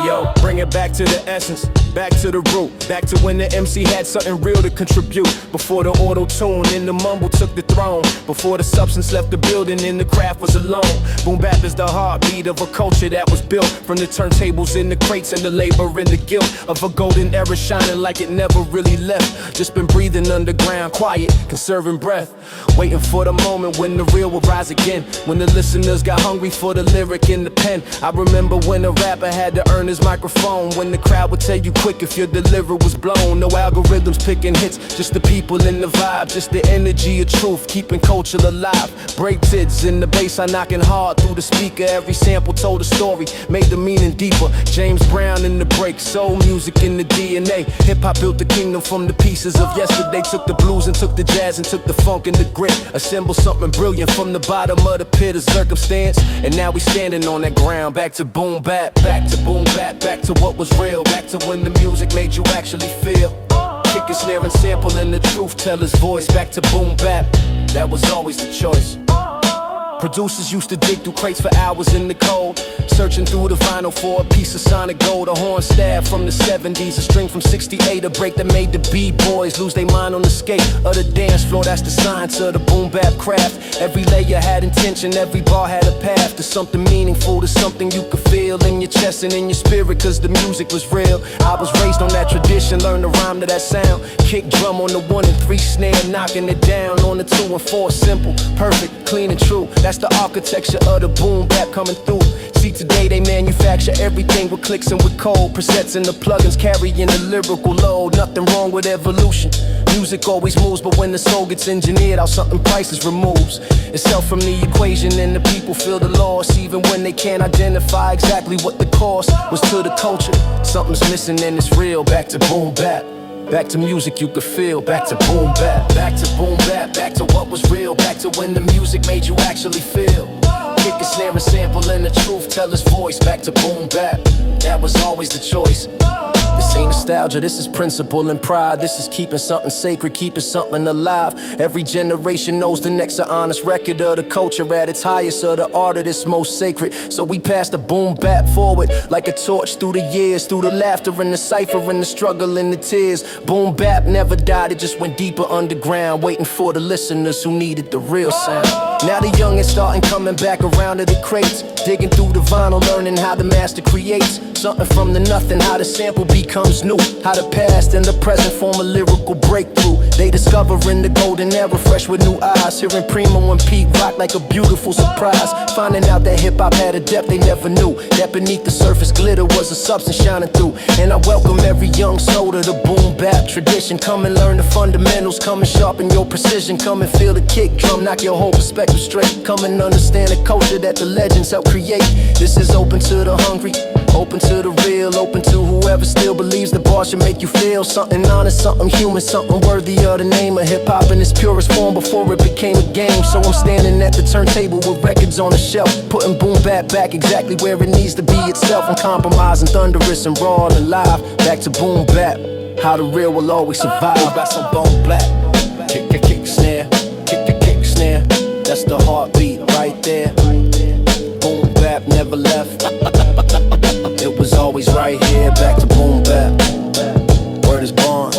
yo, bring it back to the essence, back to the root, back to when the MC had something real to contribute. Before the auto-tune and the mumble took the throne, before the substance left the building and the craft was alone. Boom bap is the heartbeat of a culture that was built from the turntables in the crates and the labor and the guilt of a golden era shining like it never really left. Just been breathing underground, quiet, conserving breath, waiting for the moment when the real will rise again, when the listeners got hungry for the lyric in the pen. I remember when a rapper had to earn his microphone, when the crowd would tell you quick if your delivery was blown. No algorithms picking hits, just the people in the vibe, just the energy of truth, keeping culture alive. Break tits in the bass, I knocking hard through the speaker. Every sample told a story, made the meaning deeper. James Brown in the break, soul music in the DNA. Hip-hop built the kingdom from the pieces of yesterday. Took the blues and took the jazz and took the funk and the grit. Assembled something brilliant from the bottom of the pit of circumstance. And now we standing on that ground. Back to boom bap, back to boom bap, back to what was real, back to when the music made you actually feel. Kick a snare and sample and the truth teller's voice. Back to boom bap, that was always the choice. Producers used to dig through crates for hours in the cold, searching through the vinyl for a piece of sonic gold. A horn stab from the 70s, a string from 68, a break that made the B-boys lose their mind on the skate of the dance floor. That's the science of the boom bap craft. Every layer had intention, every bar had a path to something meaningful, to something you could feel in your chest and in your spirit, cause the music was real. I was raised on that tradition, learned the rhyme to that sound. Kick drum on the 1 and 3 snare, knocking it down on the 2 and 4. Simple, perfect, clean and true. That's the architecture of the boom bap coming through. See, today they manufacture everything with clicks and with code presets, and the plugins carrying the lyrical load. Nothing wrong with evolution. Music always moves, but when the soul gets engineered out, something priceless removes itself from the equation, and the people feel the loss, even when they can't identify exactly what the cost was to the culture. Something's missing and it's real. Back to boom bap, back to music you could feel. Back to boom bap, back to boom bap, back to what was real, back to when the music made you actually feel. Kick a snare and sample and the truth teller's voice. Back to boom bap, that was always the choice. This ain't nostalgia, this is principle and pride. This is keeping something sacred, keeping something alive. Every generation knows the next an honest record of the culture at its highest, of the art of this most sacred. So we pass the boom bap forward like a torch through the years, through the laughter and the cipher and the struggle and the tears. Boom bap never died, it just went deeper underground, waiting for the listeners who needed the real sound. Now the young is starting coming back around to the crates, digging through the vinyl, learning how the master creates something from the nothing, how the sample becomes new, how the past and the present form a lyrical breakthrough. They discovering the golden era fresh with new eyes, hearing Primo and Pete rock like a beautiful surprise, finding out that hip-hop had a depth they never knew, that beneath the surface glitter was a substance shining through. And I welcome every young soul to the boom bap tradition. Come and learn the fundamentals, come and sharpen your precision, come and feel the kick drum, knock your whole perspective straight. Come and understand the culture that the legends help create. This is open to the hungry, open to the real, open to whoever still believes the bar should make you feel something honest, something human, something worthy of the name of hip-hop in its purest form before it became a game. So I'm standing at the turntable with records on the shelf, putting boom bap back exactly where it needs to be itself. Uncompromising, thunderous and raw and alive. Back to boom bap, how the real will always survive. Got some bone black, kick snare, kick snare. That's the heartbeat right there. Boom bap never left. It was always right here. Back to boom bap. Word is bond.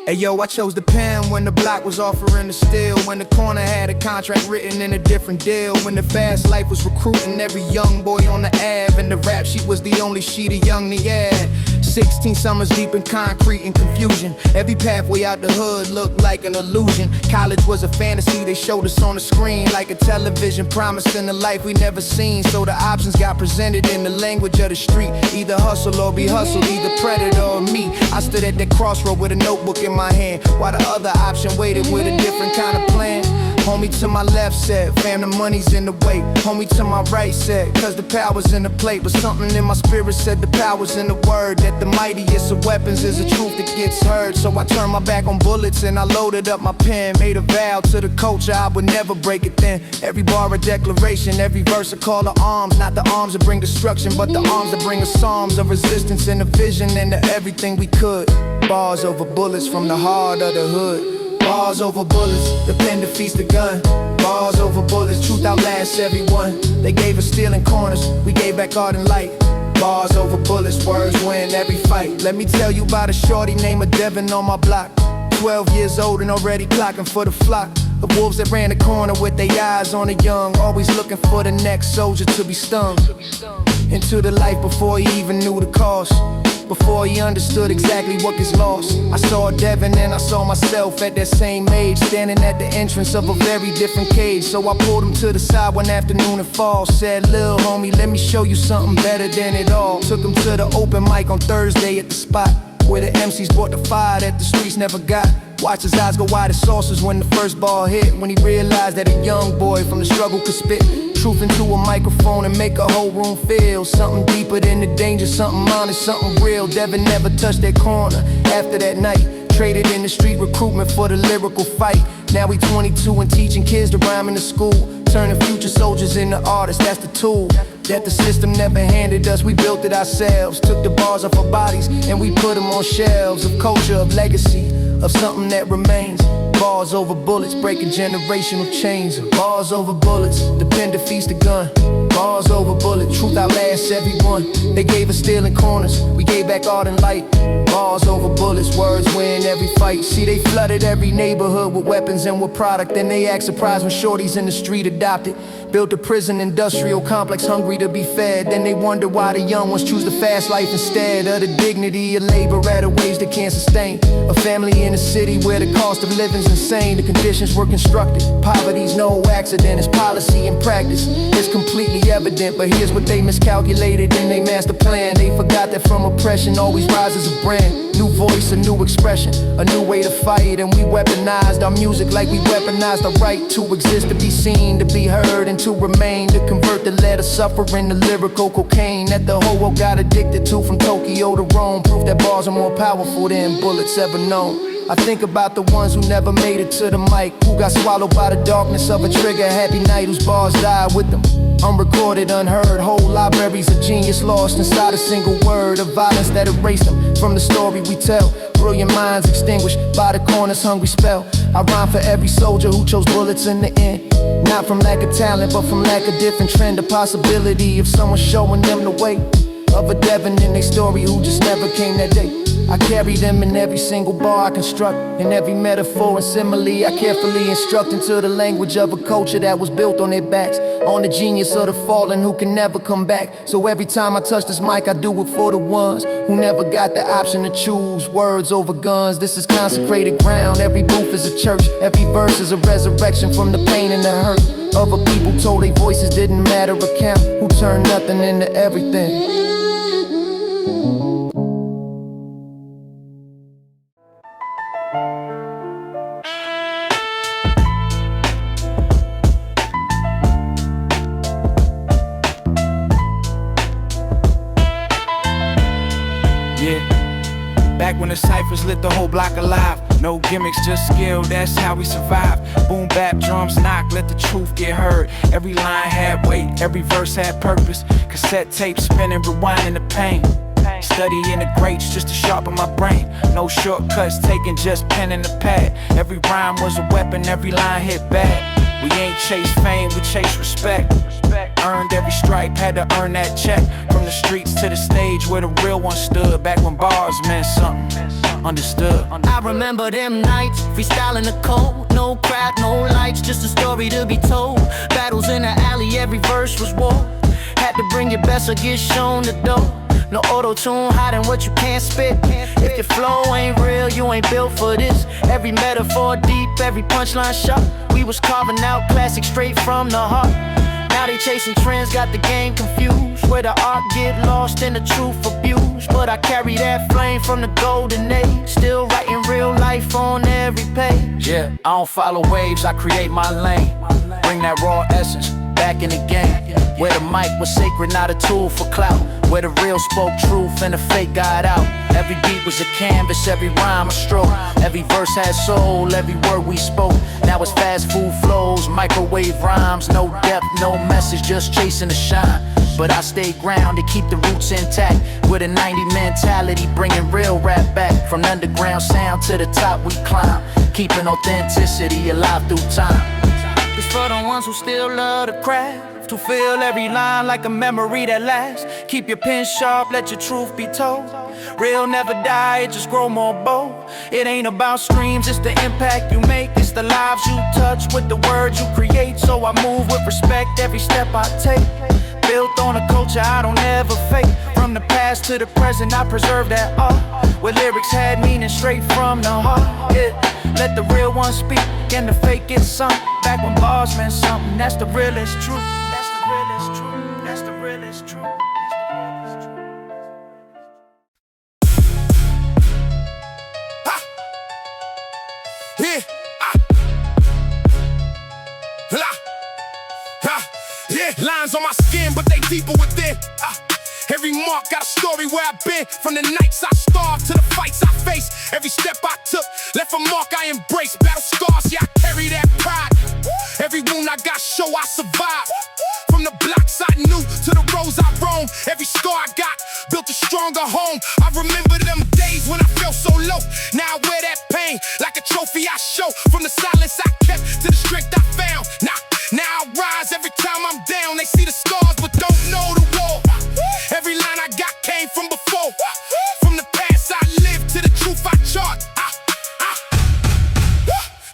Hey yo, I chose the pen when the block was offering the steel, when the corner had a contract written in a different deal, when the fast life was recruiting every young boy on the Ave, and the rap sheet was the only sheet a young nigga had. 16 summers deep in concrete and confusion. Every pathway out the hood looked like an illusion. College was a fantasy they showed us on the screen, like a television promising a life we never seen. So the options got presented in the language of the street, either hustle or be hustled, either predator or me. I stood at that crossroad with a notebook in my hand, while the other option waited with a different kind of plan. Homie to my left said, fam, the money's in the way. Homie to my right said, cause the power's in the plate. But something in my spirit said the power's in the word, that the mightiest of weapons is a truth that gets heard. So I turned my back on bullets and I loaded up my pen. Made a vow to the culture I would never break it then. Every bar a declaration, every verse a call to arms. Not the arms that bring destruction, but the arms that bring us psalms of resistance and a vision into everything we could. Bars over bullets from the heart of the hood. Bars over bullets, the pen defeats the gun. Bars over bullets, truth outlasts everyone. They gave us steel and corners, we gave back art and light. Bars over bullets, words win every fight. Let me tell you about a shorty named Devin on my block. 12 years old and already clocking for the flock of wolves that ran the corner with their eyes on the young, always looking for the next soldier to be stung into the life before he even knew the cost, before he understood exactly what gets lost. I saw Devin and I saw myself at that same age, standing at the entrance of a very different cage. So I pulled him to the side one afternoon in fall, said, "Lil' homie, let me show you something better than it all." Took him to the open mic on Thursday at the spot where the MCs brought the fire that the streets never got. Watch his eyes go wide as saucers when the first ball hit, when he realized that a young boy from the struggle could spit truth into a microphone and make a whole room feel something deeper than the danger, something honest, something real. Devin never touched that corner after that night. Traded in the street recruitment for the lyrical fight. Now he 22 and teaching kids to rhyme in the school, turning future soldiers into artists. That's the tool that the system never handed us. We built it ourselves, took the bars off our bodies and we put them on shelves of culture, of legacy, of something that remains. Bars over bullets, breaking generational chains. Bars over bullets, the pen defeats the gun. Bars over bullets, truth outlasts everyone. They gave us steel and corners, we gave back art and light. Bars over bullets, words win every fight. See, they flooded every neighborhood with weapons and with product. Then they act surprised when shorties in the street adopted. Built a prison industrial complex hungry to be fed. Then they wonder why the young ones choose the fast life instead of the dignity of labor at a wage they can't sustain. A family in a city where the cost of living's insane. The conditions were constructed, poverty's no accident. It's policy and practice, it's completely evident. But here's what they miscalculated in their master plan. They forgot that from oppression always rises a brand. New voice, a new expression, a new way to fight. And we weaponized our music like we weaponized the right to exist, to be seen, to be heard, and to remain. To convert the letter suffering to lyrical cocaine that the whole world got addicted to, from Tokyo to Rome. Proof that bars are more powerful than bullets ever known. I think about the ones who never made it to the mic, who got swallowed by the darkness of a trigger happy night, whose bars died with them. Unrecorded, unheard, whole libraries of genius lost inside a single word of violence that erased them from the story we tell. Brilliant minds extinguished by the corner's hungry spell. I rhyme for every soldier who chose bullets in the end. Not from lack of talent, but from lack of different trend. The possibility of someone showing them the way of a Devin in their story who just never came that day. I carry them in every single bar I construct, in every metaphor and simile I carefully instruct, into the language of a culture that was built on their backs, on the genius of the fallen who can never come back. So every time I touch this mic, I do it for the ones who never got the option to choose words over guns. This is consecrated ground, every booth is a church, every verse is a resurrection from the pain and the hurt of a people told their voices didn't matter a count, who turned nothing into everything. Back when the ciphers lit the whole block alive. No gimmicks, just skill, that's how we survive. Boom bap, drums knock, let the truth get heard. Every line had weight, every verse had purpose. Cassette tape spinning, rewinding the pain. Studying the greats just to sharpen my brain. No shortcuts taken, just pen and a pad. Every rhyme was a weapon, every line hit bad. We ain't chase fame, we chase respect. Earned every stripe, had to earn that check. From the streets to the stage where the real one stood. Back when bars meant something, understood. I remember them nights, freestyling the cold. No crowd, no lights, just a story to be told. Battles in the alley, every verse was war. Had to bring your best or get shown the door. No auto-tune, hiding what you can't spit. If your flow ain't real, you ain't built for this. Every metaphor deep, every punchline sharp. We was carving out classics straight from the heart. Now they chasing trends, got the game confused. Where the art get lost and the truth abused. But I carry that flame from the golden age. Still writing real life on every page. Yeah, I don't follow waves, I create my lane. Bring that raw essence back in the game. Where the mic was sacred, not a tool for clout. Where the real spoke truth and the fake got out. Every beat was a canvas, every rhyme a stroke. Every verse had soul, every word we spoke. Now it's fast food flows, microwave rhymes. No depth, no message, just chasing the shine. But I stay grounded, keep the roots intact. With a 90 mentality, bringing real rap back. From underground sound to the top we climb. Keeping authenticity alive through time. It's for the ones who still love the craft, to feel every line like a memory that lasts. Keep your pen sharp, let your truth be told. Real never die, it just grow more bold. It ain't about streams, it's the impact you make. It's the lives you touch with the words you create. So I move with respect every step I take. Built on a culture I don't ever fake. From the past to the present, I preserve that art. Where lyrics had meaning straight from the heart. Yeah, let the real one speak and the fake get sunk. Back when bars meant something, that's the realest truth. That's the realest truth. That's the realest truth. Yeah. Yeah. Lines on my skin, but they deeper within. Every mark got a story where I've been. From the nights I starved to the fights I faced. Every step I took left a mark I embraced. Battle scars, yeah, I carry that pride. Every wound I got show I survived. From the blocks I knew to the roads I roamed. Every scar I got built a stronger home. I remember them days when I felt so low. Now I wear that pain like a trophy I show. From the silence I kept to the strength I found. Now I rise every time I'm down. They see the scars but don't know the war. Every line I got came from before. From the past I lived to the truth I chart.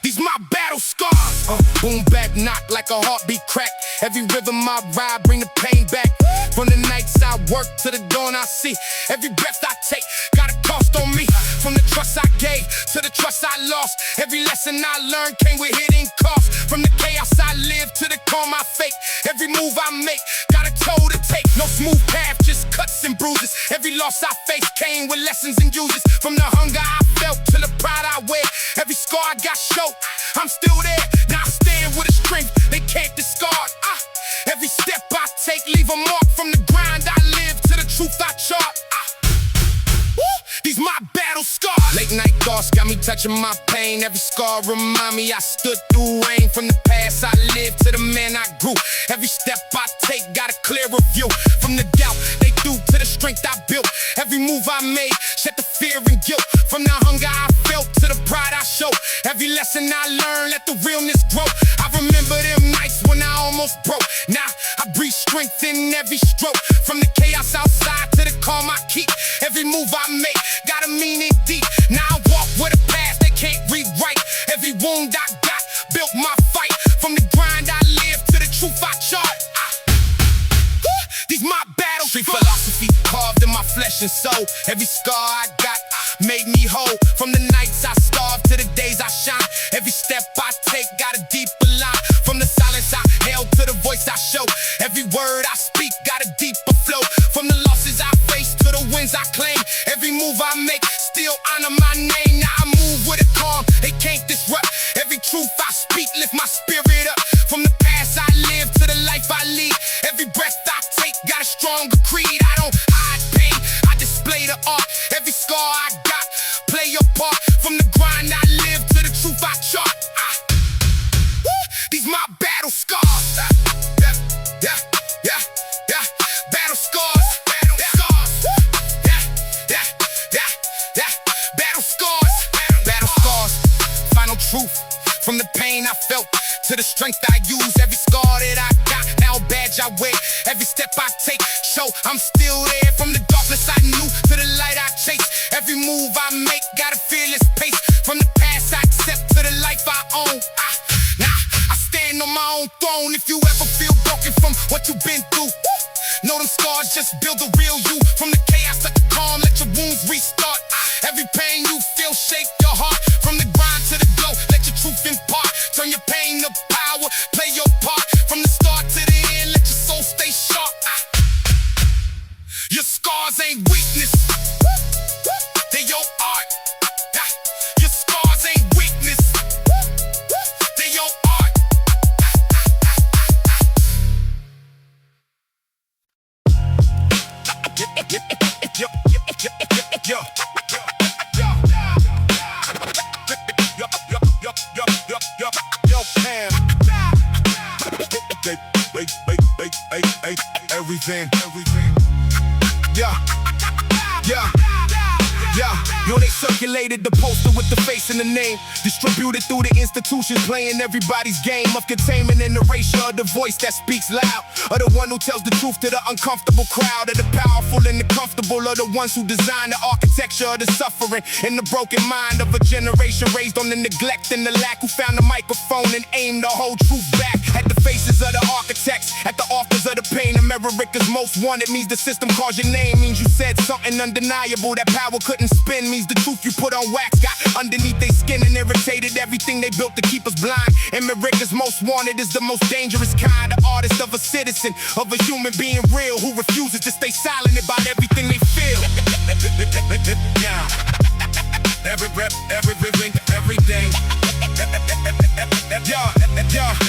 These my battle scars. Boom, back, knock like a heartbeat crack. Every rhythm I ride bring the pain back. From the nights I work to the dawn I see. Every breath I take got a cost on me. From the trust I gave to the trust I lost. Every lesson I learned came with hidden cost. From the chaos I live to the calm I fake. Every move I make got a toll to take. No smooth path, just cuts and bruises. Every loss I faced came with lessons and uses. From the hunger I felt to the pride I wear. Every scar I got showed, I'm still there. Now I stand with a strength they can't discard. Every step I take leave a mark. From the grind I live to the truth I chart. These my battle scars. Late night thoughts got me touching my pain. Every scar remind me I stood through rain. From the past I lived to the man I grew. Every step I take got a clearer view. From the doubt they threw to the strength I built. Every move I made shed the fear and guilt. From the hunger I felt to the pride I show. Every lesson I learned let the realness grow. I remember them nights when I almost broke. Now I breathe strength in every stroke. From the chaos outside to the calm I keep. Every move I make got a meaning deep. Now I walk with a past they can't rewrite. Every wound I got built my fight. From the grind I live to the truth I chart. These my battle street philosophy carved in my flesh and soul. Every scar I got made me whole. From the nights I starved to the days I shine. Every step I take got a deeper line. From the silence I held to the voice I show. Every word I speak got a deeper flow. From the losses I face to the wins I claim. Every move I make still honor my name. Now I move with a calm they can't disrupt. Every truth I speak lift my spirit up. From the past I live to the life I lead. Every breath I take got a stronger creed. I don't hide pain, I display the art. Every scar I got, play your part. From the grind I live to the truth I chart. These my battle scars. Yeah. Battle scars. Battle scars. Battle scars. Final truth. From the pain I felt to the strength I use. Every scar that I got, now a badge I wear. Every step I take, show I'm still there. From the darkness I knew to the light I chase. Every move I make got a fearless pace. From the past I accept to the life I own. I stand on my own throne. If you ever feel broken from what you've been through, know them scars just build the real you. From the chaos let the calm, let your wounds restart. Every pain you feel shape your heart. From the grind to the glow, let your truth impart. Turn your pain to power, play your part. From the start to the end, let your soul stay sharp. Your scars ain't weakness, Yo. Yo, Pam. Everything. Yeah. Yo, they circulated the poster with the face and the name, distributed through the institutions, playing everybody's game of containment and erasure of the voice that speaks loud, of the one who tells the truth to the uncomfortable crowd, of the powerful and the comfortable, of the ones who design the architecture of the suffering and the broken mind of a generation raised on the neglect and the lack, who found the microphone and aimed the whole truth back at the faces of the architects, at the authors of the pain. America's most wanted means the system calls your name, means you said something undeniable that power couldn't spin, means the truth you put on wax got underneath their skin and irritated everything they built to keep us blind. America's most wanted is the most dangerous kind, the artist of a citizen, of a human being real, who refuses to stay silent about everything they feel. Every rep, everything, everything.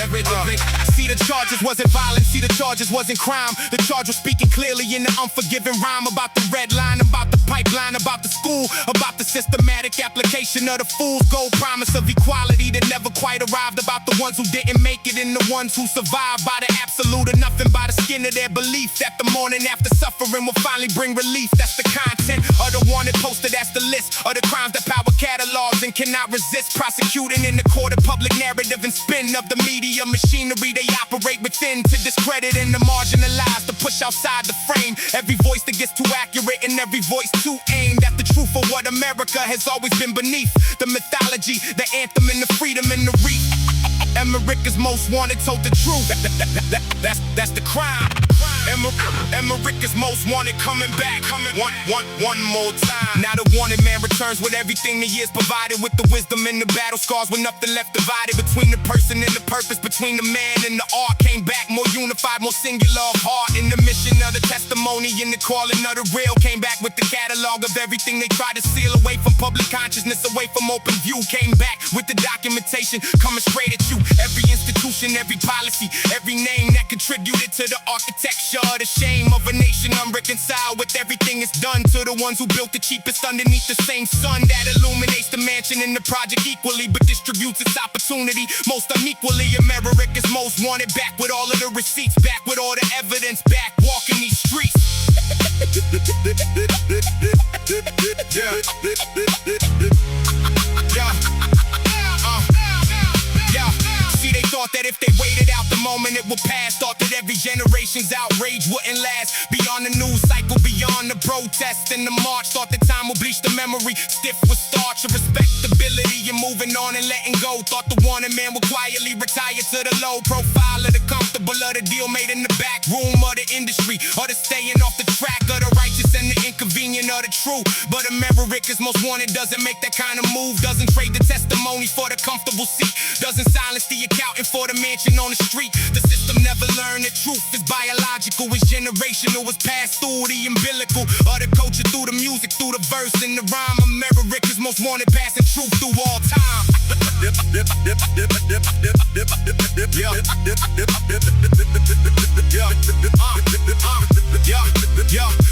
Everything. See, the charges wasn't violence, see, the charges wasn't crime. The charge was speaking clearly in the unforgiving rhyme about the red line, about the pipeline, about the school, about the systematic application of the fool's gold promise of equality that never quite arrived, about the ones who didn't make it and the ones who survived by the absolute or nothing by the skin of their belief that the morning after suffering will finally bring relief. That's the content of the wanted poster, that's the list of the crimes that power catalogs and cannot resist prosecuting in the court of public narrative and spin of the media machinery they operate within to discredit and to marginalize, to push outside the frame every voice that gets too accurate and every voice too aimed at the truth of what America has always been beneath, the mythology, the anthem and the freedom and the reef. America's most wanted told the truth. That's the crime. America's most wanted coming back. One more time. Now the wanted man returns with everything the years provided, with the wisdom and the battle scars, with nothing left divided between the person and the purpose, between the man and the art. Came back more unified, more singular of heart, in the mission of the testimony and the calling of the real. Came back with the catalog of everything they tried to seal away from public consciousness, away from open view. Came back with the documentation coming straight at you. Every institution, every policy, every name that contributed to the architecture, the shame of a nation unreconciled with everything it's done to the ones who built the cheapest underneath the same sun that illuminates the mansion and the project equally, but distributes its opportunity most unequally. America's most wanted, back with all of the receipts, back with all the evidence, back walking these streets. See, they thought that if they waited out the moment it would pass, thought that every generation's outrage wouldn't last. Beyond the news cycle, beyond the protest and the march, thought that time would bleach the memory, stiff with starch of respectability and moving on and letting go. Thought the wanted man would quietly retire to the low profile of the comfortable, of the deal made in the back room of the industry, or the staying off the track of the righteous and the inconvenient of the true. But America's most wanted doesn't make that kind of move, doesn't trade the testimony for the comfortable seat, doesn't silence the accountant for the mansion on the street. The system never learned the truth is biological, it's generational, it's passed through the umbilical, or the culture through the music, through the verse and the rhyme. America's most wanted, passing truth through all time.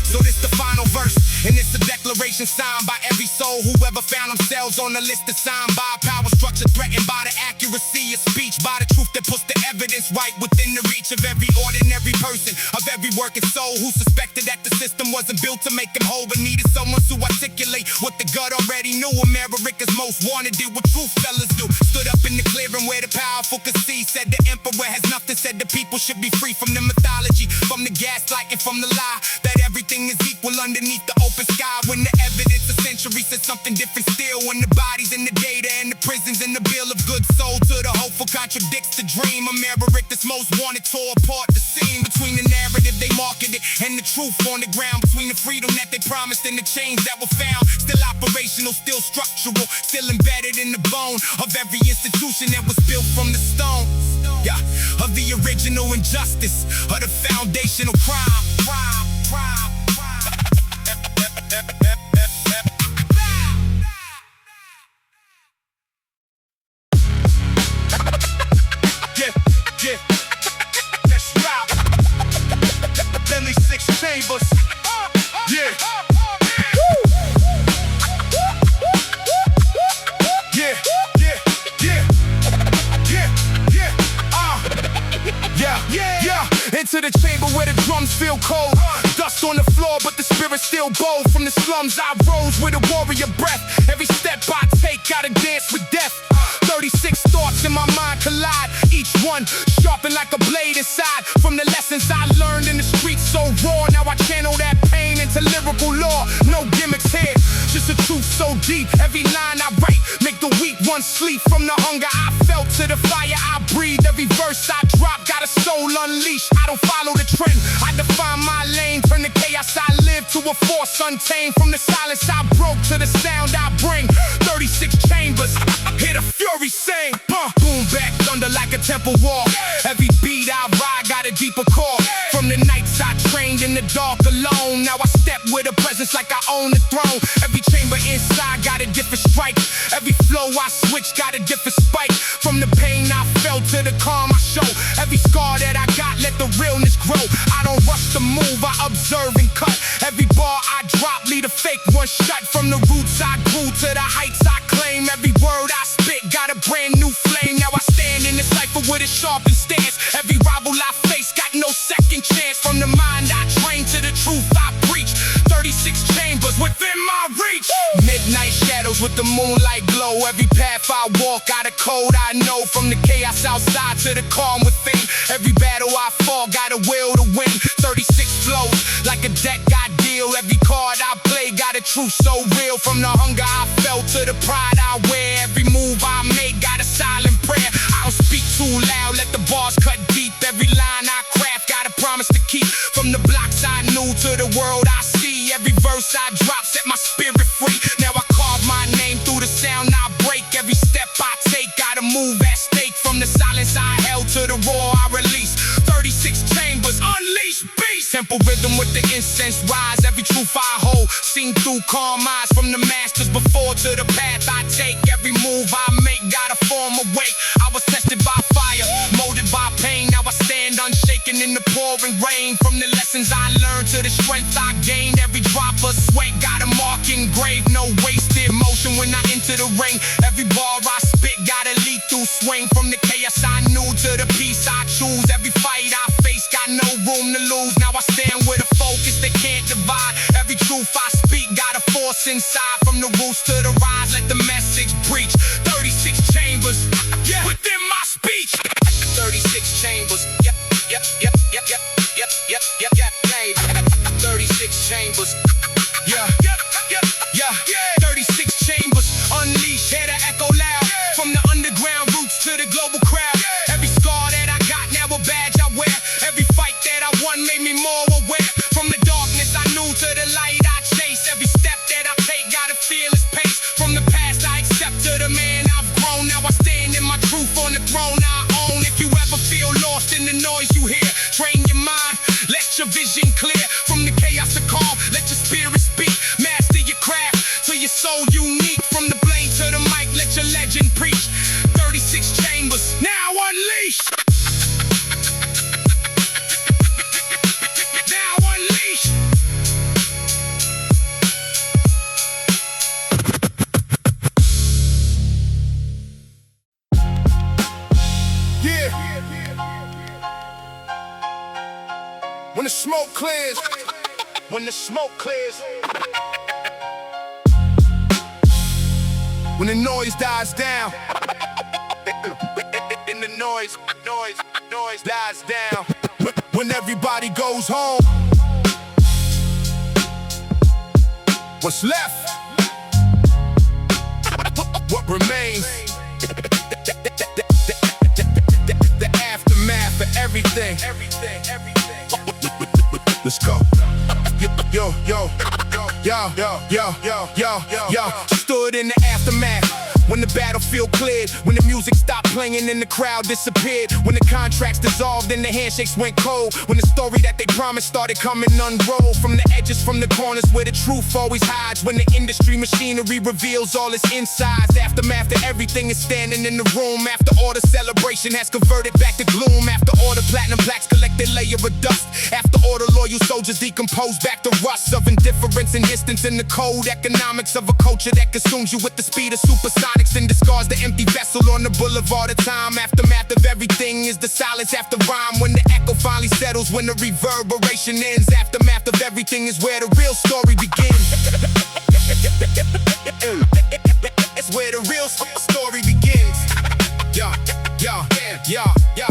So this the final verse, and it's a declaration signed by every soul whoever found themselves on the list assigned by a power structure threatened by the accuracy of speech, by the truth that puts the evidence right within the reach of every ordinary person, of every working soul who suspected that the system wasn't built to make them whole, but needed someone to articulate what the gut already knew. America's most wanted did what truth fellas do, stood up in the clearing where the powerful could see, said the emperor has nothing, said the people should be free from the mythology, from the gaslight and from the lie, that everything is equal underneath the open sky, when the evidence of centuries says something different still, when the bodies and the data and the prisons and the bill of goods sold to the hopeful contradicts the dream. America's most wanted tore apart the seam between the narrative they marketed and the truth on the ground, between the freedom that they promised and the change that were found, still operational, still structural, still embedded in the bone of every institution that was built from the stone, of the original injustice, of the foundational crime. That's right. Bentley 6 chambers. Yeah. still bold. From the slums I rose with a warrior breath. Every step I take, gotta dance with death. 36 thoughts in my mind collide, each one sharpened like a blade inside. From the lessons I learned in the streets so raw, now I channel that pain into lyrical law. No gimmicks here, just a truth so deep. Every line I write make the weak one sleep. From the hunger I felt to the fire I breathe. Every verse I drop got a soul unleashed. I don't follow the trend, I define my lane. Turn the chaos I live to a force untamed. From the silence I broke to the sound I bring. 36 chambers, hear the fury sing. Boom back thunder like a temple wall. Every beat I ride got a deeper core. From the nights I trained in the dark alone, now I step with a presence like I own the throne. Every chamber inside got a different strike. Every flow I switch got a different spike. From the pain I felt to the calm I show. Every scar that I got let the realness grow. I don't rush the move, I observe and cut. Every bar I drop leave a fake one shut. From the roots I grew to the heights I claim. Every word I spit got a brand new flame. Now I stand in the cypher with a sharpened stance. Every rival I face got no second chance. From the mind I train to the truth I preach. 36 chambers within my reach. Midnight shadows with the moonlight glow. Every path I walk got a code I know. From the chaos outside to the calm within. Every battle I fought got a will to win. 36 flows like a deck I deal. Every card I play got a truth so real. From the hunger I felt to the pride I wear. Every move I make got a silent prayer. I don't speak too loud, let the bars cut deep. Every line I craft got a promise to keep. From the blocks I knew to the world I see. Every verse I drop set my spirit free. Now I carve my name through the sound I break. Every step I take gotta move at stake. From the silence I held to the roar I release. 36 chambers, unleash beast. Temple rhythm with the incense rise. Every truth I hold, seen through calm eyes. From the masters before to the path I take. Every move I make gotta form awake. I was tested by fire, molded by pain. Now I stand unshaken in the pouring rain. From the lessons I learned to the strength I gained. Every drop of sweat got a mark engraved. No wasted motion when I enter the ring. Every bar I spit got a lethal swing. From the chaos I knew to the peace I choose. Every fight I face got no room to lose. Now I stand with a focus they can't divide. Every truth I speak got a force inside. From the roots to the rise, let the message preach. 36 chambers, yeah, within my speech. 36 chambers, yep, yep, yep, yep, yep, yep, yep, yep, yep, yep. 36 chambers, yeah, yep, yep, yeah, 36 chambers, unleash, hear the echo loud. From the underground roots to the global crowd. Every scar that I got, now a badge I wear. Every fight that I won made me more aware. From the darkness I knew to the light I chase. Every step that I take got a fearless pace. From the past I accept to the man I've grown. Now I stand in my truth on the throne I own. If you ever feel lost in the noise you hear, train your mind, let your vision clear. From the chaos to calm, let your spirit speak. Master your craft till your soul unique. From the blade to the mic, let your legend preach. 36 chambers, now unleash. Now unleash. Yeah. When the smoke clears, when the smoke clears, when the noise dies down, and the noise dies down, when everybody goes home, what's left? What remains? The aftermath of everything. Let's go. Yo, yo, yo, yo, yo, yo, yo, yo. Stood in the aftermath. When the battlefield cleared, when the music stopped playing and the crowd disappeared, when the contracts dissolved and the handshakes went cold, when the story that they promised started coming unrolled, from the edges, from the corners where the truth always hides, when the industry machinery reveals all its insides. Aftermath of everything is standing in the room. After all the celebration has converted back to gloom. After all the platinum plaques collect their layer of dust. After all the loyal soldiers decompose back to rust of indifference and distance in the cold economics of a culture that consumes you with the speed of supersonic. narcotics and discards the empty vessel on the boulevard of time. Aftermath of everything is the silence after rhyme. When the echo finally settles, when the reverberation ends. Aftermath of everything is where the real story begins. It's where the real story begins. Yeah, yeah, yeah, yeah,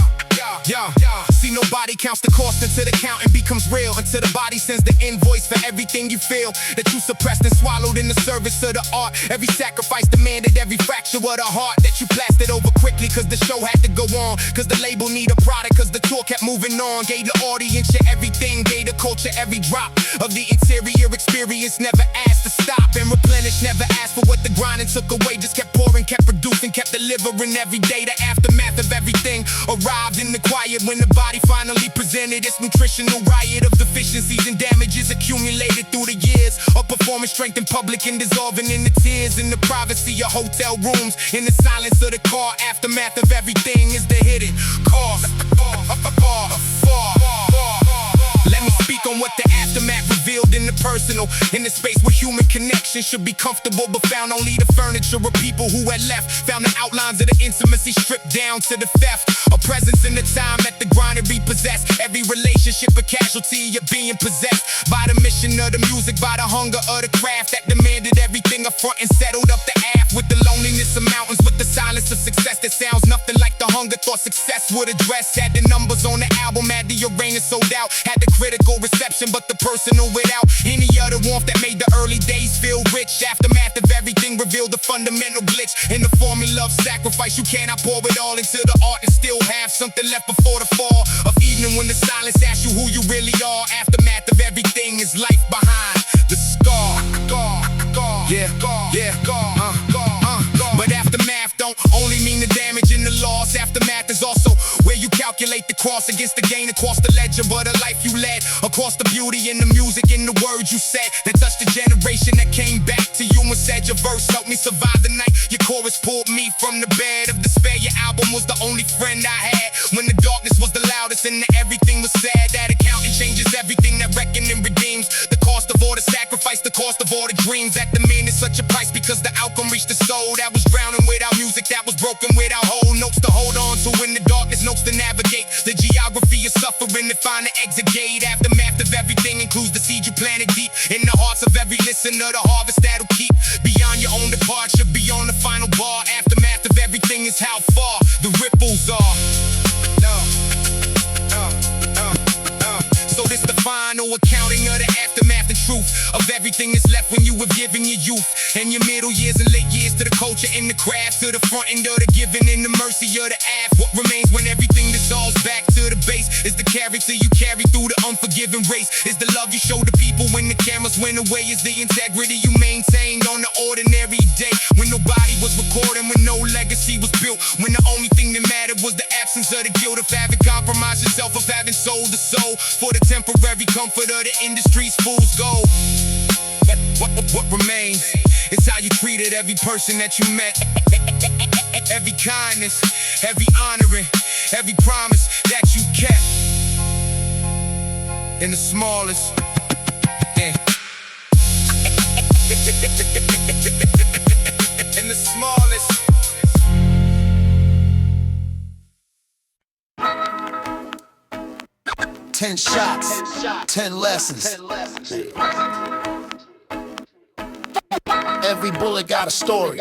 yeah, yeah. See, nobody counts the cost until the counting becomes real. Until the body sends the invoice for everything you feel that you suppressed and swallowed in the service of the art. Every sacrifice demanded, every fracture of the heart that you plastered over quickly, cause the show had to go on, cause the label need a product, cause the tour kept moving on. Gave the audience your everything, gave the culture every drop of the interior experience. Never asked to stop and replenish, never asked for what the grinding took away. Just kept pouring, kept producing, kept delivering every day. The aftermath of everything arrived in the quiet when the body finally presented its nutritional riot of deficiencies and damages accumulated through the years of performance strength in public and dissolving in the tears in the privacy of hotel rooms, in the silence of the car. Aftermath of everything is the hidden cost. Let me speak on what the aftermath revealed in the personal, in the space where human connection should be comfortable, but found only the furniture of people who had left. Found the outlines of the intimacy stripped down to the theft, a presence in the time that the grinder repossessed. Every relationship a casualty of being possessed by the mission of the music, by the hunger of the craft that demanded everything up front and settled up the aft. With the loneliness of mountains, with the silence of success that sounds nothing like the hunger thought success would address. Had the numbers on the album, had the arena sold out, had the critical reception, but the personal without any other warmth that made the early days feel rich. Aftermath of everything revealed the fundamental glitch in the formula of sacrifice. You cannot pour it all into the art and still have something left before the fall of evening, when the silence asks you who you really are. Aftermath of everything is life behind the scar. But aftermath don't only mean the damage and the loss. Aftermath is also where you calculate the cross against the gain, across the ledger, but a life you led, across the beauty in the music and the words you said that touched the generation that came back to you and said your verse helped me survive the night. Your chorus pulled me from the bed of despair. Your album was the only friend I had when the darkness was the loudest and everything was sad. That accounting changes everything, that reckon and redeems the cost of all the sacrifice, the cost of all the dreams that demanded such a price, because the outcome reached the soul that was drowning without music, that was broken without whole notes to hold on to in the darkness, notes to navigate the geography of suffering, to find the exit gate. Aftermath of everything includes the seed you planted deep in the hearts of every listener, the harvest that'll keep beyond your own departure, beyond the final bar. Aftermath of everything is how far the ripples are. So this the final accounting of the aftermath and truth of everything that's left when you have given your youth and your middle years and late years to the culture and the craft, to the front end of the giving and the mercy of the aft. What remains when everything dissolves back to the base is the character you carry through the unforgiving race, is the love you show the people when the cameras went away, is the integrity you maintained on the ordinary day when nobody was recording, when no legacy was built, when the only thing that mattered was the absence of the guilt of having compromised yourself, of having sold the soul for the temporary comfort of the industry's fool's gold. What remains is how you treated every person that you met. Every kindness, every honoring, every promise that you kept. In the smallest, in the smallest. Ten shots, 10 lessons. Every bullet got a story.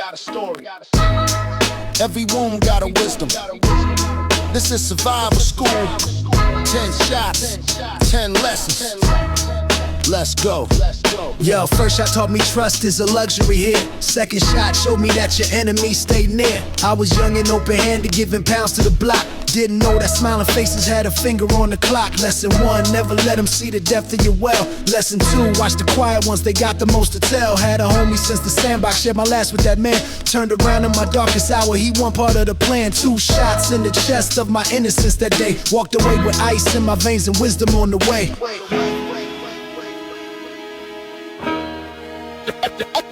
Every wound got a wisdom. This is survival school. 10 shots, 10 lessons. Let's go. Yo, first shot taught me trust is a luxury here. Second shot showed me that your enemies stay near. I was young and open-handed, giving pounds to the block. Didn't know that smiling faces had a finger on the clock. Lesson 1, never let them see the depth of your well. Lesson 2, watch the quiet ones, they got the most to tell. Had a homie since the sandbox, shared my last with that man. Turned around in my darkest hour, he one part of the plan. 2 shots in the chest of my innocence that day. Walked away with ice in my veins and wisdom on the way.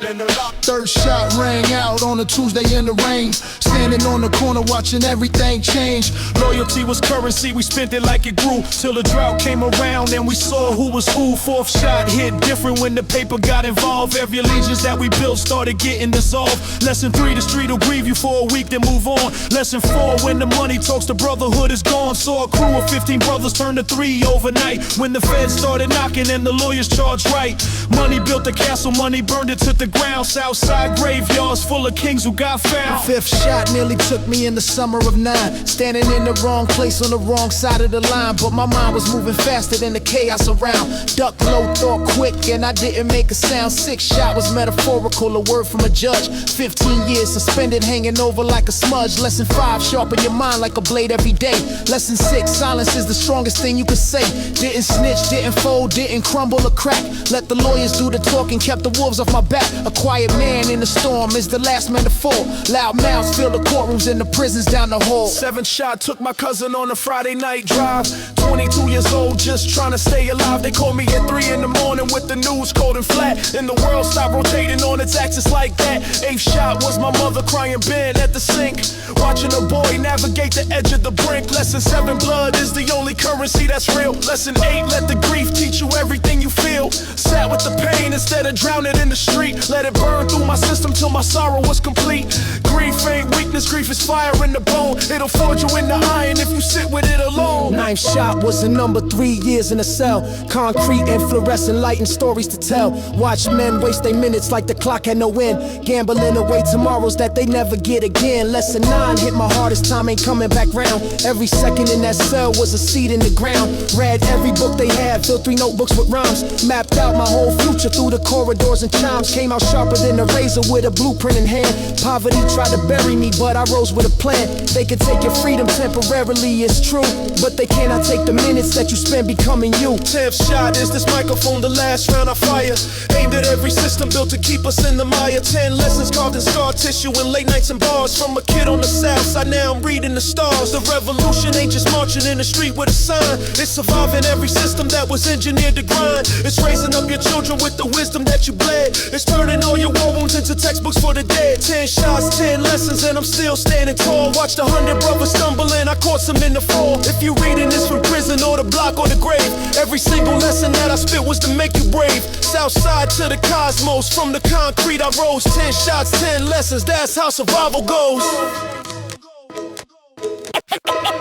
Third shot rang out on a Tuesday in the rain. Standing on the corner watching everything change. Loyalty was currency, we spent it like it grew. Till the drought came around and we saw who was who. Fourth shot hit different when the paper got involved. Every allegiance that we built started getting dissolved. Lesson 3, the street will grieve you for a week, then move on. Lesson 4, when the money talks, the brotherhood is gone. Saw a crew of 15 brothers turn to 3 overnight. When the feds started knocking and the lawyers charged right. Money built the castle, money burned it to the ground. Southside graveyards full of kings who got found. Fifth shot nearly took me in the summer of 9. Standing in the wrong place on the wrong side of the line. But my mind was moving faster than the chaos around. Duck low, thought quick, and I didn't make a sound. 6 shot was metaphorical, a word from a judge. 15 years suspended, hanging over like a smudge. Lesson 5, sharpen your mind like a blade every day. Lesson 6, silence is the strongest thing you can say. Didn't snitch, didn't fold, didn't crumble or crack. Let the lawyers do the talking, kept the wolves off my back. A quiet man in the storm is the last man to fall. Loud mouths fill the courtrooms and the prisons down the hall. 7th shot took my cousin on a Friday night drive. 22 years old, just trying to stay alive. They called me at 3 in the morning with the news cold and flat. And the world stopped rotating on its axis like that. 8th shot was my mother crying bed at the sink, watching a boy navigate the edge of the brink. Lesson 7, blood is the only currency that's real. Lesson 8, let the grief teach you everything you feel. Sat with the pain instead of drowning in the street. Let it burn through my system till my sorrow was complete. Grief ain't weakness, grief is fire in the bone. It'll forge you in the iron if you sit with it alone. 9th shot was the number 3 years in a cell. Concrete and fluorescent light and stories to tell. Watch men waste their minutes like the clock had no end. Gambling away tomorrows that they never get again. Lesson 9 hit my hardest, time ain't coming back round. Every second in that cell was a seed in the ground. Read every book they had, filled 3 notebooks with rhymes. Mapped out my whole future through the corridors and chimes. Came out sharper than a razor with a blueprint in hand. Poverty tried to bury me, but I rose with a plan. They could take your freedom temporarily, it's true, but they cannot take the minutes that you spend becoming you. 10th shot is this microphone, the last round I fire. Aimed at every system built to keep us in the mire. 10 lessons carved in scar tissue in late nights and bars. From a kid on the south side, now I'm reading the stars. The revolution ain't just marching in the street with a sign. It's surviving every system that was engineered to grind. It's raising up your children with the wisdom that you bled. It's turning all your war wounds into textbooks for the dead. 10 shots, 10 lessons, and I'm still standing tall. Watched 100 brothers stumbling, I caught some in the fall. If you reading this from prison or the block or the grave, every single lesson that I spit was to make you brave. Southside to the cosmos, from the concrete I rose. 10 shots, 10 lessons, that's how survival goes.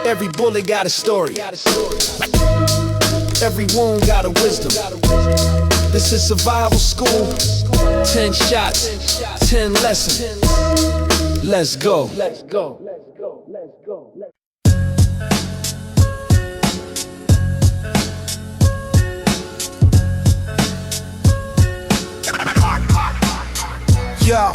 Every bullet got a story. Every wound got a wisdom. This is survival school. 10 shots, 10 lessons. Let's go. Let's go. Let's go. Let's go. Yo,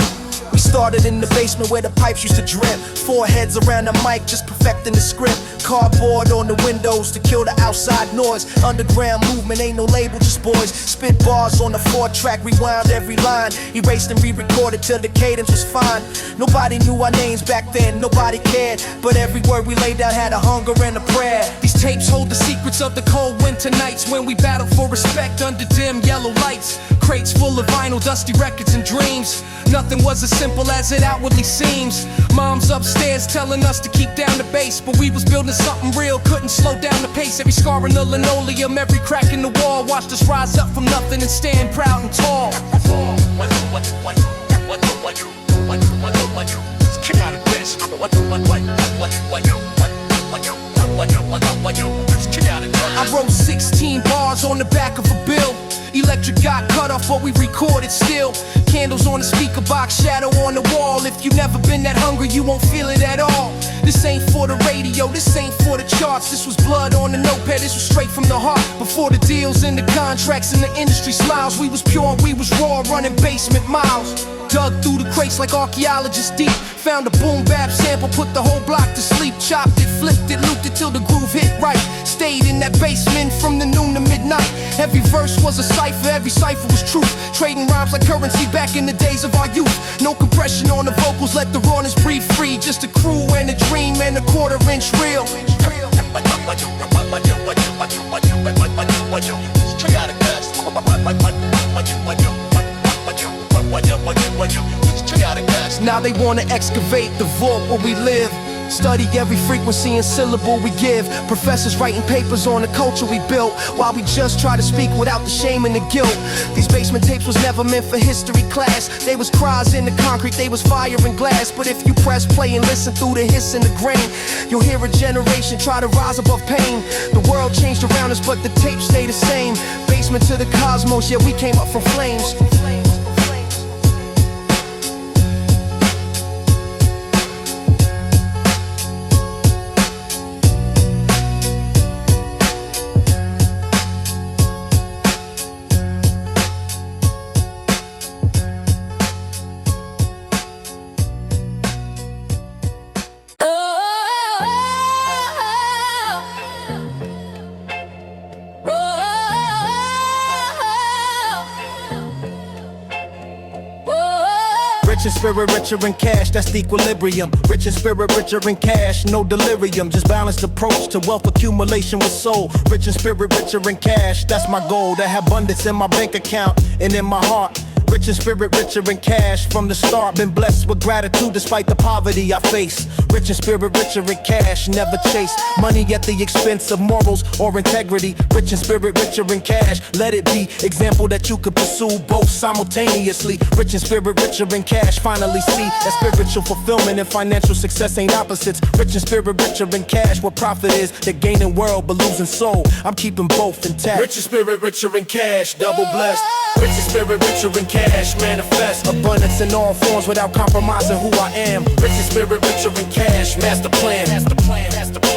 we started in the basement where the pipes used to drip. 4 heads around the mic, just perfecting the script. Cardboard on the windows to kill the outside noise. Underground movement, ain't no label, just boys. Spit bars on the 4-track, rewound every line. Erased and re-recorded till the cadence was fine. Nobody knew our names back then, nobody cared. But every word we laid down had a hunger and a prayer. These tapes hold the secrets of the cold winter nights when we battled for respect under dim yellow lights. Crates full of vinyl, dusty records and dreams. Nothing was as simple as it outwardly seems. Mom's upstairs telling us to keep down the bass, but we was building something real, couldn't slow down the pace. Every scar in the linoleum, every crack in the wall, watched us rise up from nothing and stand proud and tall. I wrote 16 bars on the back of a bill. Electric got cut off, but we recorded still. Candles on the speaker box, shadow on the wall. If you never been that hungry, you won't feel it at all. This ain't for the radio, this ain't for the charts. This was blood on the notepad, this was straight from the heart. Before the deals and the contracts and the industry smiles, we was pure, we was raw, running basement miles. Dug through the crates like archaeologists deep. Found a boom bap sample, put the whole block to sleep. Chopped it, flipped it, looped it till the groove hit right. Stayed in that basement from the noon to midnight. Every verse was a cipher, every cipher was truth. Trading rhymes like currency back in the days of our youth. No compression on the vocals, let the rawness breathe free. Just a crew and a dream and a quarter-inch reel. Straight out of but you gotta catch. Now they wanna excavate the vault where we live. Study every frequency and syllable we give. Professors writing papers on the culture we built, while we just try to speak without the shame and the guilt. These basement tapes was never meant for history class. They was cries in the concrete, they was fire and glass. But if you press play and listen through the hiss and the grain, you'll hear a generation try to rise above pain. The world changed around us, but the tapes stay the same. Basement to the cosmos, yeah, we came up from flames. Rich in spirit, richer in cash, that's the equilibrium. Rich in spirit, richer in cash, no delirium. Just balanced approach to wealth accumulation with soul. Rich in spirit, richer in cash, that's my goal. To have abundance in my bank account and in my heart. Rich in spirit, richer in cash from the start. Been blessed with gratitude despite the poverty I face. Rich in spirit, richer in cash, never chase money at the expense of morals or integrity. Rich in spirit, richer in cash, let it be example that you could pursue both simultaneously. Rich in spirit, richer in cash, finally see that spiritual fulfillment and financial success ain't opposites. Rich in spirit, richer in cash, what profit is that gaining world but losing soul. I'm keeping both intact. Rich in spirit, richer in cash, double blessed. Rich in spirit, richer in cash, manifest abundance in all forms without compromising who I am. Rich in spirit, richer in cash, master plan. Master plan, master plan.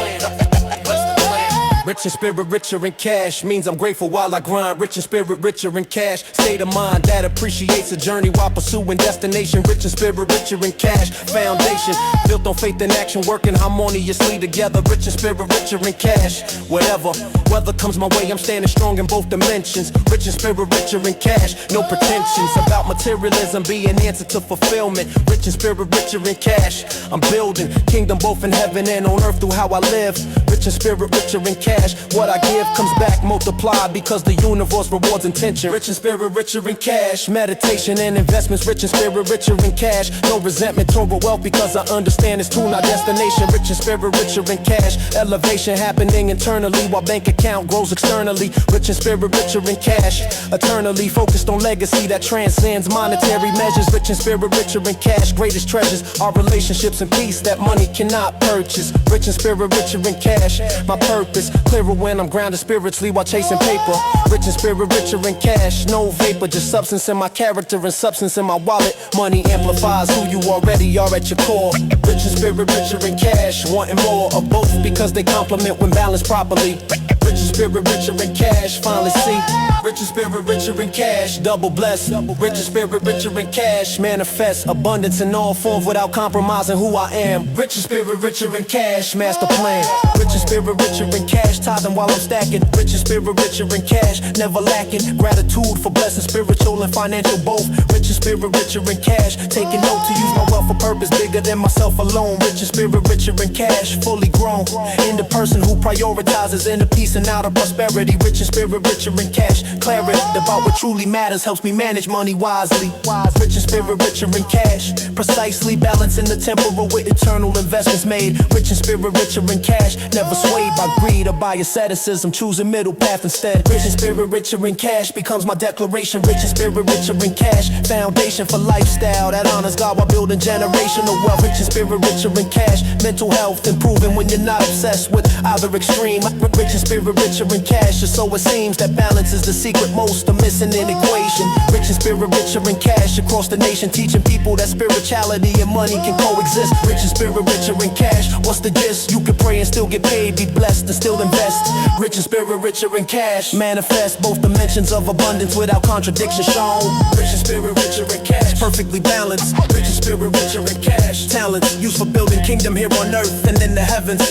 Rich in spirit, richer in cash means I'm grateful while I grind. Rich in spirit, richer in cash, state of mind that appreciates a journey while pursuing destination. Rich in spirit, richer in cash, foundation built on faith and action, working harmoniously together. Rich in spirit, richer in cash, whatever weather comes my way, I'm standing strong in both dimensions. Rich in spirit, richer in cash, no pretensions about materialism being answer to fulfillment. Rich in spirit, richer in cash, I'm building kingdom both in heaven and on earth through how I live. Rich in spirit, richer in cash, what I give comes back multiplied because the universe rewards intention. Rich in spirit, richer in cash, meditation and investments. Rich in spirit, richer in cash, no resentment toward wealth because I understand it's true, not destination. Rich in spirit, richer in cash, elevation happening internally while bank account grows externally. Rich in spirit, richer in cash, eternally focused on legacy that transcends monetary measures. Rich in spirit, richer in cash, greatest treasures are relationships and peace that money cannot purchase. Rich in spirit, richer in cash, my purpose clearer when I'm grounded spiritually while chasing paper. Rich in spirit, richer in cash, no vapor, just substance in my character and substance in my wallet. Money amplifies who you already are at your core. Rich in spirit, richer in cash, wanting more of both because they complement when balanced properly. Rich in spirit, richer in cash, finally see. Rich in spirit, richer in cash, double blessed. Rich in spirit, richer in cash, manifest abundance in all forms without compromising who I am. Rich in spirit, richer in cash, master plan. Rich in spirit, richer in cash, tithing while I'm stacking. Rich in spirit, richer in cash, never lacking. Gratitude for blessings, spiritual and financial both. Rich in spirit, richer in cash, taking note to use my wealth for purpose bigger than myself alone. Rich in spirit, richer in cash, fully grown in the person who prioritizes inner peace and outer prosperity. Rich in spirit, richer in cash, clarity about what truly matters helps me manage money wisely. Rich in spirit, richer in cash, precisely balancing the temporal with eternal investments made. Rich in spirit, richer in cash, never swayed by greed or by asceticism, choosing middle path instead. Rich in spirit, richer in cash becomes my declaration. Rich in spirit, richer in cash, foundation for lifestyle that honors God while building generational wealth. Rich in spirit, richer in cash, mental health improving when you're not obsessed with either extreme. Rich in spirit, richer in cash, or so it seems that balance is the secret most are missing in equation. Rich in spirit, richer in cash across the nation, teaching people that spirituality and money can coexist. Rich in spirit, richer in cash, what's the gist? You can pray and still get paid, be blessed and still invest. Rich in spirit, richer in cash, manifest both dimensions of abundance without contradiction shown. Rich in spirit, richer in cash, perfectly balanced. Rich in spirit, richer in cash, talents used for building kingdom here on earth and in the heavens.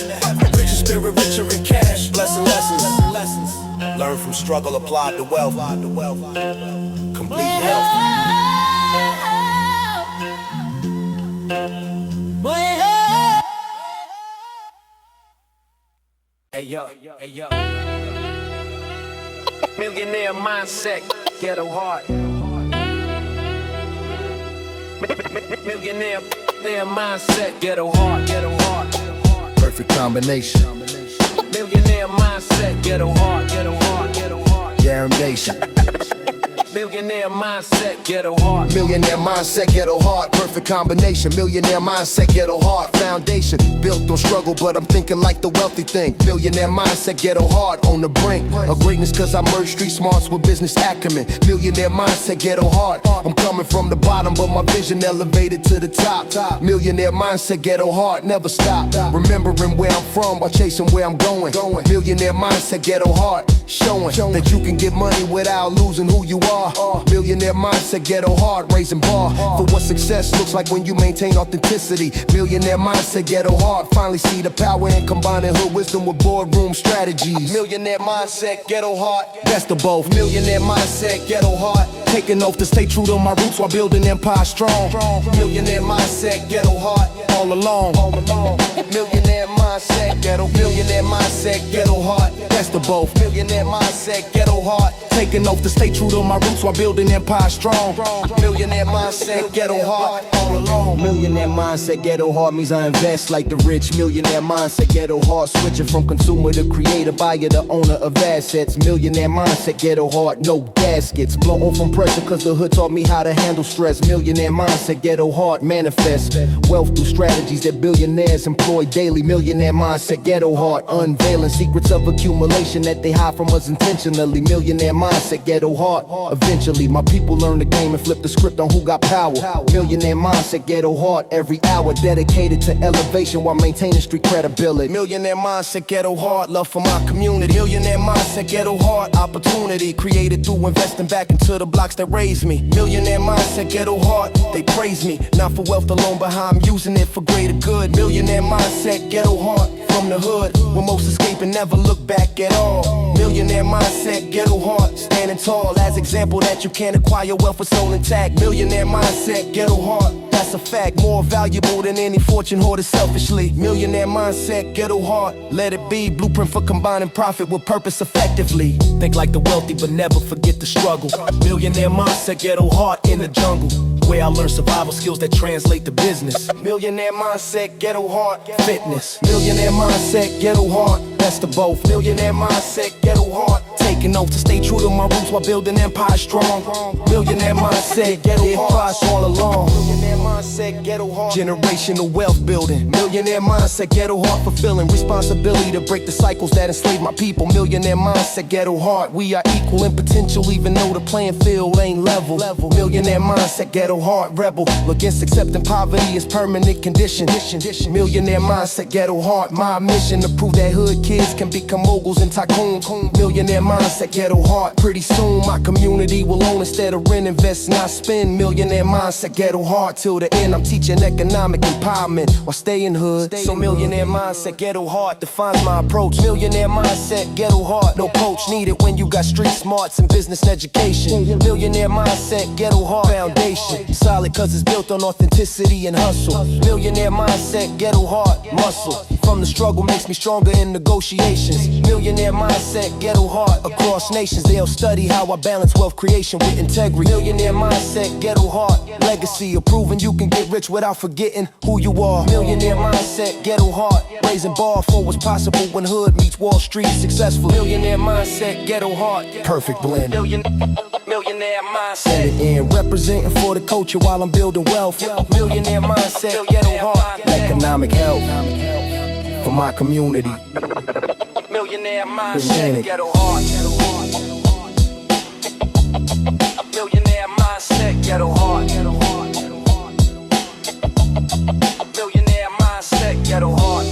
Rich in spirit, richer in cash, blessing lessons. Learn from struggle, applied to wealth. Complete health. Hey yo, hey yo. Millionaire mindset, ghetto heart. Millionaire mindset, ghetto heart, ghetto heart. Perfect combination. Millionaire mindset, ghetto heart, ghetto heart, ghetto heart. Guaranteed. Millionaire mindset, ghetto heart. Millionaire mindset, ghetto heart, perfect combination. Millionaire mindset, ghetto heart, foundation built on struggle, but I'm thinking like the wealthy thing. Millionaire mindset, ghetto heart, on the brink of greatness, cause I merge street smarts with business acumen. Millionaire mindset, ghetto heart, I'm coming from the bottom, but my vision elevated to the top. Millionaire mindset, ghetto heart, never stop. Remembering where I'm from while chasing where I'm going. Millionaire mindset, ghetto heart, showing that you can get money without losing who you are. Millionaire mindset, ghetto heart, raising bar for what success looks like when you maintain authenticity. Millionaire mindset, ghetto heart, finally see the power in combining hood wisdom with boardroom strategies. Millionaire mindset, ghetto heart, best of both. Millionaire mindset, ghetto heart, taking oath to stay true to my roots while building empire strong. Millionaire mindset, ghetto heart, all along. Millionaire mindset, millionaire mindset, ghetto heart, best of both. Millionaire mindset, ghetto heart, taking oath to stay true to my roots while building empire strong. Millionaire mindset, ghetto heart, all along. Millionaire mindset, ghetto heart means I invest like the rich. Millionaire mindset, ghetto heart, switching from consumer to creator, buyer to owner of assets. Millionaire mindset, ghetto heart, no gaskets. Blown from pressure cause the hood taught me how to handle stress. Millionaire mindset, ghetto heart, manifest wealth through strategies that billionaires employ daily. Millionaire mindset, ghetto heart, unveiling secrets of accumulation that they hide from us intentionally. Millionaire mindset, ghetto heart, eventually my people learn the game and flip the script on who got power. Millionaire mindset, ghetto heart, every hour dedicated to elevation while maintaining street credibility. Millionaire mindset, ghetto heart, love for my community. Millionaire mindset, ghetto heart, opportunity created through investing back into the blocks that raised me. Millionaire mindset, ghetto heart, they praise me, not for wealth alone, but how I'm using it for greater good. Millionaire mindset, ghetto heart, from the hood, where most escape and never look back at all. Millionaire mindset, ghetto heart, standing tall as example that you can't acquire wealth with soul intact. Millionaire mindset, ghetto heart, that's a fact, more valuable than any fortune hoarded selfishly. Millionaire mindset, ghetto heart, let it be, blueprint for combining profit with purpose effectively. Think like the wealthy but never forget the struggle. Millionaire mindset, ghetto heart, in the jungle, where I learn survival skills that translate to business. Millionaire mindset, ghetto heart, fitness. Millionaire mindset, ghetto heart, best of both. Millionaire mindset, ghetto heart, taking oath to stay true to my roots while building empire strong. Millionaire mindset, ghetto heart, all along. Millionaire mindset, ghetto heart, generational wealth building. Millionaire mindset, ghetto heart, fulfilling responsibility to break the cycles that enslave my people. Millionaire mindset, ghetto heart, we are equal in potential even though the playing field ain't level. Millionaire mindset, ghetto heart, rebel against accepting poverty as permanent condition. Millionaire mindset, ghetto heart, my mission to prove that hood kids can become moguls and tycoons. Millionaire mindset, ghetto heart, pretty soon my community will own instead of rent, invest, not spend. Millionaire mindset, ghetto heart, till the end I'm teaching economic empowerment while staying hood. So millionaire mindset, ghetto heart defines my approach. Millionaire mindset, ghetto heart, no coach needed when you got street smarts and business education. Millionaire mindset, ghetto heart, foundation solid cause it's built on authenticity and hustle. Millionaire mindset, ghetto heart, muscle from the struggle makes me stronger in negotiations. Millionaire mindset, ghetto heart, across nations they'll study how I balance wealth creation with integrity. Millionaire mindset, ghetto heart, legacy of proving you can get rich without forgetting who you are. Millionaire mindset, ghetto heart, raising bar for what's possible when hood meets Wall Street successful. Millionaire mindset, ghetto heart, perfect blend. Millionaire mindset, and representing for the culture while I'm building wealth. Millionaire mindset, ghetto heart, economic health for my community. Millionaire mindset, ghetto heart. Millionaire mindset, ghetto heart. Millionaire mindset, ghetto heart.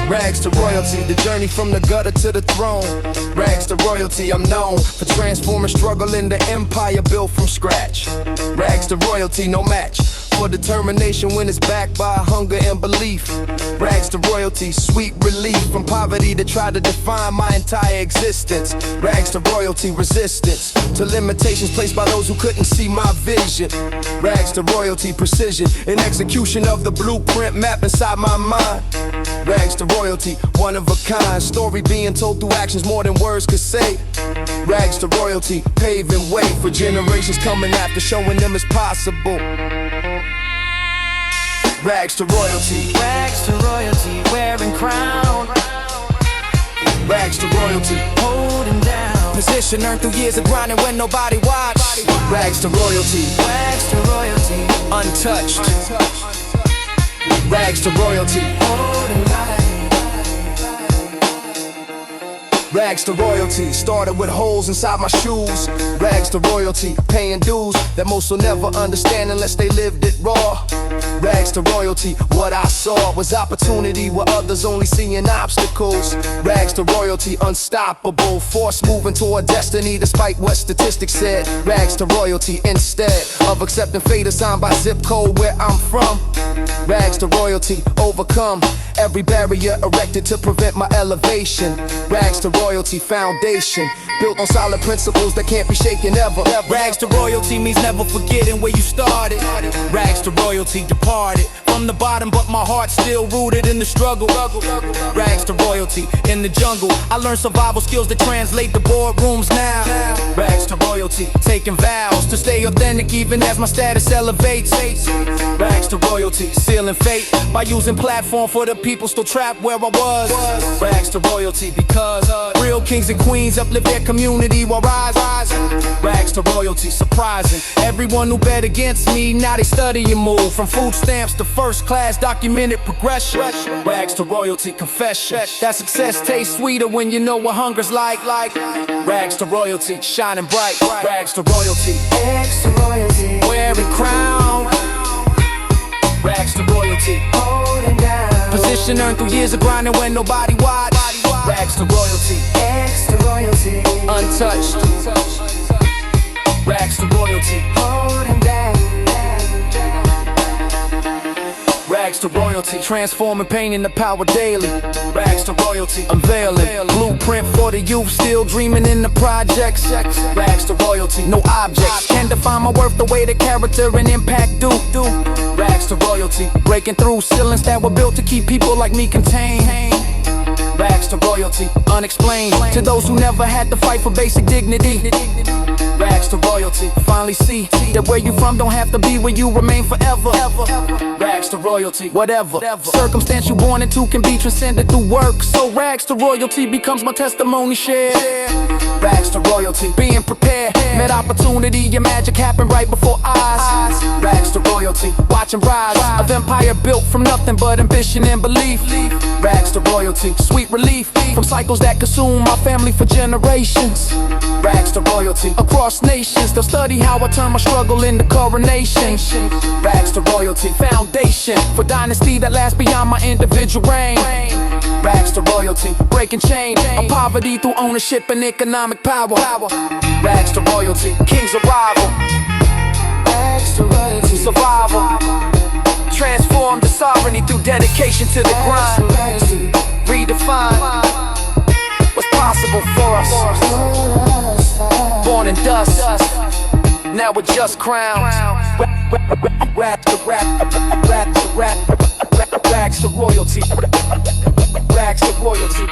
Rags to royalty, the journey from the gutter to the throne. Rags to royalty, I'm known for transforming struggle into empire built from scratch. Rags to royalty, no match for determination when it's backed by hunger and belief. Rags to royalty, sweet relief from poverty that tried to define my entire existence. Rags to royalty, resistance to limitations placed by those who couldn't see my vision. Rags to royalty, precision in execution of the blueprint map inside my mind. Rags to royalty, one of a kind, story being told through actions more than words could say. Rags to royalty, paving way for generations coming after, showing them it's possible. Rags to royalty, Rags to royalty, wearing crown. rags to royalty, Holding down position earned through years of grinding when nobody watched. rags to royalty, Rags to royalty, untouched. Rags to royalty, holding light. rags to royalty, started with holes inside my shoes. Rags to royalty, paying dues that most will never understand unless they lived it raw. Rags to royalty, what I saw was opportunity where others only seeing obstacles. Rags to royalty, unstoppable force moving toward destiny despite what statistics said. Rags to royalty, instead of accepting fate assigned by zip code where I'm from. Rags to royalty, overcome every barrier erected to prevent my elevation. Rags to royalty, foundation built on solid principles that can't be shaken ever. Rags to royalty means never forgetting where you started. Rags to royalty, departed from the bottom, but my heart's still rooted in the struggle. Rags to royalty, in the jungle, I learned survival skills that translate to boardrooms now. Rags to royalty, taking vows to stay authentic even as my status elevates. Rags to royalty, sealing fate by using platform for the people still trapped where I was. Rags to royalty, because real kings and queens uplift their community while rise. Rags to royalty, surprising everyone who bet against me, now they study and move from food stamps to first class documented progression. Rags to royalty, confession that success tastes sweeter when you know what hunger's like. Rags to royalty, shining bright. Rags to royalty, wearing crown. Rags to royalty, holding down position earned through years of grinding when nobody watched. Rags to royalty, untouched. Rags to royalty, holding down. Rags to royalty, transforming pain into power daily. Rags to royalty, unveiling blueprint for the youth still dreaming in the projects. Rags to royalty, no objects can define my worth the way the character and impact do. Rags to royalty, breaking through ceilings that were built to keep people like me contained. Rags to royalty, unexplained to those who never had to fight for basic dignity. Rags to royalty, finally see that where you from don't have to be where you remain forever. Rags to royalty, whatever circumstance you born into can be transcended through work. So rags to royalty becomes my testimony shared. Rags to royalty, being prepared, met opportunity, your magic happened right before eyes. Rags to royalty, watching rise of empire built from nothing but ambition and belief. Rags to royalty, sweet relief from cycles that consume my family for generations. Rags to royalty, across nations, they'll study how I turn my struggle into coronation. Rags to royalty, foundation for dynasty that lasts beyond my individual reign. Rags to royalty, breaking chain of poverty through ownership and economic power. Rags to royalty, king's arrival. Rags to royalty, survival. Transform the sovereignty through dedication to the grind. Redefine what's possible for us. Born in dust, now we're just crowns. Rags to royalty. Rags to royalty.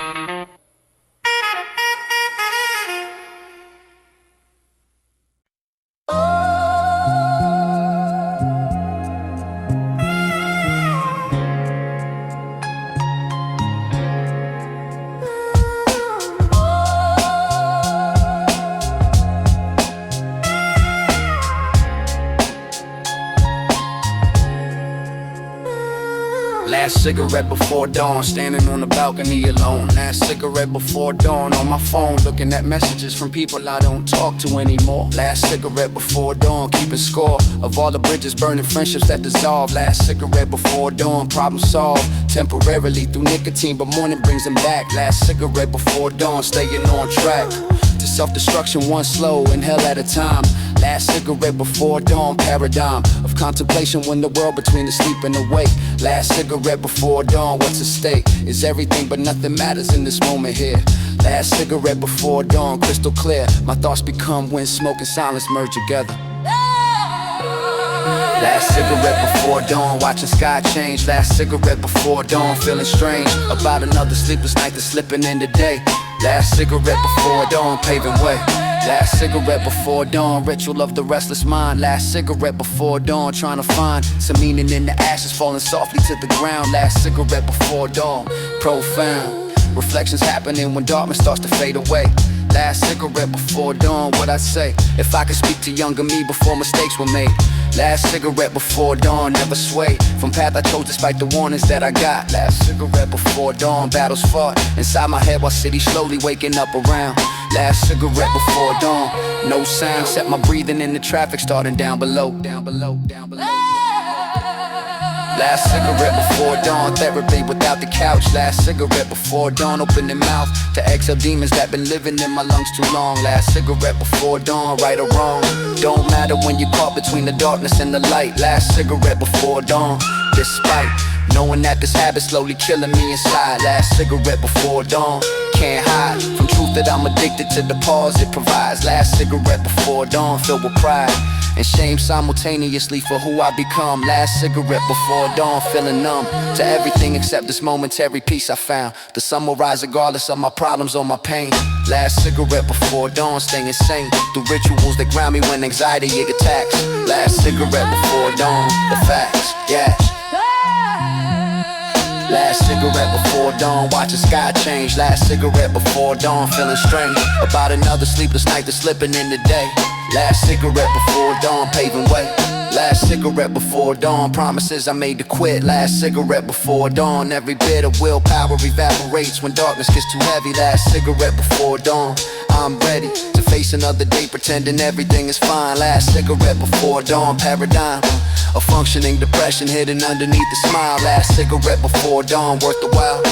Last cigarette before dawn, standing on the balcony alone. Last cigarette before dawn, on my phone, looking at messages from people I don't talk to anymore. Last cigarette before dawn, keeping score of all the bridges burning, friendships that dissolve. Last cigarette before dawn, problem solved temporarily through nicotine, but morning brings them back. Last cigarette before dawn, staying on track to self-destruction, one slow inhale at a time. Last cigarette before dawn, paradigm of contemplation when the world between the sleep and awake. Last cigarette before dawn, what's at stake? Is everything but nothing matters in this moment here. Last cigarette before dawn, crystal clear. My thoughts become when smoke and silence merge together. Last cigarette before dawn, watching sky change. Last cigarette before dawn, feeling strange about another sleepless night that's slipping in the day. Last cigarette before dawn, paving way. Last cigarette before dawn, ritual of the restless mind. Last cigarette before dawn, trying to find some meaning in the ashes falling softly to the ground. Last cigarette before dawn, profound reflections happening when darkness starts to fade away. Last cigarette before dawn, what I'd say if I could speak to younger me before mistakes were made. Last cigarette before dawn, never swayed from path I chose despite the warnings that I got. Last cigarette before dawn, battles fought inside my head while city slowly waking up around. Last cigarette before dawn, no sound, set my breathing in the traffic starting down below, down below, down below. Last cigarette before dawn, therapy without the couch. Last cigarette before dawn, opening mouth to exhale demons that been living in my lungs too long. Last cigarette before dawn, right or wrong, don't matter when you're caught between the darkness and the light. Last cigarette before dawn, despite knowing that this habit's slowly killing me inside. Last cigarette before dawn, can't hide from truth that I'm addicted to the pause it provides. Last cigarette before dawn, filled with pride and shame simultaneously for who I become. Last cigarette before dawn, feeling numb to everything except this momentary peace I found. The sun will rise regardless of my problems or my pain. Last cigarette before dawn, staying sane through rituals that ground me when anxiety it attacks. Last cigarette before dawn, the facts, yeah. Last cigarette before dawn, watching sky change. Last cigarette before dawn, feeling strange about another sleepless night that's slipping in the day. Last cigarette before dawn, paving way. Last cigarette before dawn, promises I made to quit. Last cigarette before dawn, every bit of willpower evaporates when darkness gets too heavy. Last cigarette before dawn, I'm ready to face another day pretending everything is fine. Last cigarette before dawn, paradigm a functioning depression hidden underneath the smile. Last cigarette before dawn, worth the while.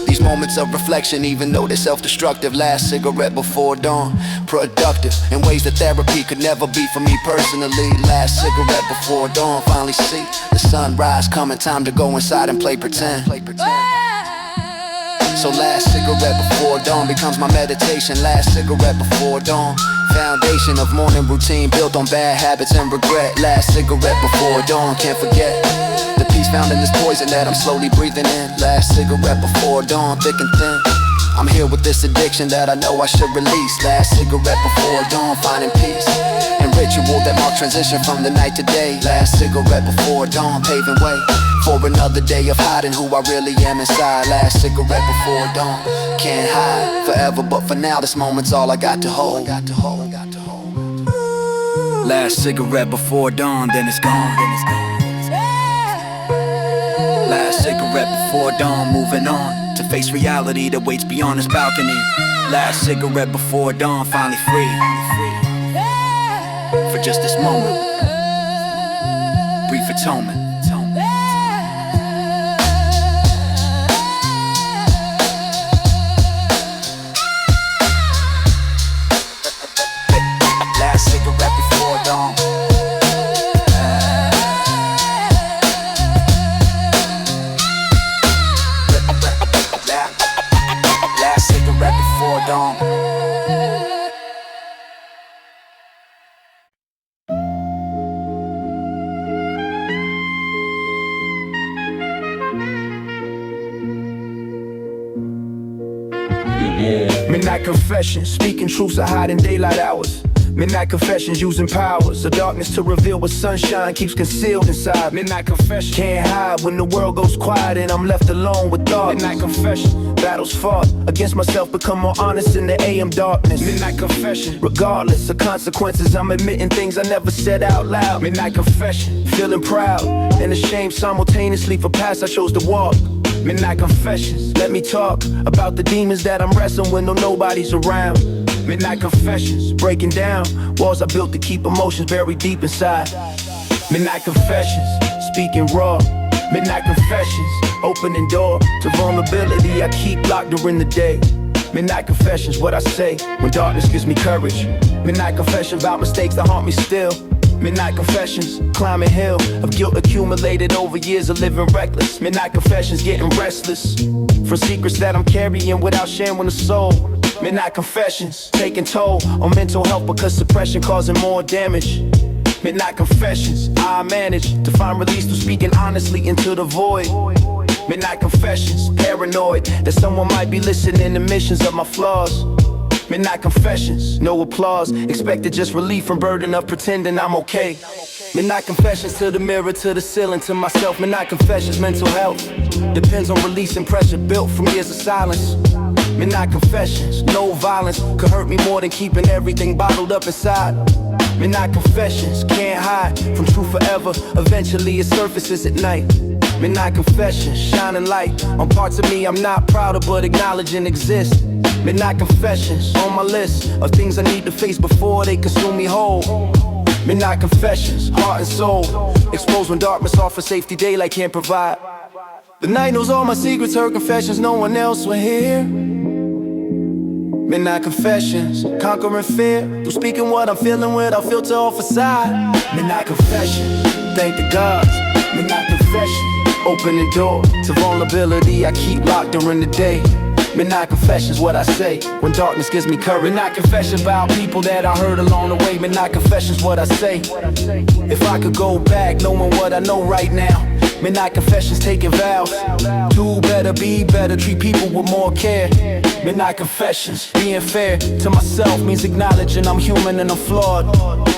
These moments of reflection, even though they're self-destructive. Last cigarette before dawn, productive in ways that therapy could never be for me personally. Last cigarette before dawn, finally see the sunrise coming, time to go inside and play pretend. So last cigarette before dawn becomes my meditation. Last cigarette before dawn, foundation of morning routine built on bad habits and regret. Last cigarette before dawn, can't forget the peace found in this poison that I'm slowly breathing in. Last cigarette before dawn, thick and thin, I'm here with this addiction that I know I should release. Last cigarette before dawn, finding peace and ritual that mark transition from the night to day. Last cigarette before dawn, paving way for another day of hiding who I really am inside. Last cigarette before dawn, can't hide forever, but for now this moment's all I got to hold. Last cigarette before dawn, then it's gone. Last cigarette before dawn, moving on to face reality that waits beyond this balcony. Last cigarette before dawn, finally free for just this moment. Brief atonement. Last cigarette before dawn. Last cigarette before dawn. Midnight confessions, speaking truths I hide in daylight hours. Midnight confessions, using powers of darkness to reveal what sunshine keeps concealed inside. Midnight confession, can't hide when the world goes quiet and I'm left alone with thoughts. Midnight confession, battles fought against myself, become more honest in the AM darkness. Midnight confession, regardless of consequences, I'm admitting things I never said out loud. Midnight confession, feeling proud and ashamed simultaneously for paths I chose to walk. Midnight confessions, let me talk about the demons that I'm wrestling when nobody's around. Midnight confessions, breaking down walls I built to keep emotions buried deep inside. Midnight confessions, speaking raw. Midnight confessions, opening door to vulnerability I keep locked during the day. Midnight confessions, what I say when darkness gives me courage. Midnight confession about mistakes that haunt me still. Midnight confessions, climbing hill of guilt accumulated over years of living reckless. Midnight confessions, getting restless from secrets that I'm carrying without sharing with the soul. Midnight confessions, taking toll on mental health because suppression causing more damage. Midnight confessions, I manage to find release through speaking honestly into the void. Midnight confessions, paranoid that someone might be listening to missions of my flaws. Midnight confessions, no applause, expected just relief from burden of pretending I'm okay. Midnight confessions, to the mirror, to the ceiling, to myself. Midnight confessions, mental health depends on releasing pressure built from years of silence. Midnight confessions, no violence could hurt me more than keeping everything bottled up inside. Midnight confessions, can't hide from truth forever, eventually it surfaces at night. Midnight confessions, shining light on parts of me I'm not proud of but acknowledging exist. Midnight confessions, on my list of things I need to face before they consume me whole. Midnight confessions, heart and soul, exposed when darkness offers safety daylight can't provide. The night knows all my secrets, her confessions no one else will hear. Midnight confessions, conquering fear through speaking what I'm feeling without filter or facade. Midnight confessions, thank the gods. Midnight confessions, opening door to vulnerability I keep locked during the day. Midnight confessions, what I say when darkness gives me courage. Midnight confessions about people that I heard along the way. Midnight confessions, what I say. If I could go back, knowing what I know right now. Midnight confessions, taking vows. Do better, be better, treat people with more care. Midnight confessions, being fair to myself means acknowledging I'm human and I'm flawed.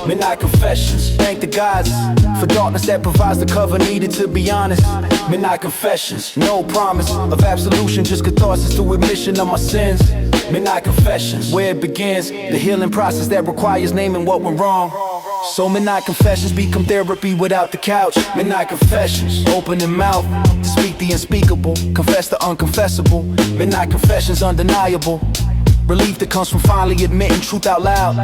Midnight confessions, thank the gods for darkness that provides the cover needed to be honest. Midnight confessions, no promise of absolution, just catharsis through admission of my sins. Midnight confessions, where it begins, the healing process that requires naming what went wrong. So midnight confessions become therapy without the couch. Midnight confessions, opening mouth to speak the unspeakable, confess the unconfessable. Midnight confessions, undeniable relief that comes from finally admitting truth out loud.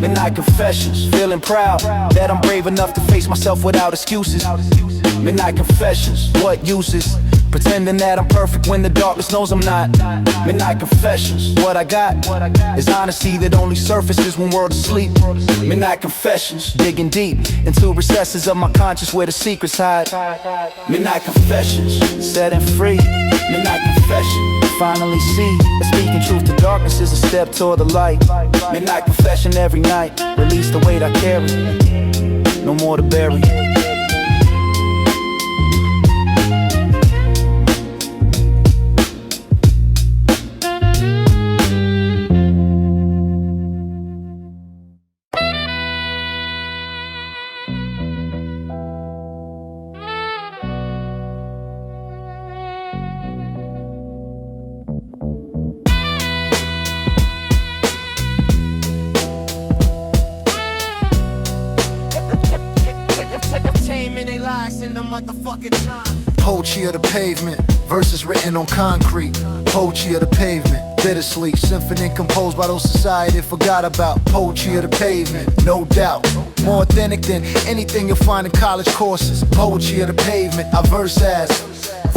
Midnight confessions, feeling proud that I'm brave enough to face myself without excuses. Midnight confessions, what uses pretending that I'm perfect when the darkness knows I'm not. Midnight confessions, what I got is honesty that only surfaces when world asleep. Midnight confessions, digging deep into recesses of my conscience where the secrets hide. Midnight confessions, setting free. Midnight confession, finally see that speaking truth to darkness is a step toward the light. Midnight confession every night, release the weight I carry, no more to bury. Poetry of the pavement, verses written on concrete. Poetry of the pavement, bittersweet symphony composed by those society forgot about. Poetry of the pavement, no doubt, more authentic than anything you'll find in college courses. Poetry of the pavement, I verse as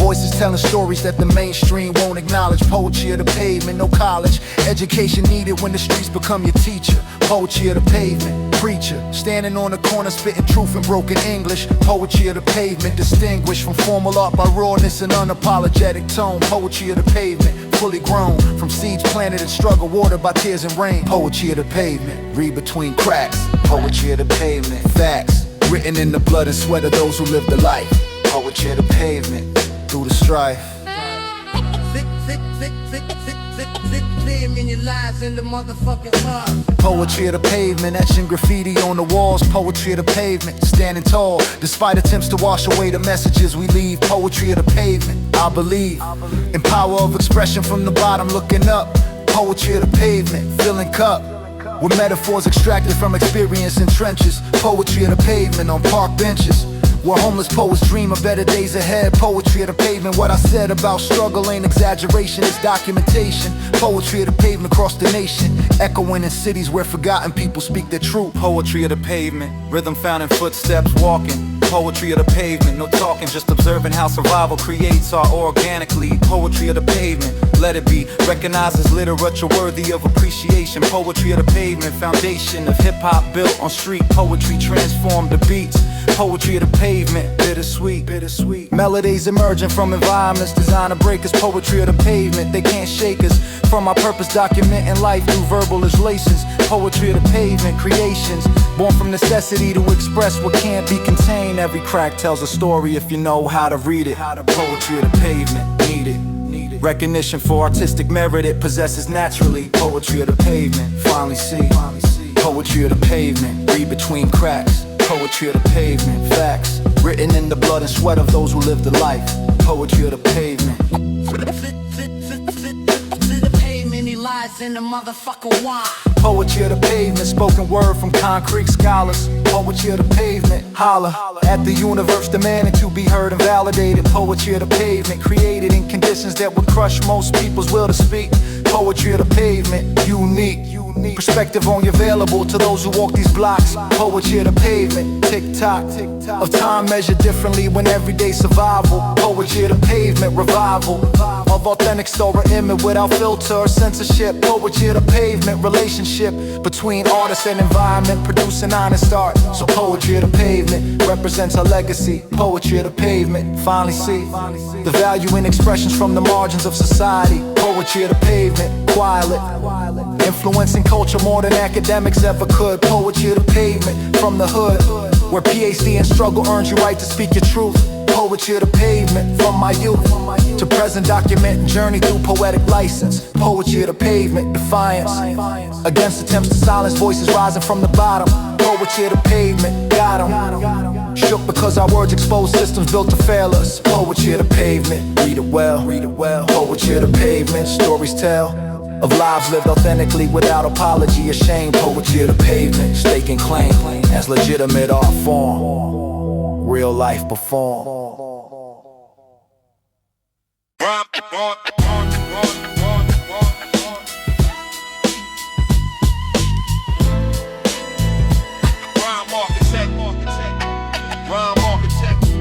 voices telling stories that the mainstream won't acknowledge. Poetry of the pavement, no college education needed when the streets become your teacher. Poetry of the pavement, preacher standing on the corner spitting truth in broken English. Poetry of the pavement, distinguished from formal art by rawness and unapologetic tone. Poetry of the pavement, fully grown from seeds planted in struggle, watered by tears and rain. Poetry of the pavement, read between cracks. Poetry of the pavement, facts written in the blood and sweat of those who live the life. Poetry of the pavement, through the strife. Poetry of the pavement, etching graffiti on the walls. Poetry of the pavement, standing tall despite attempts to wash away the messages we leave. Poetry of the pavement, I believe in power of expression from the bottom looking up. Poetry of the pavement, filling cup with metaphors extracted from experience in trenches. Poetry of the pavement on park benches where homeless poets dream of better days ahead. Poetry of the pavement, what I said about struggle ain't exaggeration, it's documentation. Poetry of the pavement across the nation, echoing in cities where forgotten people speak their truth. Poetry of the pavement, rhythm found in footsteps walking. Poetry of the pavement, no talking, just observing how survival creates art organically. Poetry of the pavement, let it be recognized as literature worthy of appreciation. Poetry of the pavement, foundation of hip-hop built on street poetry, transformed the beats. Poetry of the pavement, bittersweet, bittersweet. Melodies emerging from environments designed to break us. Poetry of the pavement, they can't shake us from our purpose, documenting life through verbal translations. Poetry of the pavement, creations born from necessity to express what can't be contained. Every crack tells a story if you know how to read it. Poetry of the pavement, need it. Recognition for artistic merit it possesses naturally. Poetry of the pavement, finally see. Poetry of the pavement, read between cracks. Poetry of the pavement, facts written in the blood and sweat of those who live the life. Poetry of the pavement. The pavement, he lies in the motherfucking wine. Poetry of the pavement, spoken word from concrete scholars. Poetry of the pavement, holla at the universe, demanding to be heard and validated. Poetry of the pavement, created in conditions that would crush most people's will to speak. Poetry of the pavement, unique perspective only available to those who walk these blocks. Poetry of the pavement, tick-tock of time measured differently when everyday survival. Poetry of the pavement, revival of authentic story image without filter or censorship. Poetry of the pavement, relationship between artist and environment, producing honest art. So poetry of the pavement represents our legacy. Poetry of the pavement, finally see the value in expressions from the margins of society. Poetry of the pavement, quietly influencing culture more than academics ever could. Poetry of the pavement, from the hood, where PhD and struggle earns you right to speak your truth. Poetry of the pavement, from my youth to present, documenting journey through poetic license. Poetry of the pavement, defiance against attempts to silence voices rising from the bottom. Poetry of the pavement, got 'em shook because our words expose systems built to fail us. Poetry of the pavement, read it well. Poetry of the pavement, stories tell of lives lived authentically without apology or shame. Poetry of the pavement, staking claim as legitimate art form, real life perform.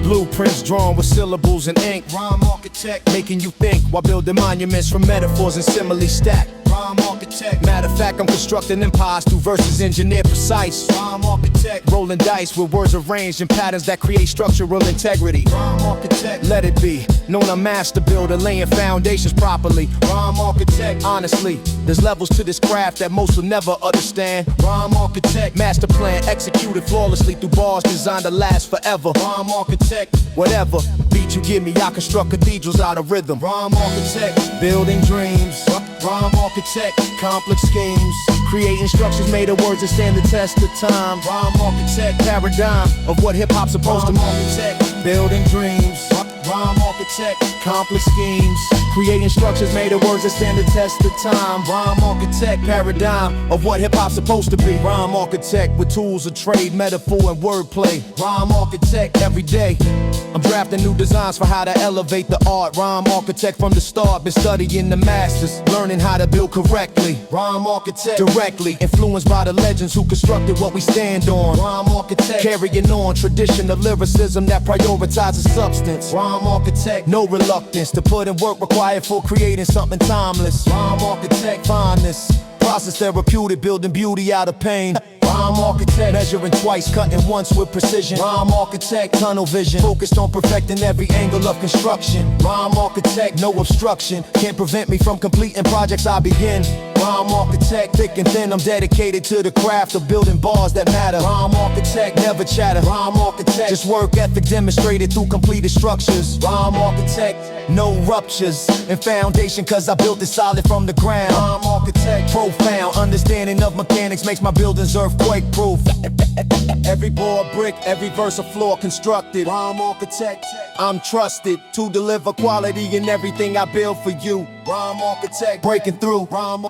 Blueprints drawn with syllables and ink. Rhyme architect, Making you think while building monuments from metaphors and simile stacked. rhyme architect, Matter of fact, I'm constructing empires through verses engineered precise. rhyme architect, Rolling dice with words arranged in patterns that create structural integrity. rhyme architect, Let it be known a master builder, laying foundations properly. rhyme architect, Honestly, there's levels to this craft that most will never understand. rhyme architect, Master plan executed flawlessly through bars designed to last forever. rhyme architect, Whatever beat you give me, I construct cathedrals out of rhythm. rhyme architect, Building dreams, rhyme architect, complex schemes, creating structures made of words that stand the test of time. rhyme architect, Paradigm of what hip-hop's supposed to rhyme be. architect, Building dreams, rhyme architect, complex schemes, creating structures made of words that stand the test of time. rhyme architect, Paradigm of what hip-hop's supposed to be. Rhyme architect with tools of trade, metaphor and wordplay. rhyme architect, Every day, I'm drafting new designs for how to elevate the art. Rhyme architect from the start, been studying the masters, learning how to build correctly. rhyme architect, Directly influenced by the legends who constructed what we stand on. rhyme architect, Carrying on tradition of lyricism that prioritizes substance. rhyme architect, No reluctance to put in work required for creating something timeless. rhyme architect, Fondness, process therapeutic, building beauty out of pain. rhyme architect, Measuring twice, cutting once with precision. rhyme architect, Tunnel vision, focused on perfecting every angle of construction. rhyme architect, No obstruction can't prevent me from completing projects I begin. rhyme architect, Thick and thin, I'm dedicated to the craft of building bars that matter. rhyme architect, Never chatter, rhyme architect, just work ethic demonstrated through completed structures. rhyme architect, No ruptures in foundation, cause I built it solid from the ground. rhyme architect, Profound understanding of mechanics makes my buildings earthquake proof. Every board brick, every verse a floor constructed. rhyme architect, I'm trusted to deliver quality in everything I build for you. rhyme architect, Breaking through, rhyme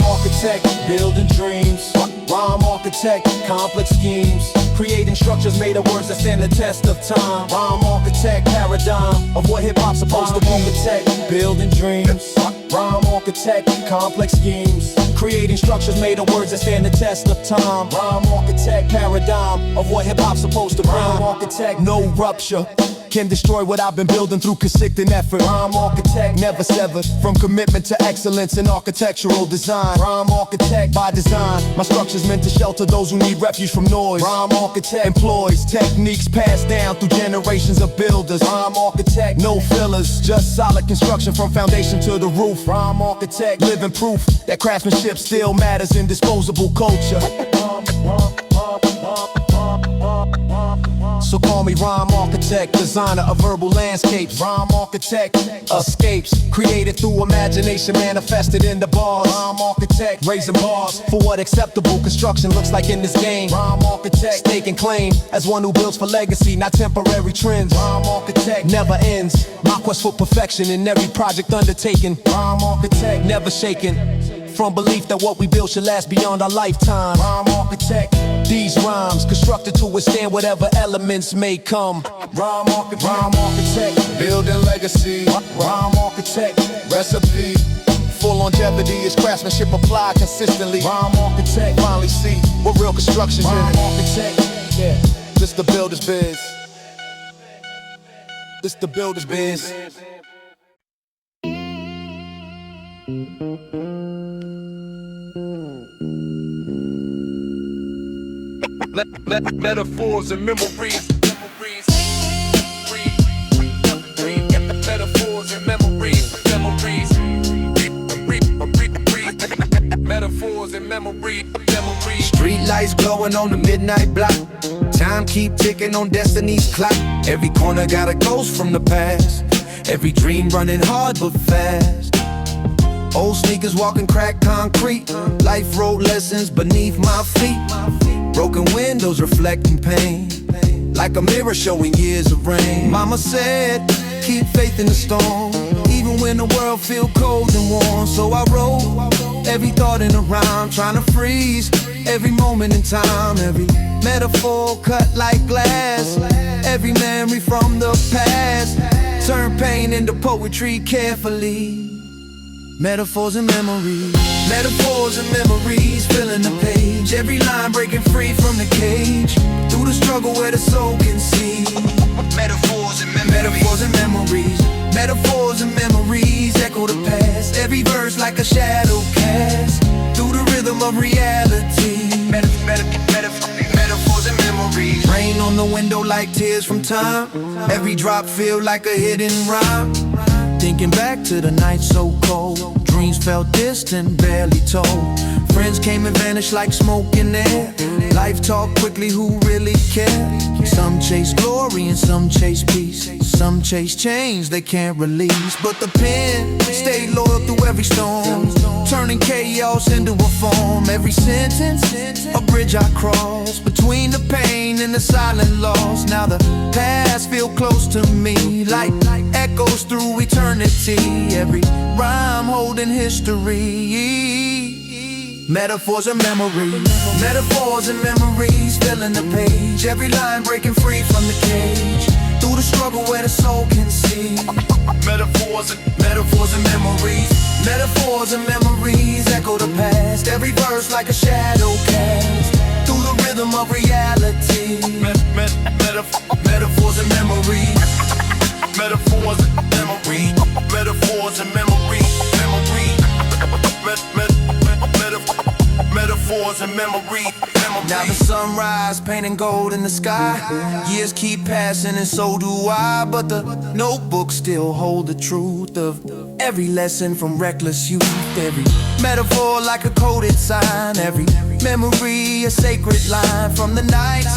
architect, building dreams, rhyme architect, complex schemes, creating structures made of words that stand the test of time. rhyme architect, Paradigm of what hip-hop's supposed to be. Architect. Building dreams, rhyme architect, complex schemes, creating structures made of words that stand the test of time. Rhyme architect, paradigm of what hip-hop's supposed to bring. Rhyme architect, no rupture can destroy what I've been building through consistent effort. Rhyme architect, never severed from commitment to excellence in architectural design. Rhyme architect by design, my structure's meant to shelter those who need refuge from noise. Rhyme architect employs techniques passed down through generations of builders. Rhyme architect, no fillers, just solid construction from foundation to the roof. Rhyme architect, living proof that craftsmanship still matters in disposable culture. So call me rhyme architect, designer of verbal landscapes. Rhyme architect, escapes created through imagination, manifested in the bars. Rhyme architect, raising bars for what acceptable construction looks like in this game. Rhyme architect, staking claim as one who builds for legacy, not temporary trends. Rhyme architect, never ends. My quest for perfection in every project undertaken. Rhyme architect, never shaken from belief that what we build should last beyond our lifetime. Rhyme architect, these rhymes constructed to withstand whatever elements may come. Rhyme architect, building legacy. Rhyme architect, recipe for longevity is craftsmanship applied consistently. Rhyme architect, finally see what real construction is. Rhyme architect, yeah, this the builder's biz. This the builder's biz. Metaphors and memories. Metaphors and memories. Metaphors and memories. Street lights glowing on the midnight block. Time keep ticking on destiny's clock. Every corner got a ghost from the past. Every dream running hard but fast. Old sneakers walking cracked concrete. Life road lessons beneath my feet. Broken windows reflecting pain, like a mirror showing years of rain. Mama said, keep faith in the storm, even when the world feel cold and warm. So I wrote every thought in a rhyme, trying to freeze every moment in time. Every metaphor cut like glass, every memory from the past. Turn pain into poetry carefully. Metaphors and memories. Metaphors and memories filling the page. Every line breaking free from the cage. Through the struggle where the soul can see. Metaphors and memories. Metaphors and memories. Metaphors and memories echo the past. Every verse like a shadow cast. Through the rhythm of reality. Metaphors and memories. Rain on the window like tears from time. Every drop feel like a hidden rhyme. Thinking back to the night so cold. Dreams felt distant, barely told. Friends came and vanished like smoke in air. Life talked quickly, who really cared? Some chase glory and some chase peace. Some chase change they can't release. But the pen stayed loyal through every storm, turning chaos into a form. Every sentence, a bridge I cross between the pain and the silent loss. Now the past feel close to me, like echoes through eternity. Every rhyme holding history. Metaphors and memories. Metaphors and memories filling the page. Every line breaking free from the cage. Through the struggle where the soul can see. Metaphors and memories. Metaphors and memories echo the past. Every verse like a shadow cast. Through the rhythm of reality. Metaphors and memories. Metaphors and memories. Metaphors and memories. Metaphors and memories. Now the sunrise painting gold in the sky. Years keep passing and so do I. But the notebooks still hold the truth of every lesson from reckless youth. Every metaphor like a coded sign. Every memory a sacred line. From the nights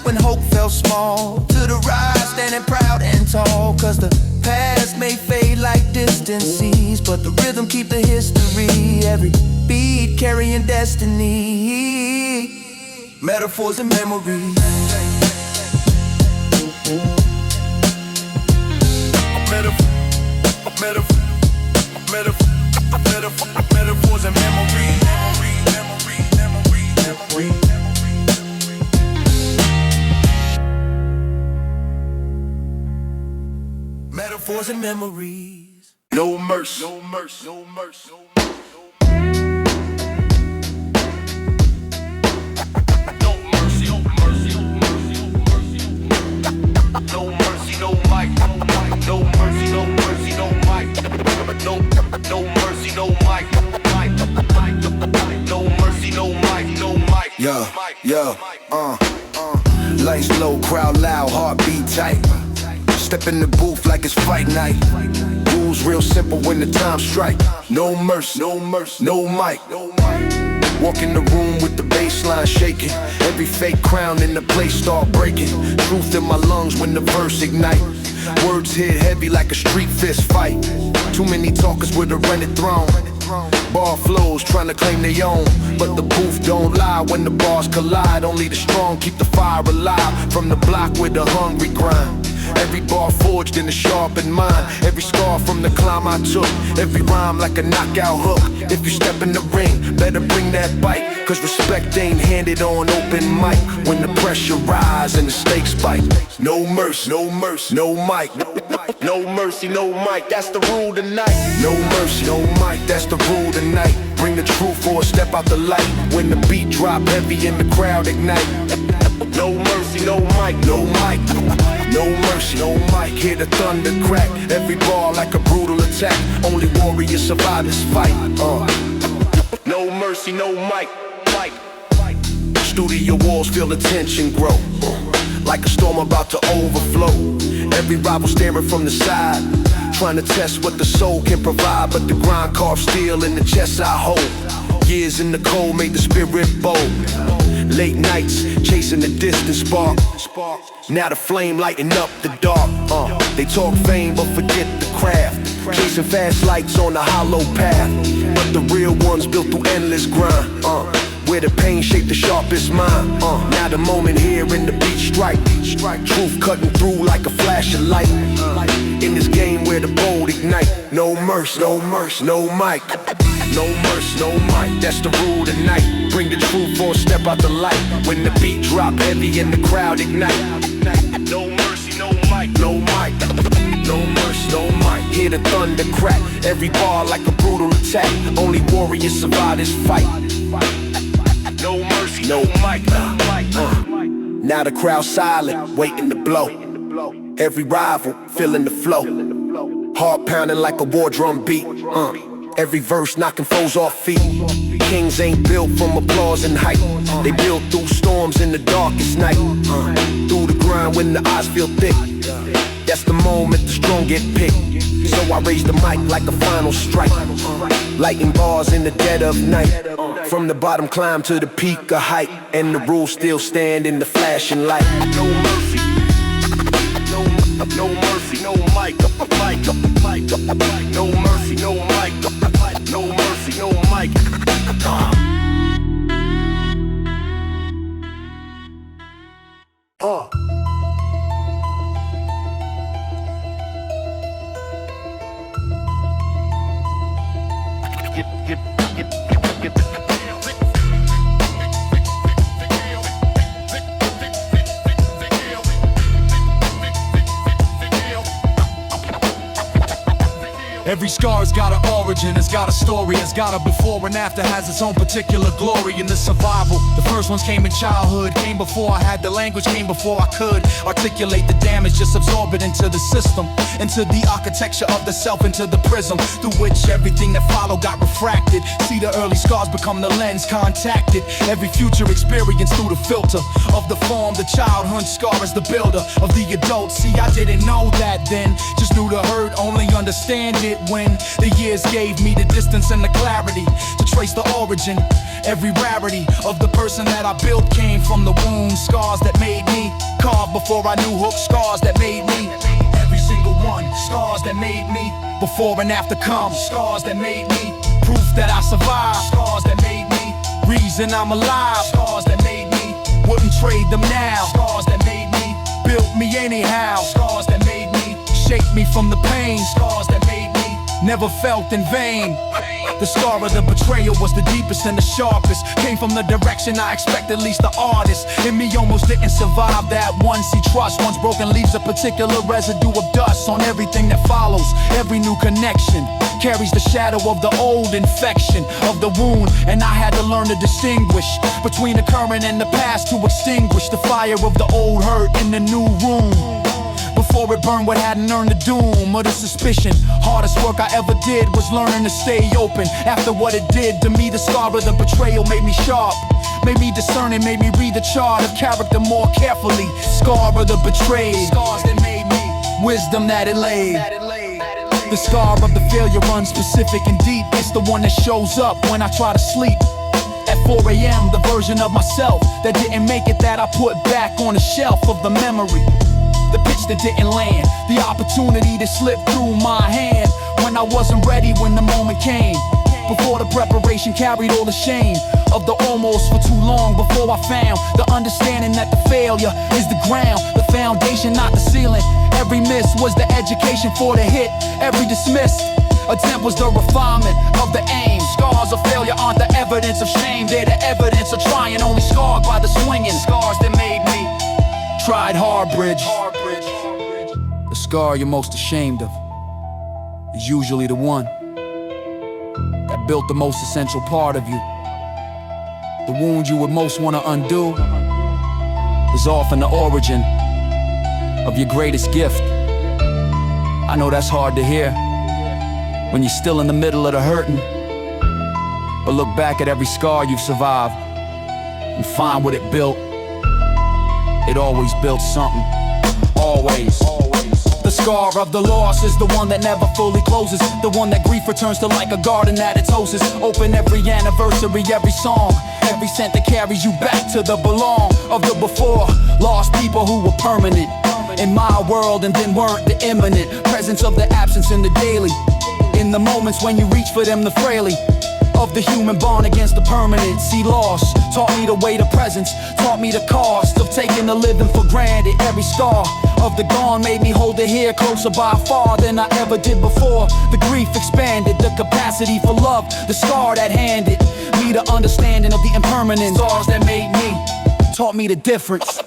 when hope felt small to the rise standing proud and tall. Cause the past may fade like distant seas, but the rhythm keep the history. Every beat carrying destiny. Metaphors and memories. Metaphors and memories. Metaphors and memories. No mercy. No mercy. No mercy. No mercy. No mercy, no mic. No mercy, no mercy, no mic. No mercy, no mic. No mercy, no mic, no mic. Lights low, crowd loud, heartbeat tight. Step in the booth like it's fight night. Rules real simple when the time strike. No mercy, no mercy, no mic. Walk in the room with the baseline shaking. Every fake crown in the place start breaking. Truth in my lungs when the verse ignite. Words hit heavy like a street fist fight. Too many talkers with a rented throne. Bar flows trying to claim they own, but the booth don't lie when the bars collide. Only the strong keep the fire alive. From the block with the hungry grind. Every bar forged in a sharpened mind. Every scar from the climb I took. Every rhyme like a knockout hook. If you step in the ring, better bring that bite. Cause respect ain't handed on open mic. When the pressure rise and the stakes bite. No mercy, no mercy, no mic. No mercy, no mic, that's the rule tonight. No mercy, no mic, that's the rule tonight. Bring the truth or step out the light. When the beat drop heavy and the crowd ignite. No mercy, no mic, no mic. No mercy, no mic, hear the thunder crack. Every bar like a brutal attack. Only warriors survive this fight. No mercy, no mic. Studio walls feel the tension grow. Like a storm about to overflow. Every rival staring from the side, trying to test what the soul can provide. But the grind carved steel in the chest I hold. Years in the cold made the spirit bold. Late nights chasing the distant spark. Now the flame lighting up the dark. They talk fame but forget the craft. Chasing fast lights on the hollow path. But the real ones built through endless grind. Where the pain shaped the sharpest mind. Now the moment here in the beat strike. Truth cutting through like a flash of light. In this game where the bold ignite. No mercy, no mercy, no mic. No mercy, no mic, that's the rule tonight. Bring the truth or step out the light. When the beat drop heavy and the crowd ignite. No mercy, no mic, no mic. No mercy, no mic, hear the thunder crack. Every bar like a brutal attack. Only warriors survive this fight. No mercy, no mic. Now the crowd silent, waiting to blow. Every rival feeling the flow. Heart pounding like a war drum beat. Every verse knocking foes off feet. Kings ain't built from applause and hype. They built through storms in the darkest night. Through the grind when the odds feel thick. That's the moment the strong get picked. So I raise the mic like a final strike. Lighting bars in the dead of night. From the bottom climb to the peak of height. And the rules still stand in the flashing light. No mercy. No mercy, no mic. No mercy, no mic. No mercy, no mic. Every scar's got an origin, it's got a story, it's got a before and after, has its own particular glory in the survival. The first ones came in childhood, came before I had the language, came before I could articulate the damage, just absorb it into the system, into the architecture of the self, into the prism, through which everything that followed got refracted. See the early scars become the lens contacted, every future experience through the filter of the form, the childhood scar is the builder of the adult. See, I didn't know that then, just knew the hurt, only understand it when the years gave me the distance and the clarity to trace the origin. Every rarity of the person that I built came from the wounds, scars that made me carved before I knew hook, scars that made me. Every single one, scars that made me. Before and after come, scars that made me. Proof that I survived, scars that made me. Reason I'm alive, scars that made me. Wouldn't trade them now, scars that made me. Built me anyhow, scars that made me. Shaped me from the pain, scars that made me. Never felt in vain. The scar of the betrayal was the deepest and the sharpest. Came from the direction I expected, least the artist in me almost didn't survive that one. See, trust once broken leaves a particular residue of dust on everything that follows. Every new connection carries the shadow of the old infection of the wound, and I had to learn to distinguish between the current and the past to extinguish the fire of the old hurt in the new room. before it burned what hadn't earned the doom or the suspicion. Hardest work I ever did was learning to stay open. After what it did to me, the scar of the betrayal made me sharp, made me discerning, made me read the chart of character more carefully. Scar of the betrayed, scars that made me, wisdom that it laid. The scar of the failure runs specific and deep. It's the one that shows up when I try to sleep. At 4 a.m., the version of myself that didn't make it, that I put back on the shelf of the memory. The pitch that didn't land, the opportunity that slipped through my hand when I wasn't ready when the moment came. Before the preparation carried all the shame of the almost for too long. Before I found the understanding that the failure is the ground, the foundation, not the ceiling. Every miss was the education for the hit. Every dismissed attempt was the refinement of the aim. Scars of failure aren't the evidence of shame, they're the evidence of trying, only scarred by the swinging. Scars that made me tried hard bridge. The scar you're most ashamed of is usually the one that built the most essential part of you. The wound you would most want to undo is often the origin of your greatest gift. I know that's hard to hear when you're still in the middle of the hurting, but look back at every scar you've survived and find what it built. It always built something, always. The scar of the loss is the one that never fully closes, the one that grief returns to like a garden at its hoses. Open every anniversary, every song, every scent that carries you back to the belong of the before. Lost people who were permanent in my world and then weren't the imminent presence of the absence in the daily. In the moments when you reach for them, the frailty of the human bond against the permanent. See, loss taught me the way to presence, taught me the cost of taking the living for granted. Every scar of the gone made me hold it here closer by far than I ever did before. The grief expanded the capacity for love, the scar that handed me the understanding of the impermanent. Scars that made me, taught me the difference.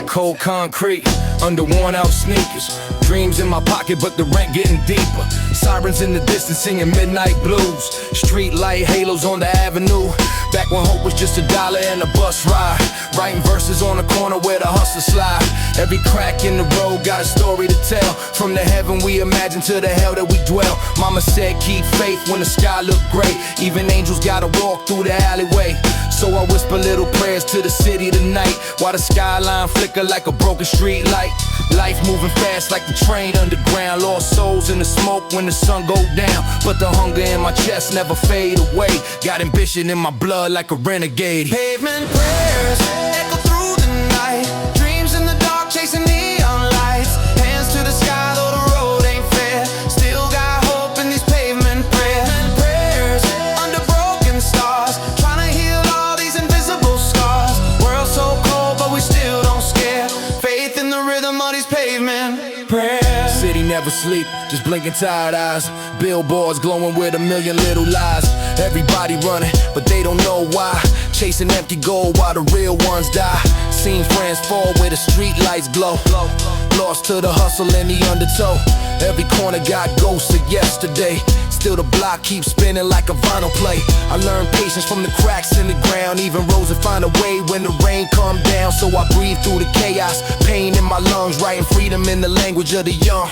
Cold concrete, under worn out sneakers. Dreams in my pocket, but the rent getting deeper. Sirens in the distance singing midnight blues. Street light halos on the avenue. Back when hope was just $1 and a bus ride. Writing verses on the corner where the hustlers slide. Every crack in the road got a story to tell. From the heaven we imagine to the hell that we dwell. Mama said keep faith when the sky look gray. Even angels gotta walk through the alleyway. So I whisper little prayers to the city tonight, while the skyline flicker like a broken street light. Life moving fast like the train underground. Lost souls in the smoke when the sun go down. But the hunger in my chest never fade away. Got ambition in my blood like a renegade. Pavement prayers echo through the night. Dreams in the dark chasing neon lights. Hands to the sky though the road ain't fair. Still got hope in these pavement prayers. Prayers under broken stars, trying to heal all these invisible scars. World so cold but we still don't scare. Faith in the rhythm of these pavement prayers. City never sleep, just blinking tired eyes. Billboards glowing with a million little lies. Everybody running, but they don't know why. Chasing empty gold while the real ones die. Seen friends fall where the street lights glow. Lost to the hustle and the undertow. Every corner got ghosts of yesterday. Still the block keeps spinning like a vinyl play. I learned patience from the cracks in the ground. Even rose and find a way when the rain come down. So I breathe through the chaos, pain in my lungs, writing freedom in the language of the young.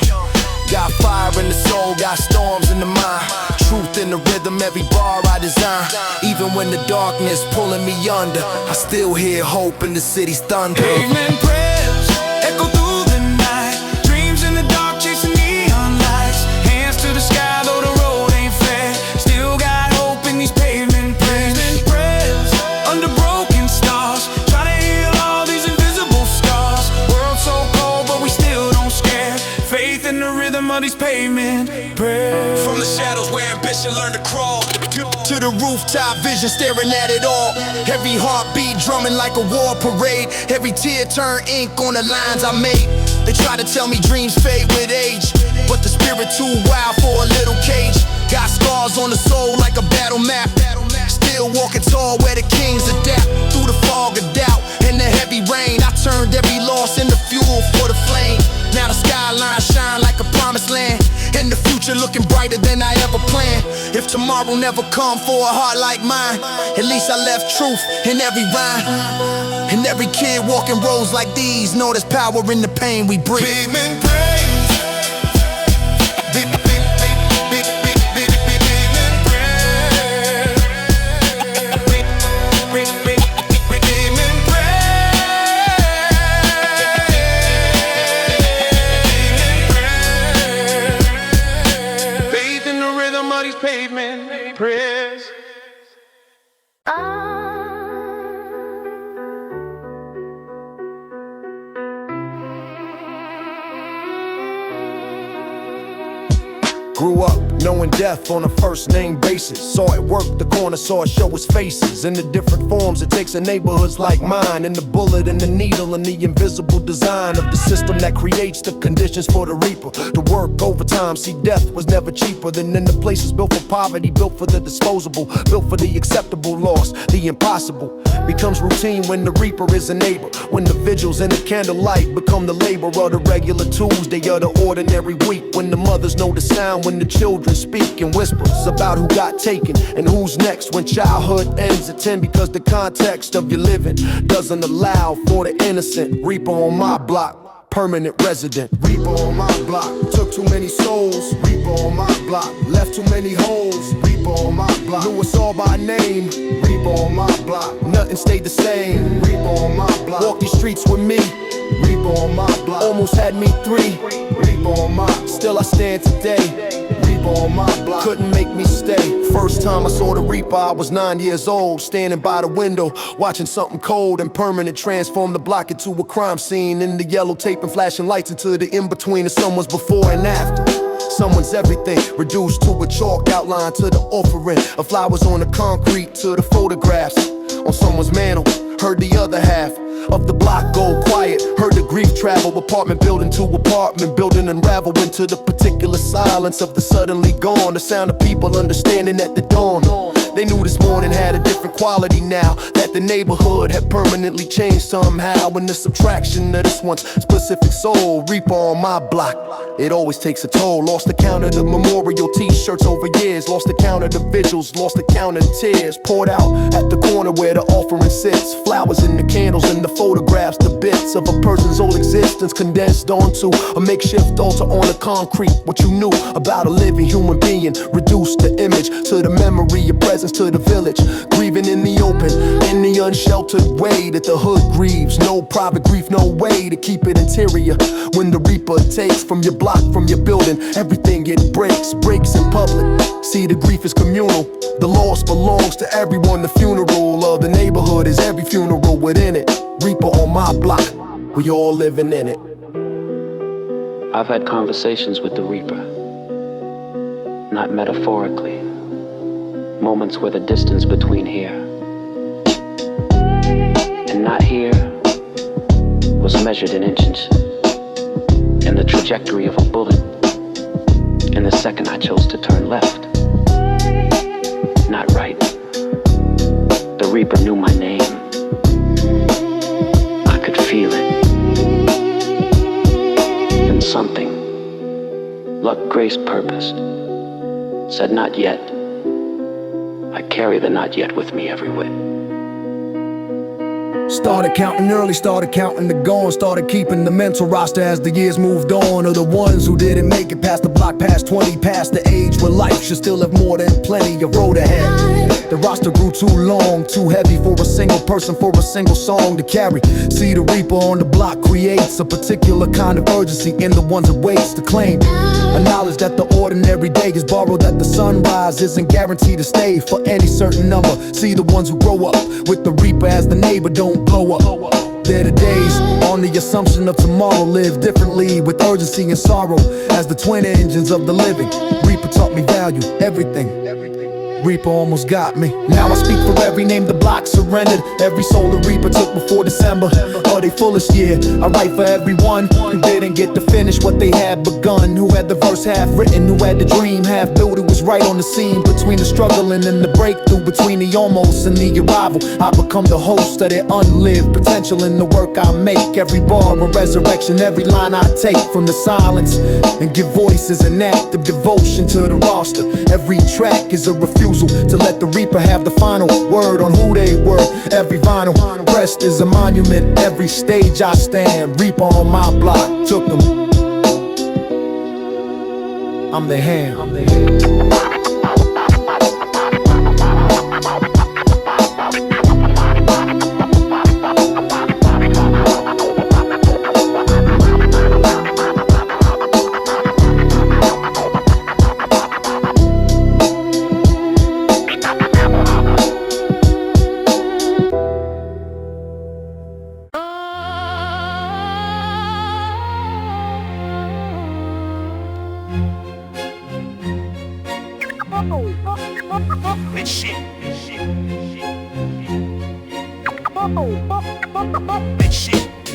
Got fire in the soul, got storms in the mind. Truth in the rhythm, every bar I design. Even when the darkness pulling me under, I still hear hope in the city's thunder. Pavement prayers echo through the night. Dreams in the dark chasing neon lights. Hands to the sky though the road ain't fair. Still got hope in these pavement prayers. Pavement prayers under broken stars, trying to heal all these invisible scars. World so cold but we still don't scare. Faith in the rhythm of these pavement prayers. From the shadows where ambition learned to crawl, to the rooftop vision staring at it all. Every heartbeat drumming like a war parade. Every tear turned ink on the lines I made. They try to tell me dreams fade with age, but the spirit too wild for a little cage. Got scars on the soul like a battle map. Still walking tall where the kings adapt. Through the fog of doubt and the heavy rain, I turned every loss into fuel for the flame. Now the skyline shine like a promised land, and the future looking brighter than I ever planned. If tomorrow never come for a heart like mine, at least I left truth in every rhyme. And every kid walking roads like these know there's power in the pain we breathe. Pavement praise. Pavement prayers. Grew up knowing death on a first name basis. Saw it work the corner, saw it show its faces in the different forms it takes in neighborhoods like mine. And the bullet and the needle and the invisible design of the system that creates the conditions for the reaper to work overtime. See, death was never cheaper than in the places built for poverty, built for the disposable, built for the acceptable loss. The impossible becomes routine when the reaper is a neighbor, when the vigils and the candlelight become the labor of the regular Tuesday of the ordinary week, when the mothers know the sound, when the children speak in whispers about who got taken and who's next, when childhood ends at 10 because the context of your living doesn't allow for the innocent. Reaper on my block, permanent resident. Reaper on my block, took too many souls. Reaper on my block, left too many holes. Reaper on my block, knew us all by name. Reaper on my block, nothing stayed the same. Reaper on my block, walk these streets with me. Reaper on my block, almost had me 3. Reaper on my, still I stand today. Reaper on my block, couldn't make me stay. First time I saw the Reaper, I was 9 years old, standing by the window, watching something cold and permanent transform the block into a crime scene. In the yellow tape and flashing lights into the in-between of someone's before and after. Someone's everything, reduced to a chalk outline, to the offering of flowers on the concrete, to the photographs on someone's mantle. Heard the other half of the block go quiet, heard the grief travel, apartment building to apartment building, unravel into the particular silence of the suddenly gone, the sound of people understanding at the dawn. They knew this morning had a different quality now, that the neighborhood had permanently changed somehow. In the subtraction of this once specific soul, Reaper on my block, it always takes a toll. Lost the count of the memorial t-shirts over years, lost the count of the vigils, lost the count of the tears poured out at the corner where the offering sits. Flowers in the candles and the photographs, the bits of a person's whole existence condensed onto a makeshift altar on the concrete. What you knew about a living human being, reduced the image to the memory of presence to the village, grieving in the open, in the unsheltered way that the hood grieves. No private grief, no way to keep it interior. When the Reaper takes from your block, from your building, everything it breaks in public. See, the grief is communal, the loss belongs to everyone. The funeral of the neighborhood is every funeral within it. Reaper on my block, we all living in it. I've had conversations with the Reaper, not metaphorically. Moments where the distance between here and not here was measured in inches, and the trajectory of a bullet in the second I chose to turn left, not right. The Reaper knew my name. I could feel it. And something, luck, grace, purpose, said not yet. I carry the not yet with me everywhere. Started counting early, started counting the gone, started keeping the mental roster as the years moved on. Of the ones who didn't make it past the block, past 20, past the age where life should still have more than plenty of road ahead. The roster grew too long, too heavy for a single person, for a single song to carry. See, the Reaper on the block creates a particular kind of urgency in the ones it waits to claim. A knowledge that the ordinary day is borrowed, that the sunrise isn't guaranteed to stay for any certain number. See, the ones who grow up with the Reaper as the neighbor don't blow up. They're the days on the assumption of tomorrow, live differently with urgency and sorrow as the twin engines of the living. Reaper taught me value, everything. Reaper almost got me. Now I speak for every name the block surrendered, every soul the Reaper took before December or they fullest year. I write for everyone who didn't get to finish what they had begun, who had the verse half written, who had the dream half built. It was right on the scene between the struggling and the breakthrough, between the almost and the arrival. I become the host of their unlived potential in the work I make. Every bar a resurrection, every line I take from the silence and give voices an act of devotion to the roster. Every track is a refusal to let the Reaper have the final word on who they were. Every vinyl pressed is a monument. Every stage I stand, Reaper on my block took them. I'm the hand.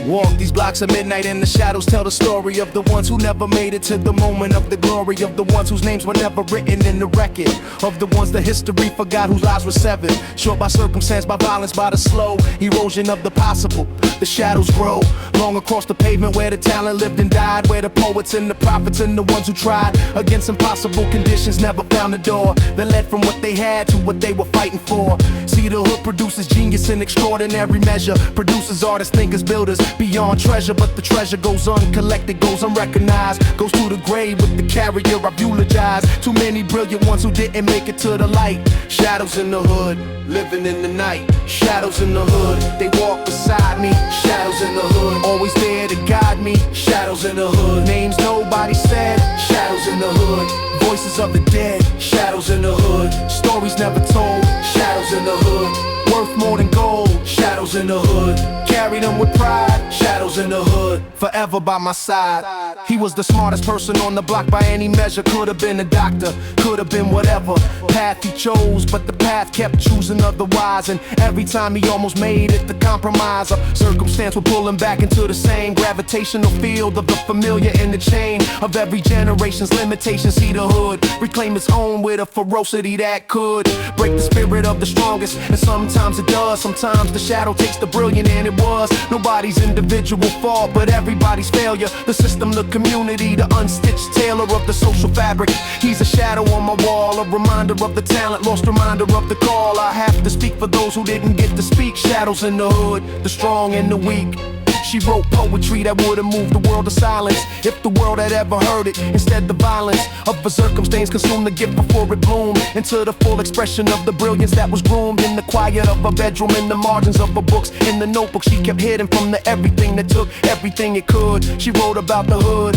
Walk these blocks at midnight in the shadows, tell the story of the ones who never made it to the moment of the glory, of the ones whose names were never written in the record, of the ones that history forgot, whose lives were severed, short by circumstance, by violence, by the slow erosion of the possible. The shadows grow long across the pavement where the talent lived and died, where the poets and the prophets and the ones who tried against impossible conditions never found the door that led from what they had to what they were fighting for. See, the hood produces genius in extraordinary measure, produces artists, thinkers, builders beyond treasure, but the treasure goes uncollected, goes unrecognized, goes to the grave with the carrier I've eulogized. Too many brilliant ones who didn't make it to the light. Shadows in the hood, living in the night. Shadows in the hood, they walk beside me. Shadows in the hood, always there to guide me. Shadows in the hood, names nobody said. Shadows in the hood, voices of the dead. Shadows in the hood, stories never told. Shadows in the hood, worth more than gold. Shadows in the hood, carry them with pride. Shadows in the hood, forever by my side. He was the smartest person on the block by any measure. Could have been a doctor, could have been whatever path he chose, but the path kept choosing otherwise. And every time he almost made it, the compromise of circumstance would pull him back into the same gravitational field of the familiar in the chain of every generation's limitations. See the hood reclaim its own with a ferocity that could break the spirit of the strongest. And sometimes it does, sometimes the shadow takes the brilliant, and it was nobody's individual fault, but everybody's failure. The system, the community, the unstitched tailor of the social fabric. He's a shadow on my wall, a reminder of the talent, lost reminder of the call. I have to speak for those who didn't get to speak. Shadows in the hood, the strong and the weak. She wrote poetry that would've moved the world to silence if the world had ever heard it. Instead, the violence of a circumstance consumed the gift before it bloomed into the full expression of the brilliance that was groomed in the quiet of her bedroom, in the margins of her books, in the notebook she kept hidden from the everything that took everything it could. She wrote about the hood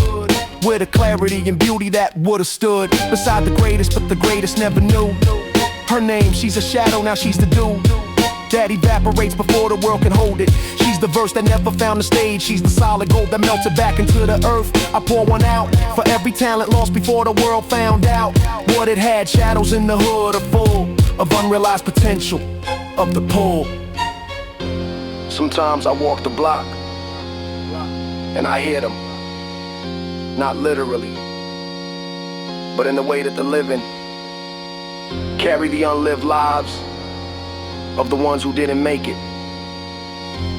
with a clarity and beauty that would've stood beside the greatest, but the greatest never knew her name. She's a shadow, now she's the dew that evaporates before the world can hold it. She's the verse that never found the stage. She's the solid gold that melted back into the earth. I pour one out for every talent lost before the world found out what it had. Shadows in the hood are full of unrealized potential of the pull. Sometimes I walk the block and I hear them, not literally, but in the way that the living carry the unlived lives of the ones who didn't make it,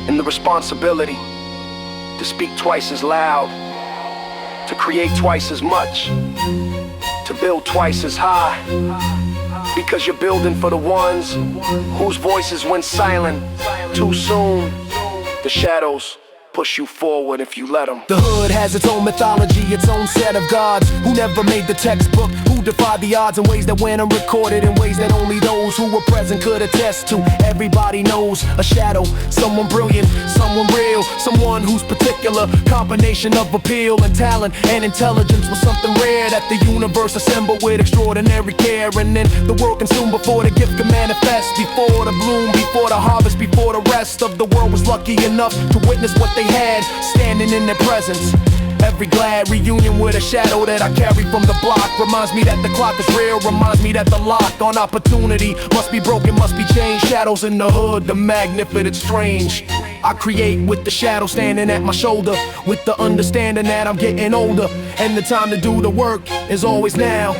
and the responsibility to speak twice as loud, to create twice as much, to build twice as high, because you're building for the ones whose voices went silent too soon. The shadows push you forward if you let them. The hood has its own mythology, its own set of gods who never made the textbook, who defied the odds in ways that went unrecorded, in ways that only those who were present could attest to. Everybody knows a shadow, someone brilliant, someone real, someone who's particular. Combination of appeal and talent and intelligence was something rare that the universe assembled with extraordinary care. And then the world consumed before the gift could manifest, before the bloom, before the harvest, before the rest of the world was lucky enough to witness what they had standing in their presence. Every glad reunion with a shadow that I carry from the block reminds me that the clock is real, reminds me that the lock on opportunity must be broken, must be changed. Shadows in the hood, the magnificent strange. I create with the shadow standing at my shoulder, with the understanding that I'm getting older, and the time to do the work is always now.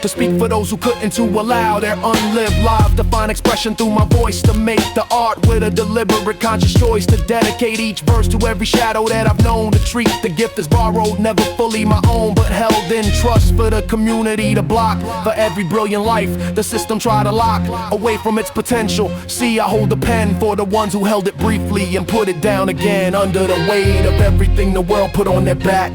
To speak for those who couldn't, to allow their unlived lives to find expression through my voice, to make the art with a deliberate conscious choice, to dedicate each verse to every shadow that I've known, to treat the gift as borrowed, never fully my own, but held in trust for the community to block. For every brilliant life the system tried to lock away from its potential. See, I hold the pen for the ones who held it briefly and put it down again under the weight of everything the world put on their back.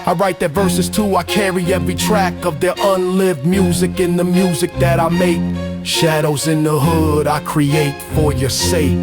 I write their verses too, I carry every track of their unlived music in the music that I make. Shadows in the hood I create for your sake.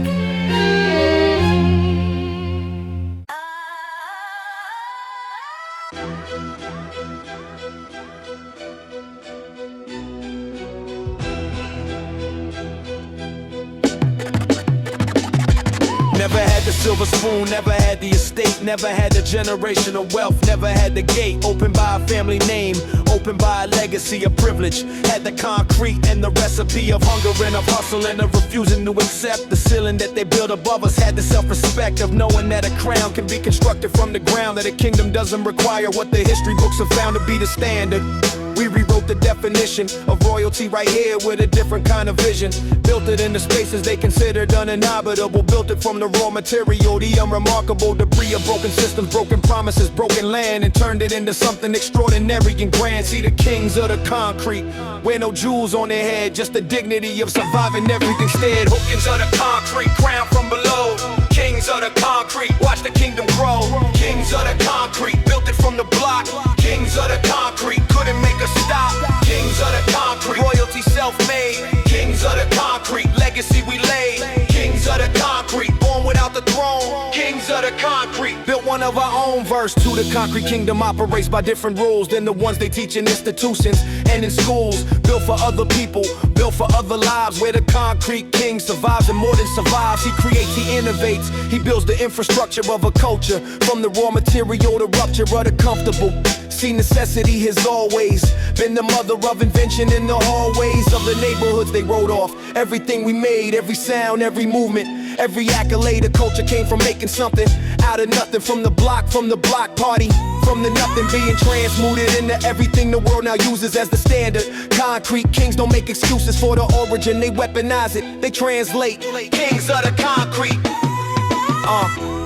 Never had the silver spoon, never had the estate, never had the generational wealth, never had the gate opened by a family name, opened by a legacy of privilege. Had the concrete and the recipe of hunger and of hustle and of refusing to accept the ceiling that they built above us. Had the self-respect of knowing that a crown can be constructed from the ground, that a kingdom doesn't require what the history books have found to be the standard. We rewrote the definition of royalty right here with a different kind of vision. Built it in the spaces they considered uninhabitable. Built it from the raw material, the unremarkable debris of broken systems, broken promises, broken land, and turned it into something extraordinary and grand. See, the kings of the concrete wear no jewels on their head, just the dignity of surviving everything stead. Hookings of the concrete, crown from below. Kings of the concrete, watch the kingdom grow. Kings of the concrete, built it from the block. Kings of the concrete, couldn't make us stop. Kings of the concrete, royalty self-made. Kings of the concrete, legacy we laid. Kings of the concrete, born without the throne. Kings of the concrete, built one of our own verse. To the concrete kingdom operates by different rules than the ones they teach in institutions and in schools. Built for other people, built for other lives, where the concrete king survives and more than survives. He creates, he innovates, he builds the infrastructure of a culture, from the raw material to rupture of the comfortable. See, necessity has always been the mother of invention in the hallways of the neighborhoods they wrote off. Everything we made, every sound, every movement, every accolade of culture came from making something out of nothing. From the block party, from the nothing being transmuted into everything the world now uses as the standard. Concrete kings don't make excuses for the origin, they weaponize it, they translate. Kings of the concrete.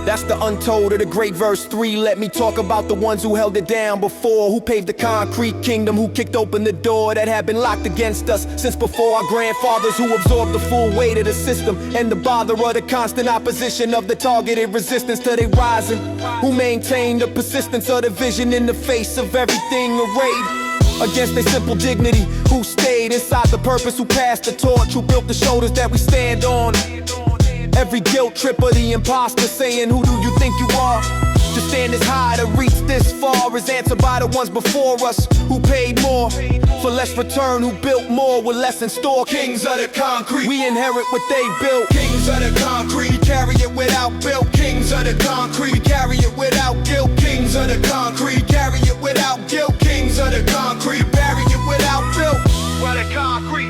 That's the untold of the great verse 3. Let me talk about the ones who held it down before, who paved the concrete kingdom, who kicked open the door that had been locked against us since before our grandfathers, who absorbed the full weight of the system and the bother of the constant opposition of the targeted resistance to their rising, who maintained the persistence of the vision in the face of everything arrayed against their simple dignity, who stayed inside the purpose, who passed the torch, who built the shoulders that we stand on. Every guilt trip of the imposter saying, who do you think you are? To stand this high, to reach this far is answered by the ones before us, who paid more for less return, who built more with less in store. Kings of the concrete, we inherit what they built. Kings of the concrete, we carry it without built. Kings of the concrete, we carry it without guilt. Kings of the concrete, carry it without guilt. Kings of the concrete, bury it without built. Well, the concrete.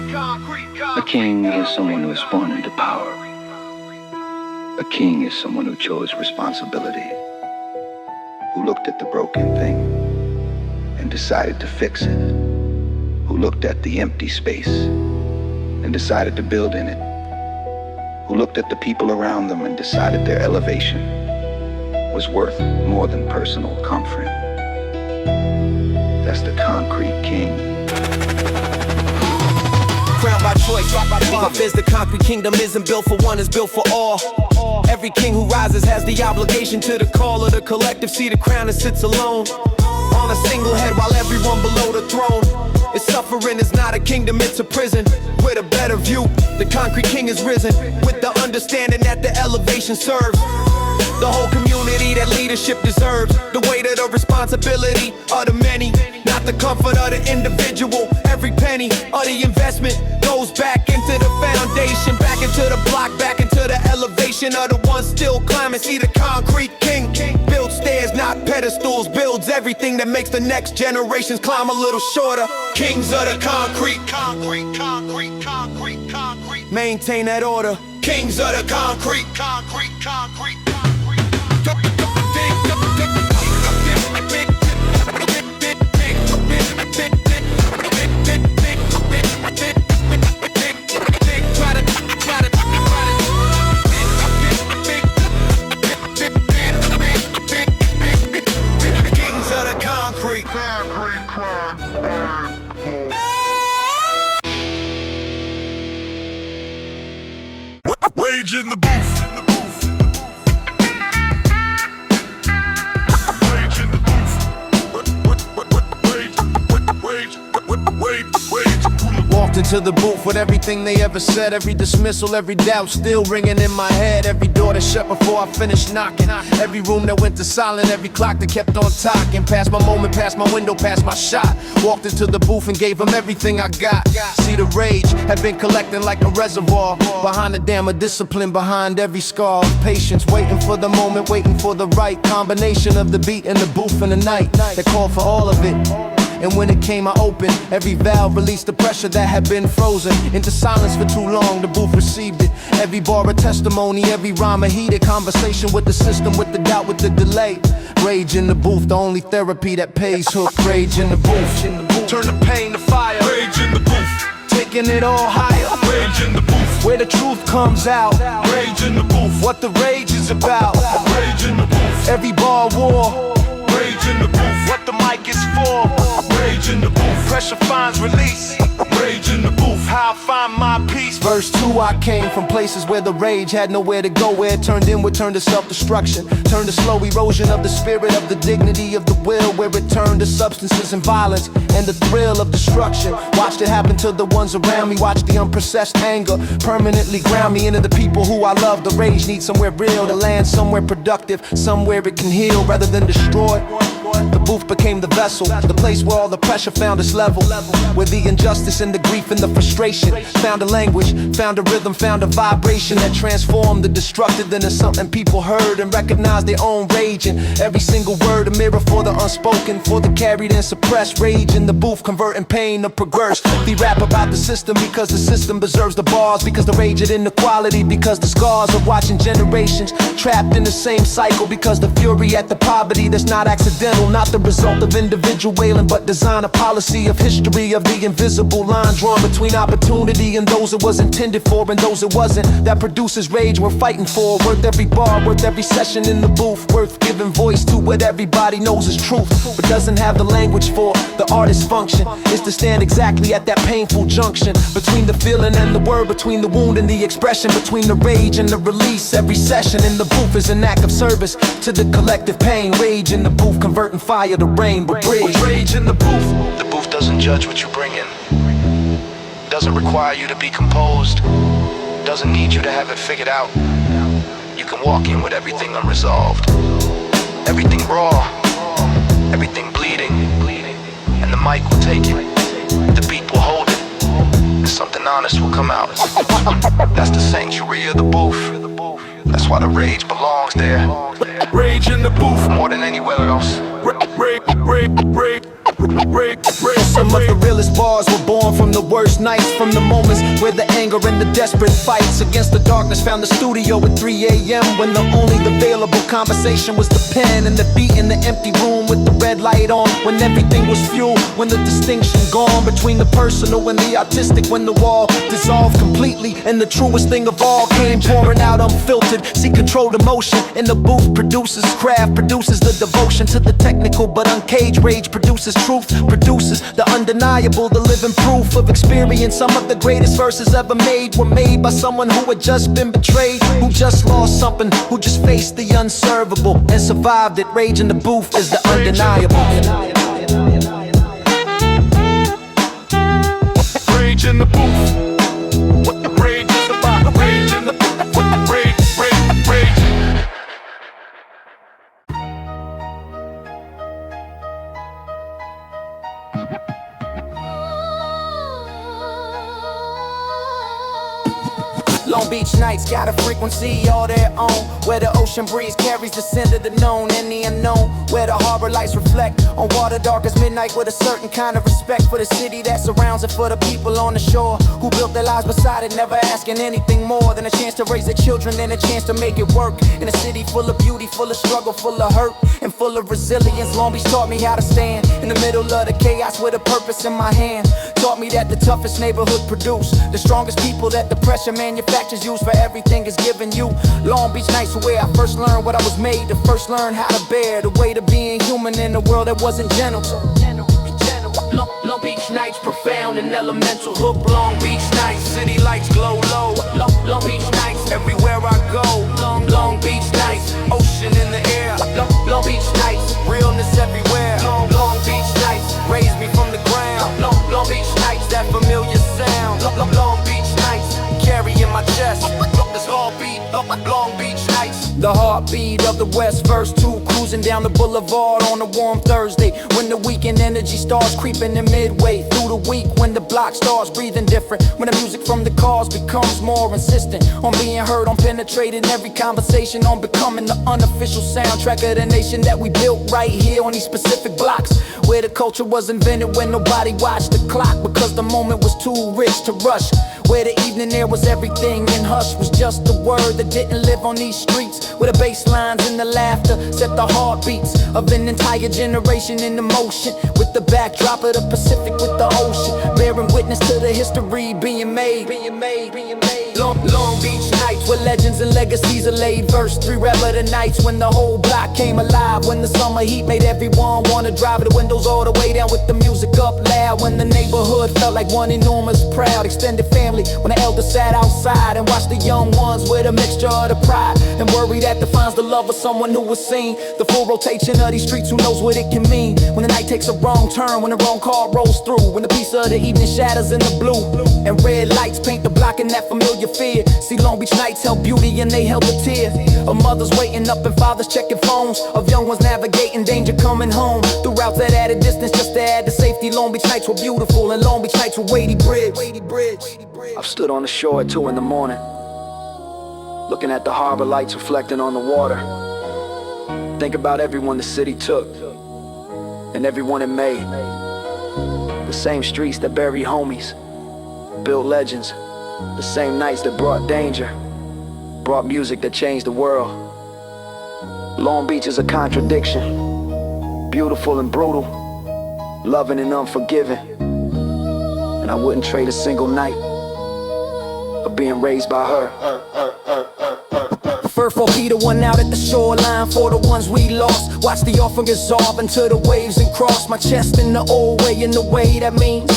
A king is someone who is born into power. A king is someone who chose responsibility, who looked at the broken thing and decided to fix it, who looked at the empty space and decided to build in it, who looked at the people around them and decided their elevation was worth more than personal comfort. That's the concrete king. Crowned by choice, dropped by love. Is the concrete kingdom isn't built for one, it's built for all. Every king who rises has the obligation to the call of the collective. See the crown that sits alone on a single head while everyone below the throne is suffering. Is not a kingdom, it's a prison. With a better view, the concrete king is risen, with the understanding that the elevation serves the whole community that leadership deserves. The weight of the responsibility of the many, not the comfort of the individual. Every penny of the investment goes back into the foundation, back into the block, back into the elevation of the ones still climbing. See the concrete king builds stairs, not pedestals, builds everything that makes the next generations climb a little shorter. Kings of the concrete, concrete, concrete, concrete, concrete. Maintain that order. Kings of the concrete, concrete, concrete, concrete. Rage in the booth. Rage in the booth. Rage. Walked into the booth with everything they ever said. Every dismissal, every doubt still ringing in my head. Every door that shut before I finished knocking. Every room that went to silent. Every clock that kept on ticking. Past my moment, past my window, past my shot. Walked into the booth and gave them everything I got. See, the rage had been collecting like a reservoir. Behind the dam of discipline, behind every scar of patience. Waiting for the moment, waiting for the right combination of the beat and the booth in the night that called for all of it. And when it came, I opened every valve, released the pressure that had been frozen into silence for too long. The booth received it. Every bar a testimony, every rhyme a heated conversation with the system, with the doubt, with the delay. Rage in the booth, the only therapy that pays. Hook, rage in the booth. Turn the pain to fire. Rage in the booth. Taking it all higher. Rage in the booth. Where the truth comes out. Rage in the booth. What the rage is about. Rage in the booth. Every bar war. Rage in the booth. What the mic is for. Rage in the booth. Pressure finds release. Rage in the booth. How I find my peace. Verse 2, I came from places where the rage had nowhere to go. Where it turned inward, turned to self-destruction. Turned to slow erosion of the spirit, of the dignity of the will. Where it turned to substances and violence and the thrill of destruction. Watched it happen to the ones around me. Watched the unprocessed anger permanently ground me into the people who I love. The rage needs somewhere real to land, somewhere productive, somewhere it can heal rather than destroy. The booth became the vessel, the place where all the pressure found its level. Where the injustice and the grief and the frustration found a language, found a rhythm, found a vibration that transformed the destructive into something people heard and recognized their own rage. And every single word a mirror for the unspoken, for the carried and suppressed rage in the booth, converting pain to progress. We rap about the system because the system preserves the bars, because the rage of inequality, because the scars of watching generations trapped in the same cycle, because the fury at the poverty that's not accidental, not the result of individual wailing, but design a policy of history of the invisible line drawn between opportunity and those it was intended for and those it wasn't. That produces rage we're fighting for, worth every bar, worth every session in the booth, worth giving voice to what everybody knows is truth, but doesn't have the language for. The artist's function is to stand exactly at that painful junction between the feeling and the word, between the wound and the expression, between the rage and the release. Every session in the booth is an act of service to the collective pain. Rage in the booth, converting fire to rain, but rage in the booth. The booth doesn't judge what you bring in, doesn't require you to be composed, doesn't need you to have it figured out. You can walk in with everything unresolved, everything raw, everything bleeding, and the mic will take it, the beat will hold it, and something honest will come out. That's the sanctuary of the booth. That's why the rage belongs there. Rage in the booth. More than anywhere else. Some of the realest bars were born from the worst nights, from the moments where the anger and the desperate fights against the darkness found the studio at 3 a.m. when the only available conversation was the pen and the beat in the empty room with the red light on. When everything was fuel, when the distinction gone between the personal and the artistic, when the wall dissolved completely and the truest thing of all came pouring out unfiltered. See, controlled emotion in the booth produces craft, produces the devotion to the technical, but uncaged rage produces truth produces the undeniable, the living proof of experience. Some of the greatest verses ever made were made by someone who had just been betrayed, who just lost something, who just faced the unservable and survived it. Rage in the booth is the undeniable. Rage in the booth. What the rage is about? Rage in the booth. What the rage. Long Beach nights got a frequency all their own, where the ocean breeze carries the scent of the known and the unknown, where the harbor lights reflect on water dark as midnight, with a certain kind of respect for the city that surrounds it, for the people on the shore who built their lives beside it, never asking anything more than a chance to raise their children and a chance to make it work. In a city full of beauty, full of struggle, full of hurt, and full of resilience, Long Beach taught me how to stand in the middle of the chaos with a purpose in my hand. Taught me that the toughest neighborhood produce the strongest people, that the pressure manufacturers use for everything is giving you. Long Beach nights were where I first learned what I was made, to first learn how to bear the weight of being human in a world that wasn't gentle. Long Beach nights, profound and elemental. Hook Long Beach nights, city lights glow low. Long Beach nights, everywhere I go. Long Beach nights, ocean in the air. Long Beach nights, realness everywhere. Long Beach nights, raise me from the ground. Long Beach nights, that familiar sound. Long Beach nights, carrying my chest. This heartbeat, Long Beach nights. The heartbeat of the West, verse 2, cruising down the boulevard on a warm Thursday, when the weekend energy starts creeping in midway through the week, when the block starts breathing different, when the music from the cars becomes more insistent on being heard, on penetrating every conversation, on becoming the unofficial soundtrack of the nation that we built right here on these specific blocks, where the culture was invented when nobody watched the clock, because the moment was too rich to rush, where the evening air was everything and hush was just a word that didn't live on these streets, where the bass lines and the laughter set the heartbeats of an entire generation in motion, with the backdrop of the Pacific with the ocean, bearing witness to the history being made. Long Beach nights, where legends and legacies are laid. Verse 3, revel the nights when the whole block came alive, when the summer heat made everyone wanna drive the windows all the way down with the music up loud, when the neighborhood felt like one enormous proud extended family, when the elders sat outside and watched the young ones with a mixture of the pride and worry that defines the love of someone who was seen. The full rotation of these streets, who knows what it can mean, when the night takes a wrong turn, when the wrong car rolls through, when the piece of the evening shatters in the blue, and red lights paint the block in that familiar fear. See, Long Beach nights held beauty and they held the tears of mothers waiting up and fathers checking phones, of young ones navigating danger coming home through routes that added distance just to add the safety. Long Beach nights were beautiful, and Long Beach nights were weighty bridge. I've stood on the shore at 2 in the morning, looking at the harbor lights reflecting on the water. Think about everyone the city took, and everyone it made. The same streets that bury homies, built legends. The same nights that brought danger, brought music that changed the world. Long Beach is a contradiction, beautiful and brutal, loving and unforgiving. And I wouldn't trade a single night of being raised by her. First 4 feet, one out at the shoreline for the ones we lost. Watch the orphan dissolve into the waves and cross my chest in the old way, in the way that means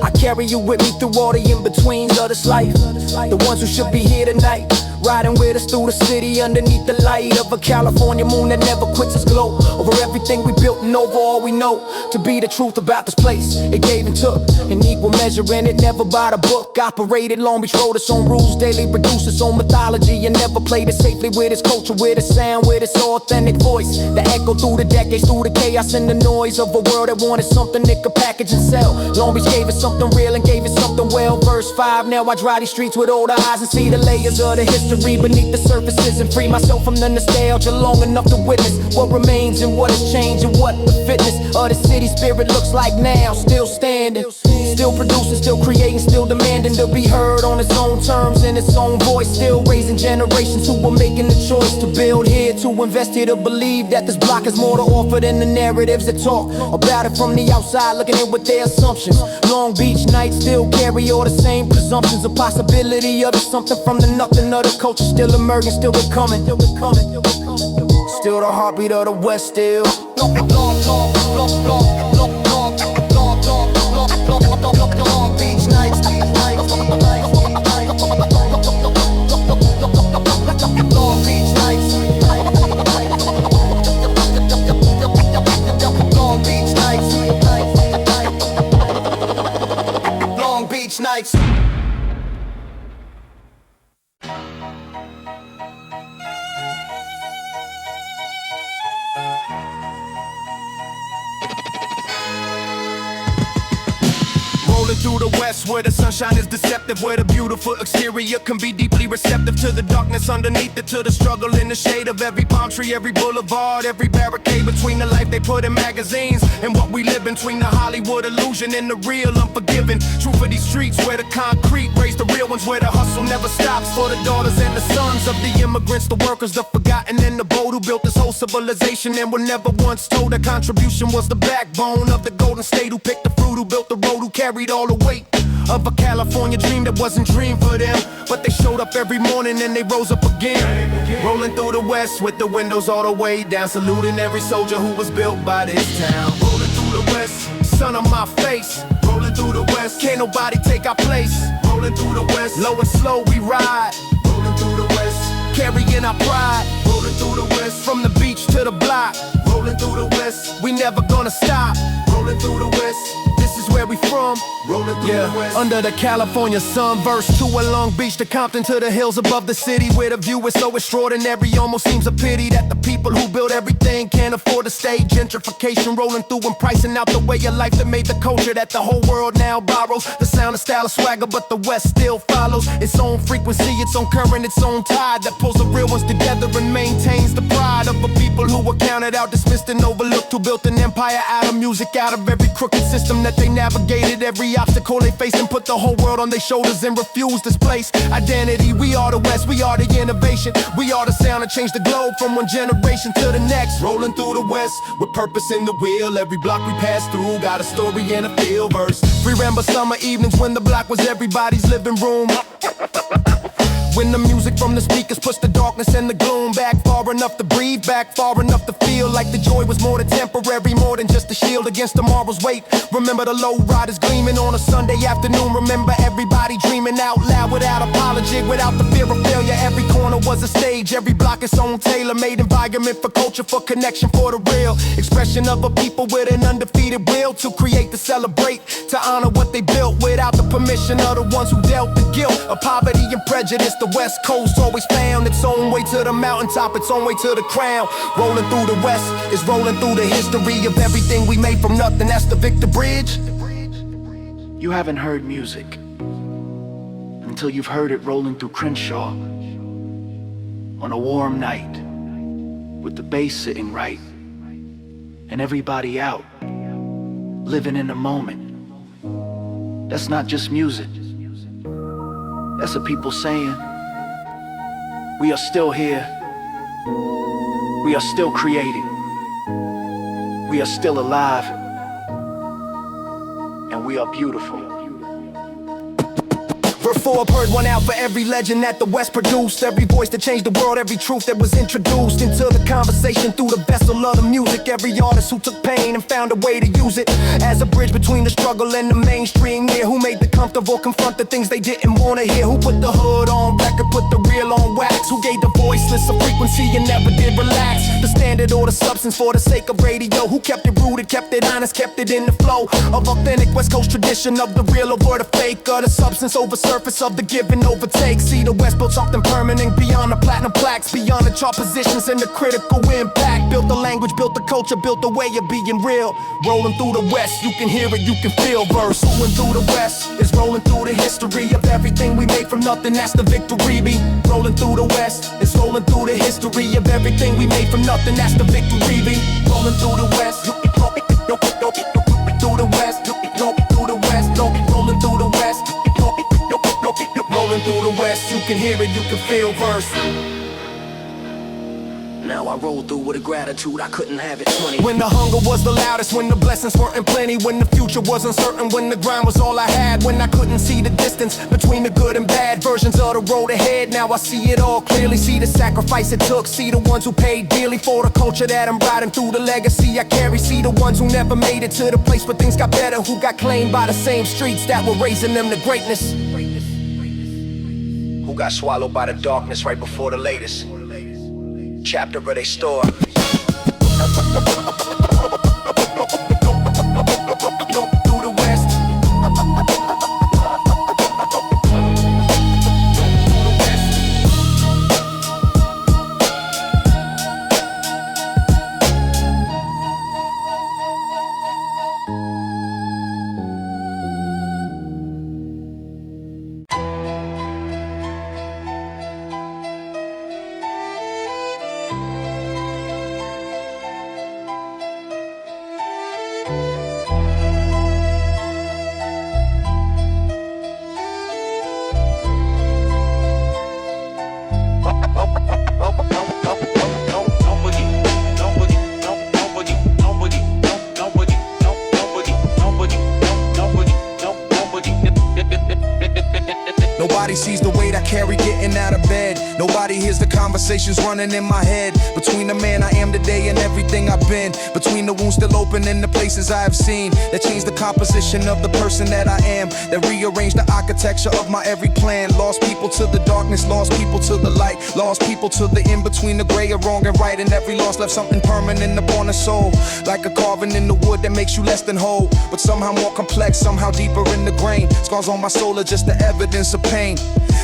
I carry you with me through all the in-betweens of this life. The ones who should be here tonight, riding with us through the city underneath the light of a California moon that never quits its glow. Over everything we built and over all we know to be the truth about this place. It gave and took in equal measure, and it never by the book. Operated Long Beach, wrote its own rules, daily produced its own mythology, and never played it safely with its culture, with its sound, with its authentic voice that echoed through the decades, through the chaos and the noise of a world that wanted something it could package and sell. Long Beach gave us something real and gave it something well. Verse 5, now I drive these streets with older eyes and see the layers of the history beneath the surfaces, and free myself from the nostalgia long enough to witness what remains and what has changed, and what the fitness of the city spirit looks like now. Still standing, still producing, still creating, still demanding to be heard on its own terms, in its own voice. Still raising generations who are making the choice to build here, to invest here, to believe that this block has more to offer than the narratives that talk about it from the outside, looking in with their assumptions. Long Beach nights still carry all the same presumptions, a possibility of something from the nothing of the culture, still emerging, still becoming. Still the heartbeat of the West, still. through the west where the sunshine is deceptive, where the beautiful exterior can be deeply receptive to the darkness underneath it, to the struggle in the shade of every palm tree, every boulevard, every barricade between the life they put in magazines and what we live between the Hollywood illusion and the real unforgiving truth of these streets, where the concrete raised the real ones, where the hustle never stops for the daughters and the sons of the immigrants, the workers, the forgotten and the bold who built this whole civilization and were never once told their contribution was the backbone of the Golden State, who picked the fruit, who built the road, who carried all the weight of a California dream that wasn't dreamed for them, but they showed up every morning and they rose up again, rolling through the west with the windows all the way down, saluting every soldier who was built by this town. Rolling through the west, sun on my face, rolling through the west, can't nobody take our place. Rolling through the west, low and slow we ride, rolling through the west, carrying our pride. Rolling through the west, from the beach to the block, rolling through the west, we never gonna stop. Rolling through the west, this is where we from. Rolling through the west, under the California sun, verse 2 of Long Beach to Compton to the hills above the city, where the view is so extraordinary, almost seems a pity that the people who built everything can't afford to stay. Gentrification rolling through and pricing out the way of life that made the culture that the whole world now borrows. The sound and style of swagger, but the West still follows its own frequency, its own current, its own tide that pulls the real ones together and maintains the pride of a people who were counted out, dismissed and overlooked, who built an empire out of music, out of every crooked system that they navigated, every obstacle they faced, and put the whole world on their shoulders and refused this place. Identity, we are the West, we are the innovation, we are the sound that changed the globe from one generation to the next. Rolling through the West with purpose in the wheel, every block we pass through got a story and a feel verse. Remember summer evenings when the block was everybody's living room, when the music from the speakers pushed the darkness and the gloom back far enough to breathe, back far enough to feel like the joy was more than temporary, more than just a shield against tomorrow's weight. Remember the low riders gleaming on a Sunday afternoon. Remember everybody dreaming out loud without apology, without the fear of failure. Every corner was a stage, every block its own tailor-made environment for culture, for connection, for the real expression of a people with an undefeated will to create, to celebrate, to honor what they built without the permission of the ones who dealt the guilt of poverty and prejudice. The West Coast always found its own way to the mountaintop, its own way to the crown. Rolling through the West is rolling through the history of everything we made from nothing. That's the Victor Bridge. You haven't heard music until you've heard it rolling through Crenshaw on a warm night with the bass sitting right and everybody out living in the moment. That's not just music, that's the people saying we are still here, we are still creating, we are still alive, and we are beautiful. Verse 4, I've heard one out for every legend that the West produced, every voice that changed the world, every truth that was introduced into the conversation through the vessel of the music. Every artist who took pain and found a way to use it as a bridge between the struggle and the mainstream. Yeah, who made the comfortable confront the things they didn't want to hear, who put the hood on record, put the real on wax, who gave the voiceless a frequency and never did relax. The standard or the substance for the sake of radio, who kept it rooted, kept it honest, kept it in the flow of authentic West Coast tradition of the real over the fake, of the substance over surface of the give and overtake. See, the West built something permanent beyond the platinum plaques, beyond the chart positions and the critical impact. Built the language, built the culture, built the way of being real. Rolling through the West, you can hear it, you can feel verse. Rolling through the West is rolling through the history of everything we made from nothing. That's the victory beat. Rolling through the West is rolling through the history of everything we made from nothing. That's the victory beat. Rolling through the West, through the West, through the West, rolling through the West. Rolling through the West, you can hear it, you can feel verse. Now I roll through with a gratitude I couldn't have it 20. When the hunger was the loudest, when the blessings weren't in plenty, when the future was uncertain, when the grind was all I had, when I couldn't see the distance between the good and bad versions of the road ahead. Now I see it all clearly, see the sacrifice it took, see the ones who paid dearly for the culture that I'm riding through, the legacy I carry, see the ones who never made it to the place where things got better, who got claimed by the same streets that were raising them to greatness, who got swallowed by the darkness right before the latest chapter of their story. Through the West. carry getting out of bed. Nobody hears the conversations running in my head. Between the man I am today and everything I've been. Between the wounds still open and the places I have seen. That changed the composition of the person that I am. That rearranged the architecture of my every plan. Lost people to the darkness, lost people to the light. Lost people to the in-between, the gray or wrong and right. And every loss left something permanent upon the soul. Like a carving in the wood that makes you less than whole. But somehow more complex, somehow deeper in the grain. Scars on my soul are just the evidence of pain.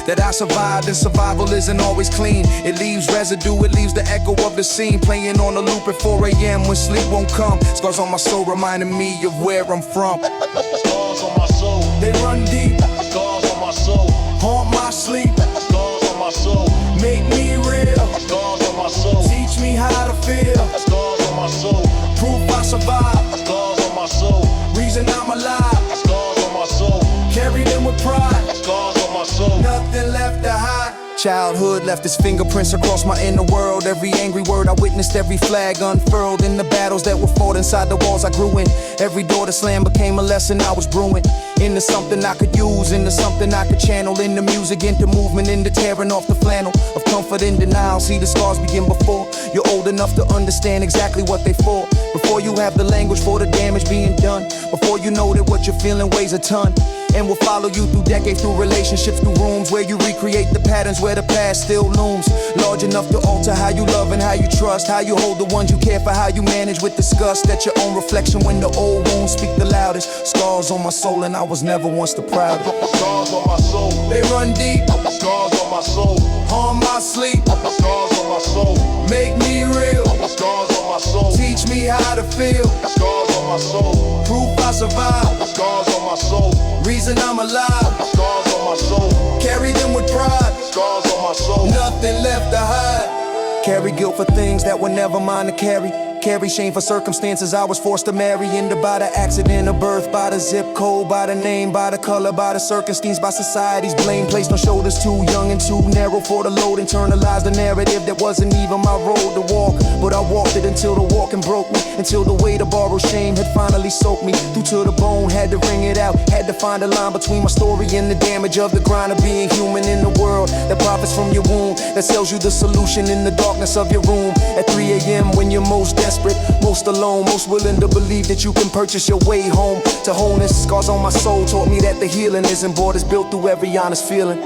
That I survived and survival isn't always clean. It leaves residue, it leaves the echo of the scene. Playing on a loop at 4 a.m. when sleep won't come. Scars on my soul reminding me of where I'm from. Scars on my soul. They run deep. Scars on my soul. Haunt my sleep. Scars on my soul. Make me real. Scars on my soul. Teach me how to feel. Scars on my soul. Proof I survived. Scars on my soul. Reason I'm alive. Scars on my soul. Carry them with pride. Scars on my soul. Nothing left to hide. Childhood left its fingerprints across my inner world. Every angry word I witnessed, every flag unfurled. In the battles that were fought inside the walls I grew in. Every door to slam became a lesson I was brewing. Into something I could use, into something I could channel. Into music, into movement, into tearing off the flannel. Of comfort and denial, see the scars begin before you're old enough to understand exactly what they for. Before you have the language for the damage being done. Before you know that what you're feeling weighs a ton. And will follow you through decades, through relationships, through rooms where you recreate the patterns where the past still looms. Large enough to alter how you love and how you trust, how you hold the ones you care for, how you manage with disgust. At your own reflection when the old wounds speak the loudest. Scars on my soul and I was never once the proudest. Scars on my soul. They run deep. Scars on my soul. Harm my sleep. Scars on my soul. Make me real. Scars on my soul. Teach me how to feel. Scars on my soul. Proof I survived. Scars on my soul. Reason I'm alive. Scars on my soul. Carry them with pride. Scars on my soul. Nothing left to hide. Carry guilt for things that were never mine to carry. Carry shame for circumstances I was forced to marry into by the accident of birth, by the zip code, by the name, by the color, by the circumstance, by society's blame. Placed on shoulders too young and too narrow for the load. Internalized the narrative that wasn't even my road to walk. But I walked it until the walking broke me. Until the weight of borrowed shame had finally soaked me through to the bone. Had to wring it out. Had to find a line between my story and the damage of the grind of being human in the world that profits from your wound. That sells you the solution in the darkness of your room. At 3 a.m. when you're most desperate, most alone, most willing to believe that you can purchase your way home to wholeness. Scars on my soul taught me that the healing isn't borders built through every honest feeling.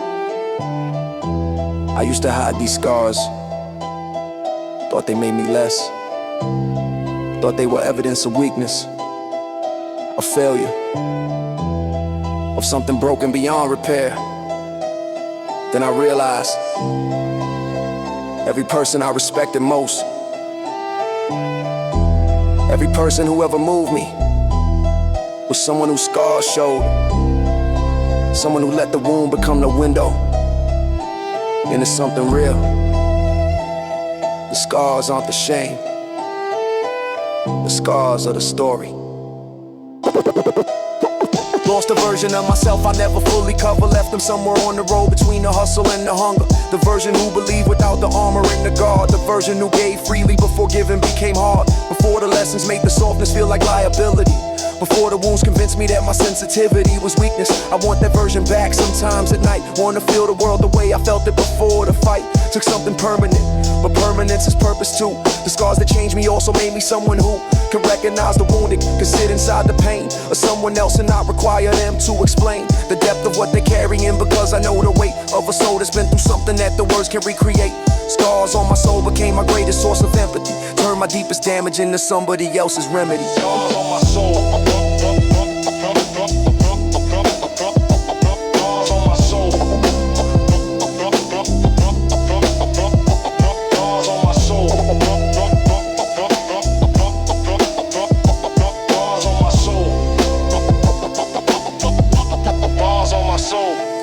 I used to hide these scars. Thought they made me less. Thought they were evidence of weakness, of failure, of something broken beyond repair. Then I realized every person I respected most, every person who ever moved me, was someone whose scars showed. Someone who let the wound become the window into something real. The scars aren't the shame. The scars are the story. Lost a version of myself I never fully cover. Left them somewhere on the road between the hustle and the hunger. The version who believed without the armor and the guard. The version who gave freely before giving became hard. Before the lessons made the softness feel like liability. Before the wounds convinced me that my sensitivity was weakness. I want that version back sometimes at night. Wanna feel the world the way I felt it before the fight. Took something permanent, but permanence is purpose too. The scars that changed me also made me someone who can recognize the wounded, can sit inside the pain of someone else and not require them to explain the depth of what they're carrying. Because I know the weight of a soul that's been through something that the words can recreate. Scars on my soul became my greatest source of empathy. Turned my deepest damage into somebody else's remedy. Scars on my soul.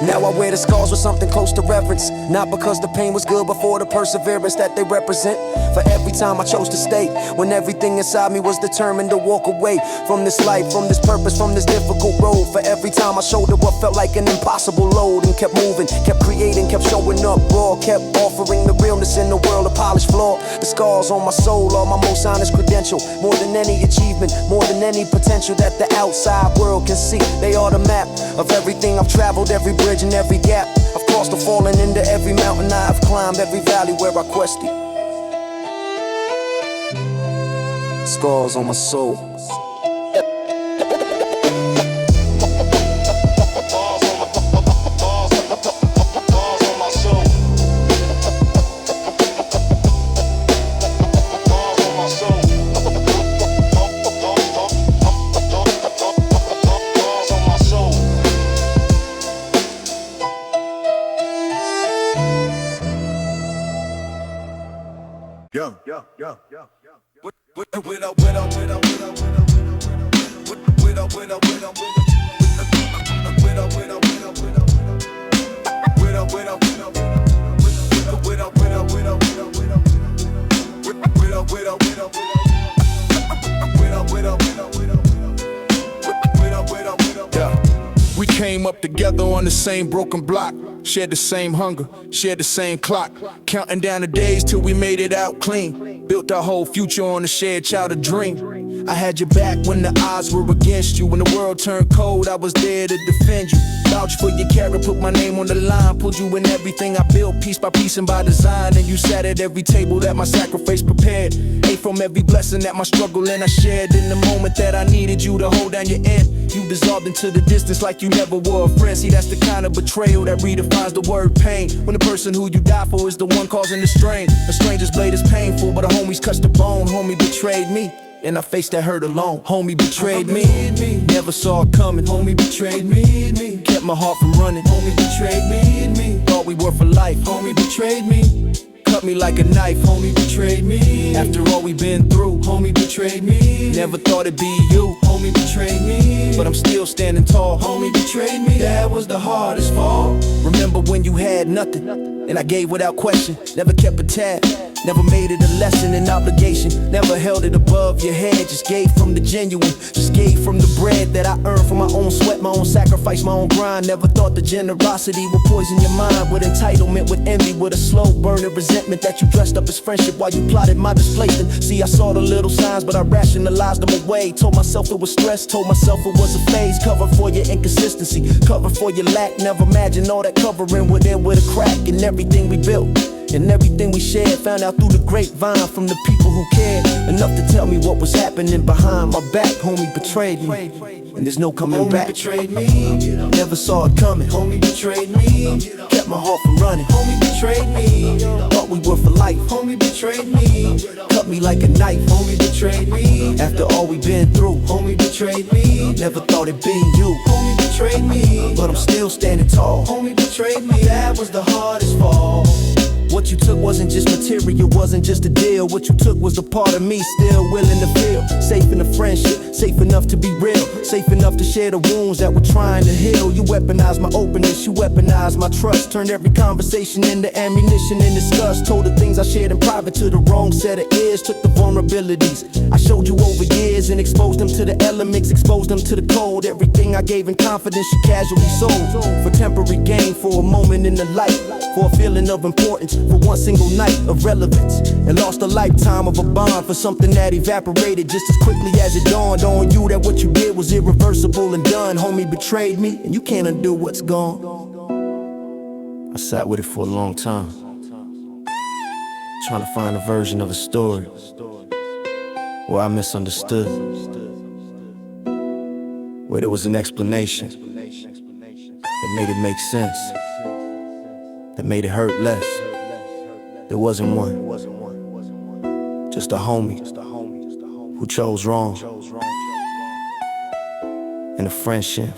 Now I wear the scars with something close to reverence. Not because the pain was good, but for the perseverance that they represent. For every time I chose to stay, when everything inside me was determined to walk away from this life, from this purpose, from this difficult road. For every time I shouldered what felt like an impossible load, and kept moving, kept creating, kept showing up raw, kept offering the realness in the world of polished flaw. The scars on my soul are my most honest credential. More than any achievement, more than any potential that the outside world can see. They are the map of everything I've traveled, every bridge and every gap. I've crossed and fallen into every mountain I have climbed, every valley where I quested. Scars on my soul. We came up together on the same broken block, shared the same hunger, shared the same clock, counting down the days till we made it out clean. Built our whole future on a shared childhood dream. I had your back when the odds were against you. When the world turned cold, I was there to defend you. Vouch for your character, put my name on the line. Pulled you in everything I built, piece by piece and by design. And you sat at every table that my sacrifice prepared. Ate from every blessing that my struggle and I shared. In the moment that I needed you to hold down your end, you dissolved into the distance like you never were a friend. See, that's the kind of betrayal that redefines the word pain. When the person who you die for is the one causing the strain. A stranger's blade is painful, but a homie's cuts the bone. Homie betrayed me, and I faced that hurt alone. Homie betrayed me, never saw it coming. Homie betrayed me, kept my heart from running. Homie betrayed me, thought we were for life. Homie betrayed me, cut me like a knife. Homie betrayed me, after all we been through. Homie betrayed me, never thought it'd be you. Homie betrayed me, but I'm still standing tall. Homie betrayed me, that was the hardest fall. Remember when you had nothing, and I gave without question. Never kept a tab, never made it a lesson, an obligation. Never held it above your head, just gave from the genuine. Just gave from the bread that I earned from my own sweat, my own sacrifice, my own grind. Never thought the generosity would poison your mind with entitlement, with envy, with a slow burning resentment that you dressed up as friendship while you plotted my displacement. See, I saw the little signs, but I rationalized them away. Told myself it was stress, told myself it was a phase. Cover for your inconsistency, cover for your lack. Never imagined all that covering would end with a crack in everything we built. And everything we shared, found out through the grapevine from the people who cared enough to tell me what was happening behind my back. Homie betrayed me, and there's no coming back. Homie betrayed me, never saw it coming. Homie betrayed me, kept my heart from running. Homie betrayed me, thought we were for life. Homie betrayed me, cut me like a knife. Homie betrayed me, after all we been through. Homie betrayed me, never thought it'd be you. Homie betrayed me, but I'm still standing tall. Homie betrayed me, that was the hardest fall. What you took wasn't just material, wasn't just a deal. What you took was a part of me still willing to feel safe in the friendship, safe enough to be real, safe enough to share the wounds that we're trying to heal. You weaponized my openness, you weaponized my trust, turned every conversation into ammunition and disgust. Told the things I shared in private to the wrong set of ears, took the vulnerabilities I showed you over years and exposed them to the elements, exposed them to the cold. Everything I gave in confidence you casually sold for temporary gain, for a moment in the light, for a feeling of importance, for one single night of relevance, and lost a lifetime of a bond for something that evaporated just as quickly as it dawned on you that what you did was irreversible and done. Homie betrayed me, and you can't undo what's gone. I sat with it for a long time, trying to find a version of a story where I misunderstood, where there was an explanation that made it make sense, that made it hurt less. There wasn't one, just a homie who chose wrong, and a friendship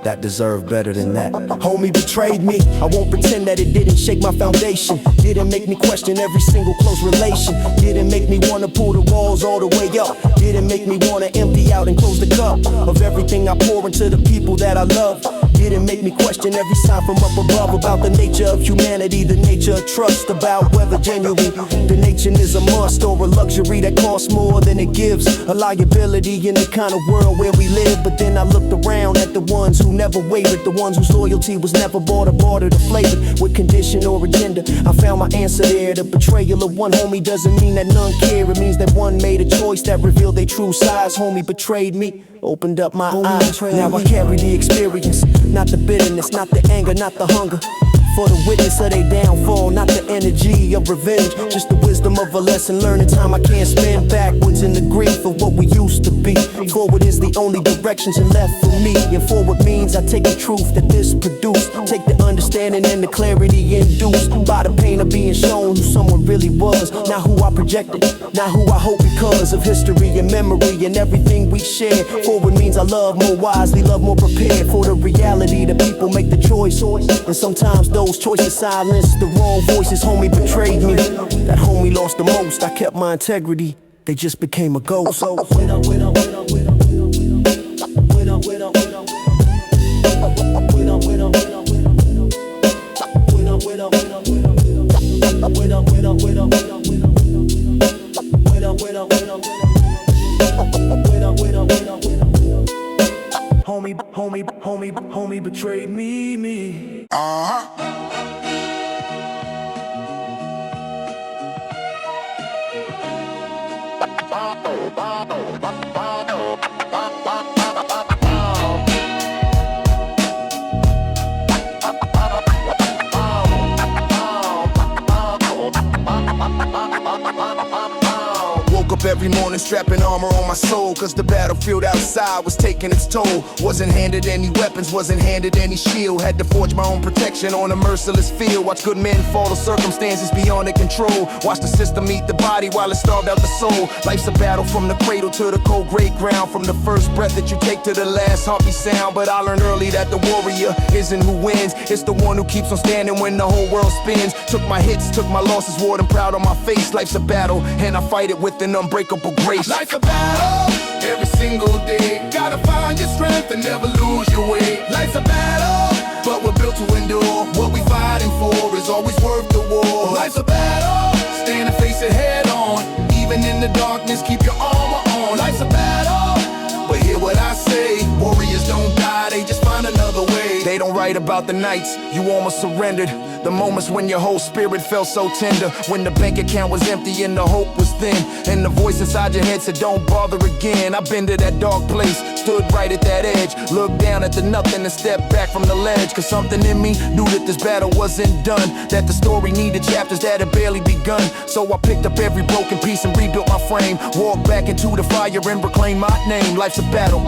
that deserved better than that. Homie betrayed me, I won't pretend that it didn't shake my foundation. Didn't make me question every single close relation. Didn't make me wanna pull the walls all the way up. Didn't make me wanna empty out and close the cup of everything I pour into the people that I love. Didn't make me question every sign from up above about the nature of humanity, the nature of trust, about whether genuine donation is a must or a luxury that costs more than it gives. A liability in the kind of world where we live. But then I looked around at the ones who never wavered, the ones whose loyalty was never bought or bartered or flavored with condition or agenda. I found my answer there. The betrayal of one homie doesn't mean that none care. It means that one made a choice that revealed their true size. Homie betrayed me, opened up my eyes. Now I carry the experience, not the bitterness, not the anger, not the hunger. For the witness of their downfall, not the energy of revenge. Just the wisdom of a lesson learned in time I can't spend. Backwards in the grief of what we used to be. Forward is the only directions and left for me. And forward means I take the truth that this produced. Take the understanding and the clarity induced by the pain of being shown who someone really was. Not who I projected, not who I hope because of history and memory and everything we share. Forward means I love more wisely, love more prepared for the reality that people make the choice. And sometimes those choices silenced the wrong voices. Homie betrayed me. That homie lost the most. I kept my integrity. They just became a ghost. Homie betrayed me. Woke up every morning strapping armor on my soul, cause the battlefield outside was taking its toll. Wasn't handed any weapons, wasn't handed any shield. Had to forge my own protection on a merciless field. Watch good men fall to circumstances beyond their control. Watch the system eat the body while it starved out the soul. Life's a battle from the cradle to the cold gray ground. From the first breath that you take to the last heartbeat sound. But I learned early that the warrior isn't who wins, it's the one who keeps on standing when the whole world spins. Took my hits, took my losses, wore them proud on my face. Life's a battle, and I fight it with an unbreakable grace. Life's a battle, every single day. Gotta find your strength and never lose your way. Life's a battle, but we're built to endure. What we fighting for is always worth the war. Life's a battle, stand and face it head on. Even in the darkness, keep your armor on. Life's a battle, but hear what I say. Warriors don't die, they just find another way. They don't write about the nights you almost surrendered, the moments when your whole spirit felt so tender, when the bank account was empty and the hope was thin, and the voice inside your head said don't bother again. I've been to that dark place, stood right at that edge, looked down at the nothing and stepped back from the ledge. Cause something in me knew that this battle wasn't done, that the story needed chapters that had barely begun. So I picked up every broken piece and rebuilt my frame, walked back into the fire and reclaimed my name. Life's a battle,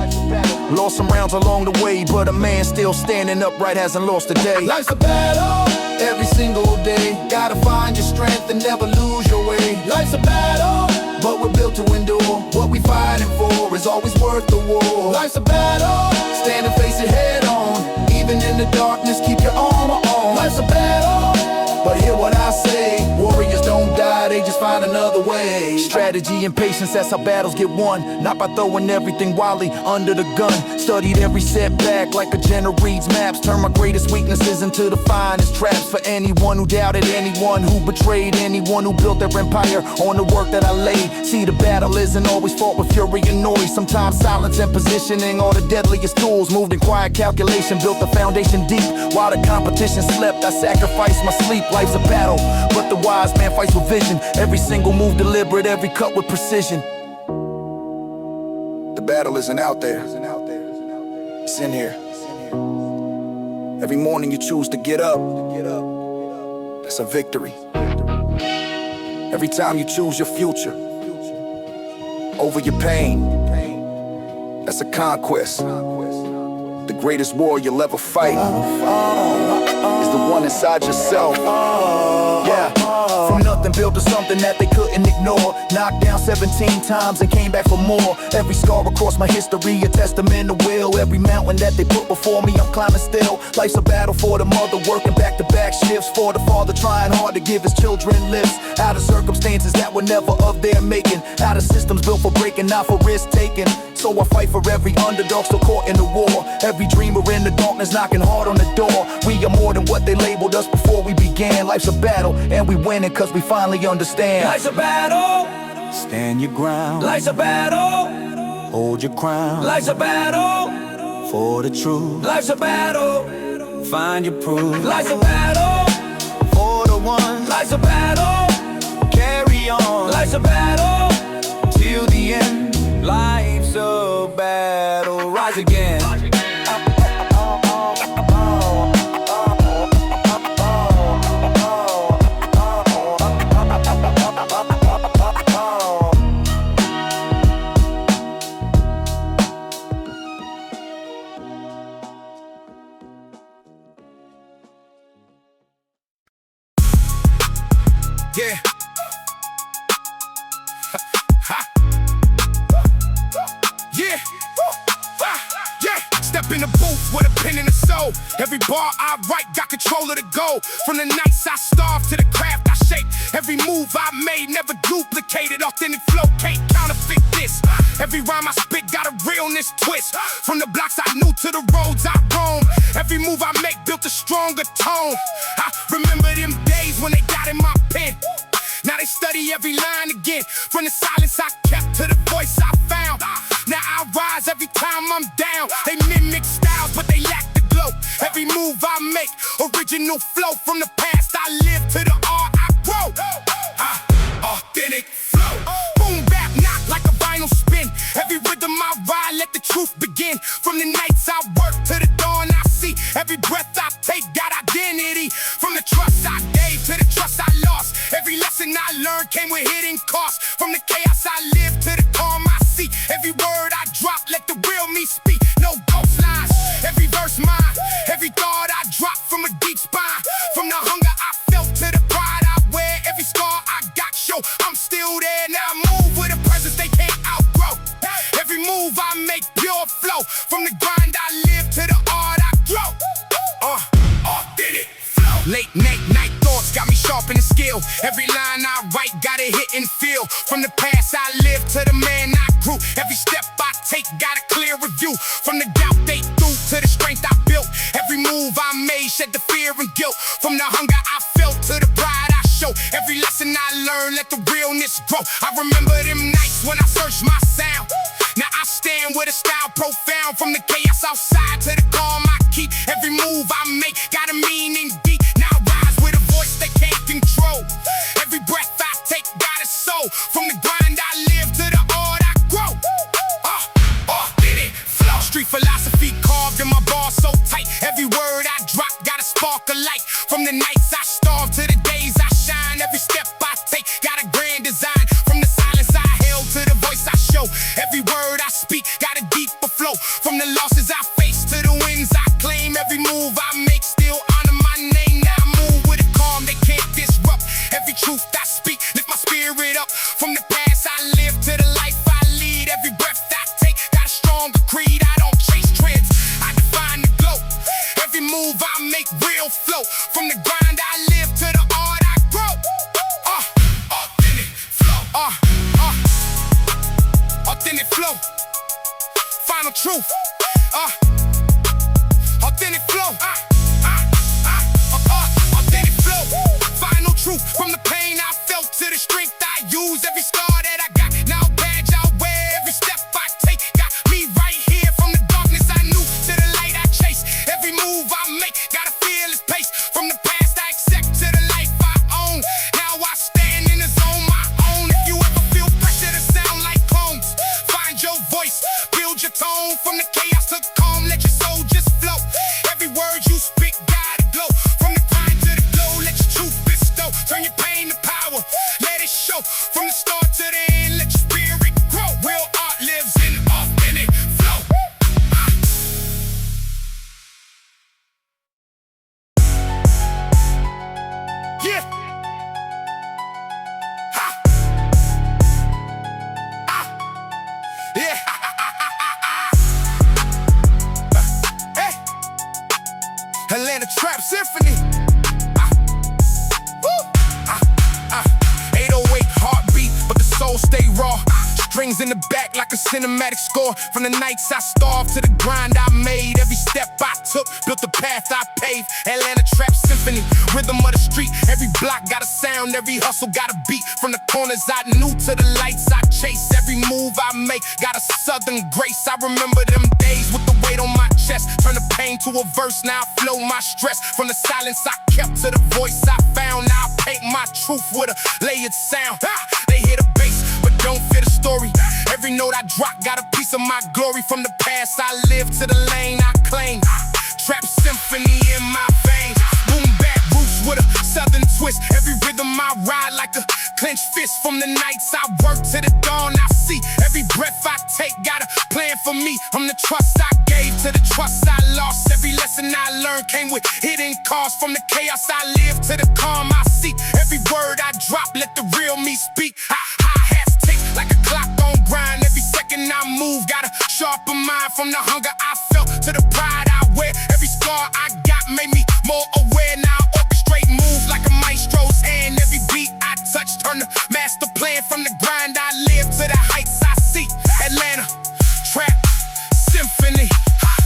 lost some rounds along the way, but a man still standing upright hasn't lost a day. Life's a battle, every single day. Gotta find your strength and never lose your way. Life's a battle, but we're built to endure. What we fighting for is always worth the war. Life's a battle, stand and face it head on. Even in the darkness, keep your armor on. Life's a battle, but hear what I say. Warriors don't die, they just find another way. Strategy and patience, that's how battles get won. Not by throwing everything wildly under the gun. Studied every setback like a general reads maps. Turned my greatest weaknesses into the finest traps. For anyone who doubted, anyone who betrayed, anyone who built their empire on the work that I laid. See, the battle isn't always fought with fury and noise. Sometimes silence and positioning are the deadliest tools. Moved in quiet calculation, built the foundation deep. While the competition slept, I sacrificed my sleep. Life's a battle, but the wise man fights with vision. Every single move deliberate, every cut with precision. The battle isn't out there, it's in here. Every morning you choose to get up, that's a victory. Every time you choose your future over your pain, that's a conquest. The greatest war you'll ever fight is the one inside yourself. Yeah. From nothing built to something that they couldn't ignore. Knocked down 17 times and came back for more. Every scar across my history, a testament of will. Every mountain that they put before me, I'm climbing still. Life's a battle for the mother, working back-to-back shifts. For the father, trying hard to give his children lifts. Out of circumstances that were never of their making. Out of systems built for breaking, not for risk-taking. So I fight for every underdog still caught in the war. Every dreamer in the darkness knocking hard on the door. We are more than what they labeled us before we began. Life's a battle, and we win it cause we finally understand. Life's a battle, Stand your ground, life's a battle, hold your crown. life's a battle, For the truth, life's a battle, find your proof. life's a battle, For the one, life's a battle, carry on life's a battle, till the end. life's to battle, rise again. Yeah. Yeah. Yeah. Step in the booth with a pen in the soul. Every bar I write got control of the goal. From the nights I starved to the craft I shape. Every move I made never duplicated. Authentic flow can't counterfeit this. Every rhyme I spit got a realness twist. From the blocks I knew to the roads I roam. Every move I make built a stronger tone. I remember them days when they got in my pen. Now they study every line again. From the silence I kept to the voice I found. Now I rise every time I'm down. They mimic styles, but they lack the glow. Every move I make, original flow. From the past I live to the art I grow. Authentic flow. Boom, bap, knock like a vinyl spin. Every rhythm I ride, let the truth begin. From the nights I work to the dawn I see. Every breath I take got identity. From the trust I gave to the trust I lost. Every lesson I learned came with hidden costs. From the chaos I live to the calm I see. Every word I drop, let the real me speak. No ghost lines, every verse mine. Every thought I drop from a deep spine. From the hunger I felt to the pride I wear. Every scar I got show I'm still there. Now I move with a presence they can't outgrow. Every move I make pure flow. From the grind I live to the art I grow. Authentic flow. Late night thoughts got me sharpening skill. Every line I write got a hit and feel. From the past I live to the man I grew. Every step I take got a clear review. From the doubt they threw to the strength I built. Every move I made shed the fear and guilt. From the hunger I felt to the pride I show. Every lesson I learned let the realness grow. I remember them nights when I searched my sound. Now I stand with a style profound. From the chaos outside to the calm I keep. Every move I make got a meaning deep. Now I rise with a voice they can't control. Every breath I take got a soul. From the grind I live to the art I grow. Authentic flow. Street philosophy carved in my bars so tight. Every word I drop got a spark of light. From the nights I starve to the days I shine. Every step I take got a grand design. From the silence I held to the voice I show. Every word I speak got a deeper flow. From the losses I face to the wins I claim. Every move I make still honor my name. Now I move with a calm they can't disrupt. Every truth I speak lift my spirit up. From the past I live to the life I lead. Every breath I take got a stronger creed. I don't chase trends, I define the glow. Every move I make real flow. From the grind I live to the art I grow. Authentic flow. Authentic flow. Final truth. Authentic flow. Authentic flow. Final truth. From the pain I felt to the strength I use. Every scar that I got, now a badge I wear. Every step I take got me right here. From the darkness I knew to the light I chase. Every move I make got a fearless pace. From the past I accept to the life I own. Now I stand in the zone my own. If you ever feel pressure to sound like clones, find your voice, build your tone. From the chaos to calm, let your soul just flow. Every word you speak got a glow. From the grind to the glow, let your truth bestow. Turn your pain to power, let it show. From the start to the end, let your spirit grow. Real art lives in authentic flow. Yeah. Yeah. Atlanta Trap Symphony. 808 heartbeat, but the soul stay raw. Strings in the back like a cinematic score. From the nights I starved to the grind I made. Every step I took built the path I paved. Atlanta Trap Symphony, rhythm of the street. Every block got a sound, every hustle got a beat. From the corners I knew to the lights I chase. Every move I make got a southern grace. I remember them days with the weight on my chest. Turn the pain to a verse, now I flow my stress. From the silence I kept to the voice I found. Now I paint my truth with a layered sound. They hear the bass, but don't fear the story. Every note I drop got a piece piece of my glory from the past. I live to the lane I claim. Trap symphony in my veins. Boom bap roots with a southern twist. Every rhythm I ride like a clenched fist. From the nights I work to the dawn I see. Every breath I take got a plan for me. I'm the trust I gave to the trust I lost. Every lesson I learned came with hidden cost. From the chaos I live to the calm I seek. Every word I drop, let the real me speak. Hi-hats tick like a clock on grind. Every second I move, got a sharper mind. From the hunger I felt to the pride I wear. Every scar I got made me more aware. Now I orchestrate moves like a maestro's hand. Every beat I touch turn the master plan. From the grind I live to the heights I see. Atlanta, trap, symphony.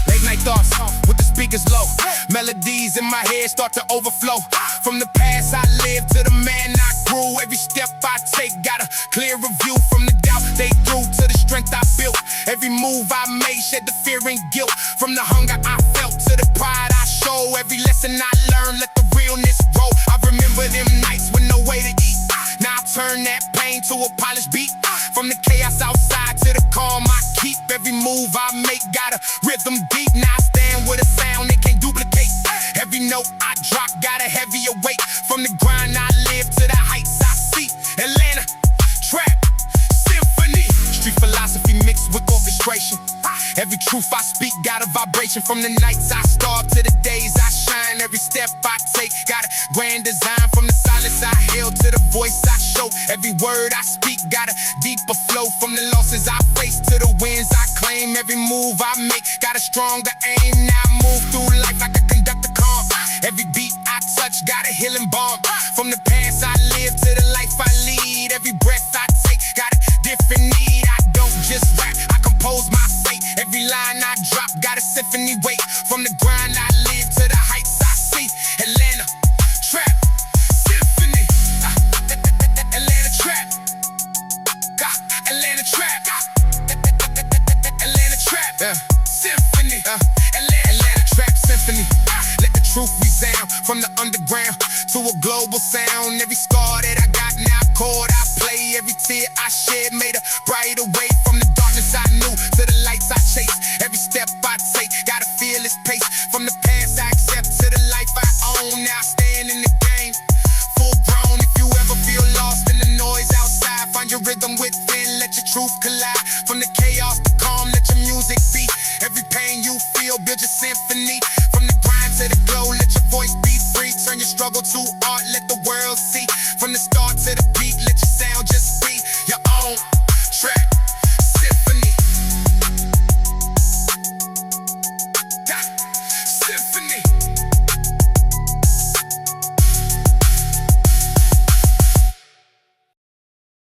Late night thoughts with the speakers low. Melodies in my head start to overflow. From the past I live to the man I grew. Every step I take got a clear review. From the doubt they threw to the strength I built. Every move I made shed the fear and guilt. From the hunger I felt to the pride I show. Every lesson I learned, let the realness grow. I remember them nights with no way to eat. Now I turn that pain to a polished beat. From the chaos outside to the calm I keep. Every move I make got a rhythm deep. Now I stand with a sound they can't duplicate. Every note I drop got a heavier weight. From the grind I live to the heights I see. Atlanta, trap, symphony. Street philosophy mixed with orchestration. Every truth I speak got a vibration. From the nights I starve to the days I shine. Every step I take got a grand design. From the silence I hail to the voice I show. Every word I speak got a deeper flow. From the losses I face to the wins I claim. Every move I make got a stronger aim. Now I move through life like a conductor calm. Every beat I touch got a healing balm. From the past I live to the life I lead. Every breath I take got a different need. I don't just rap, I compose my fate. Every line I drop got a symphony weight. From the grind I live to the heights I see. Atlanta, trap, symphony. Atlanta trap. Atlanta trap. Atlanta trap. Symphony. Atlanta trap symphony. Let the truth resound from the underground to a global sound. Every scar that I got now chord I play. Every tear I shed made a brighter way. From the darkness I knew to the lights I chase. Every step I take gotta feel its pace. From the past I accept to the life I own. Now I stand in the game full grown. If you ever feel lost in the noise outside, find your rhythm within, let your truth collide. From the chaos to calm, let your music be. Every pain you feel, build your symphony. From the grind to the glow, let your voice be free. Turn your struggle to art, let the world see. From the start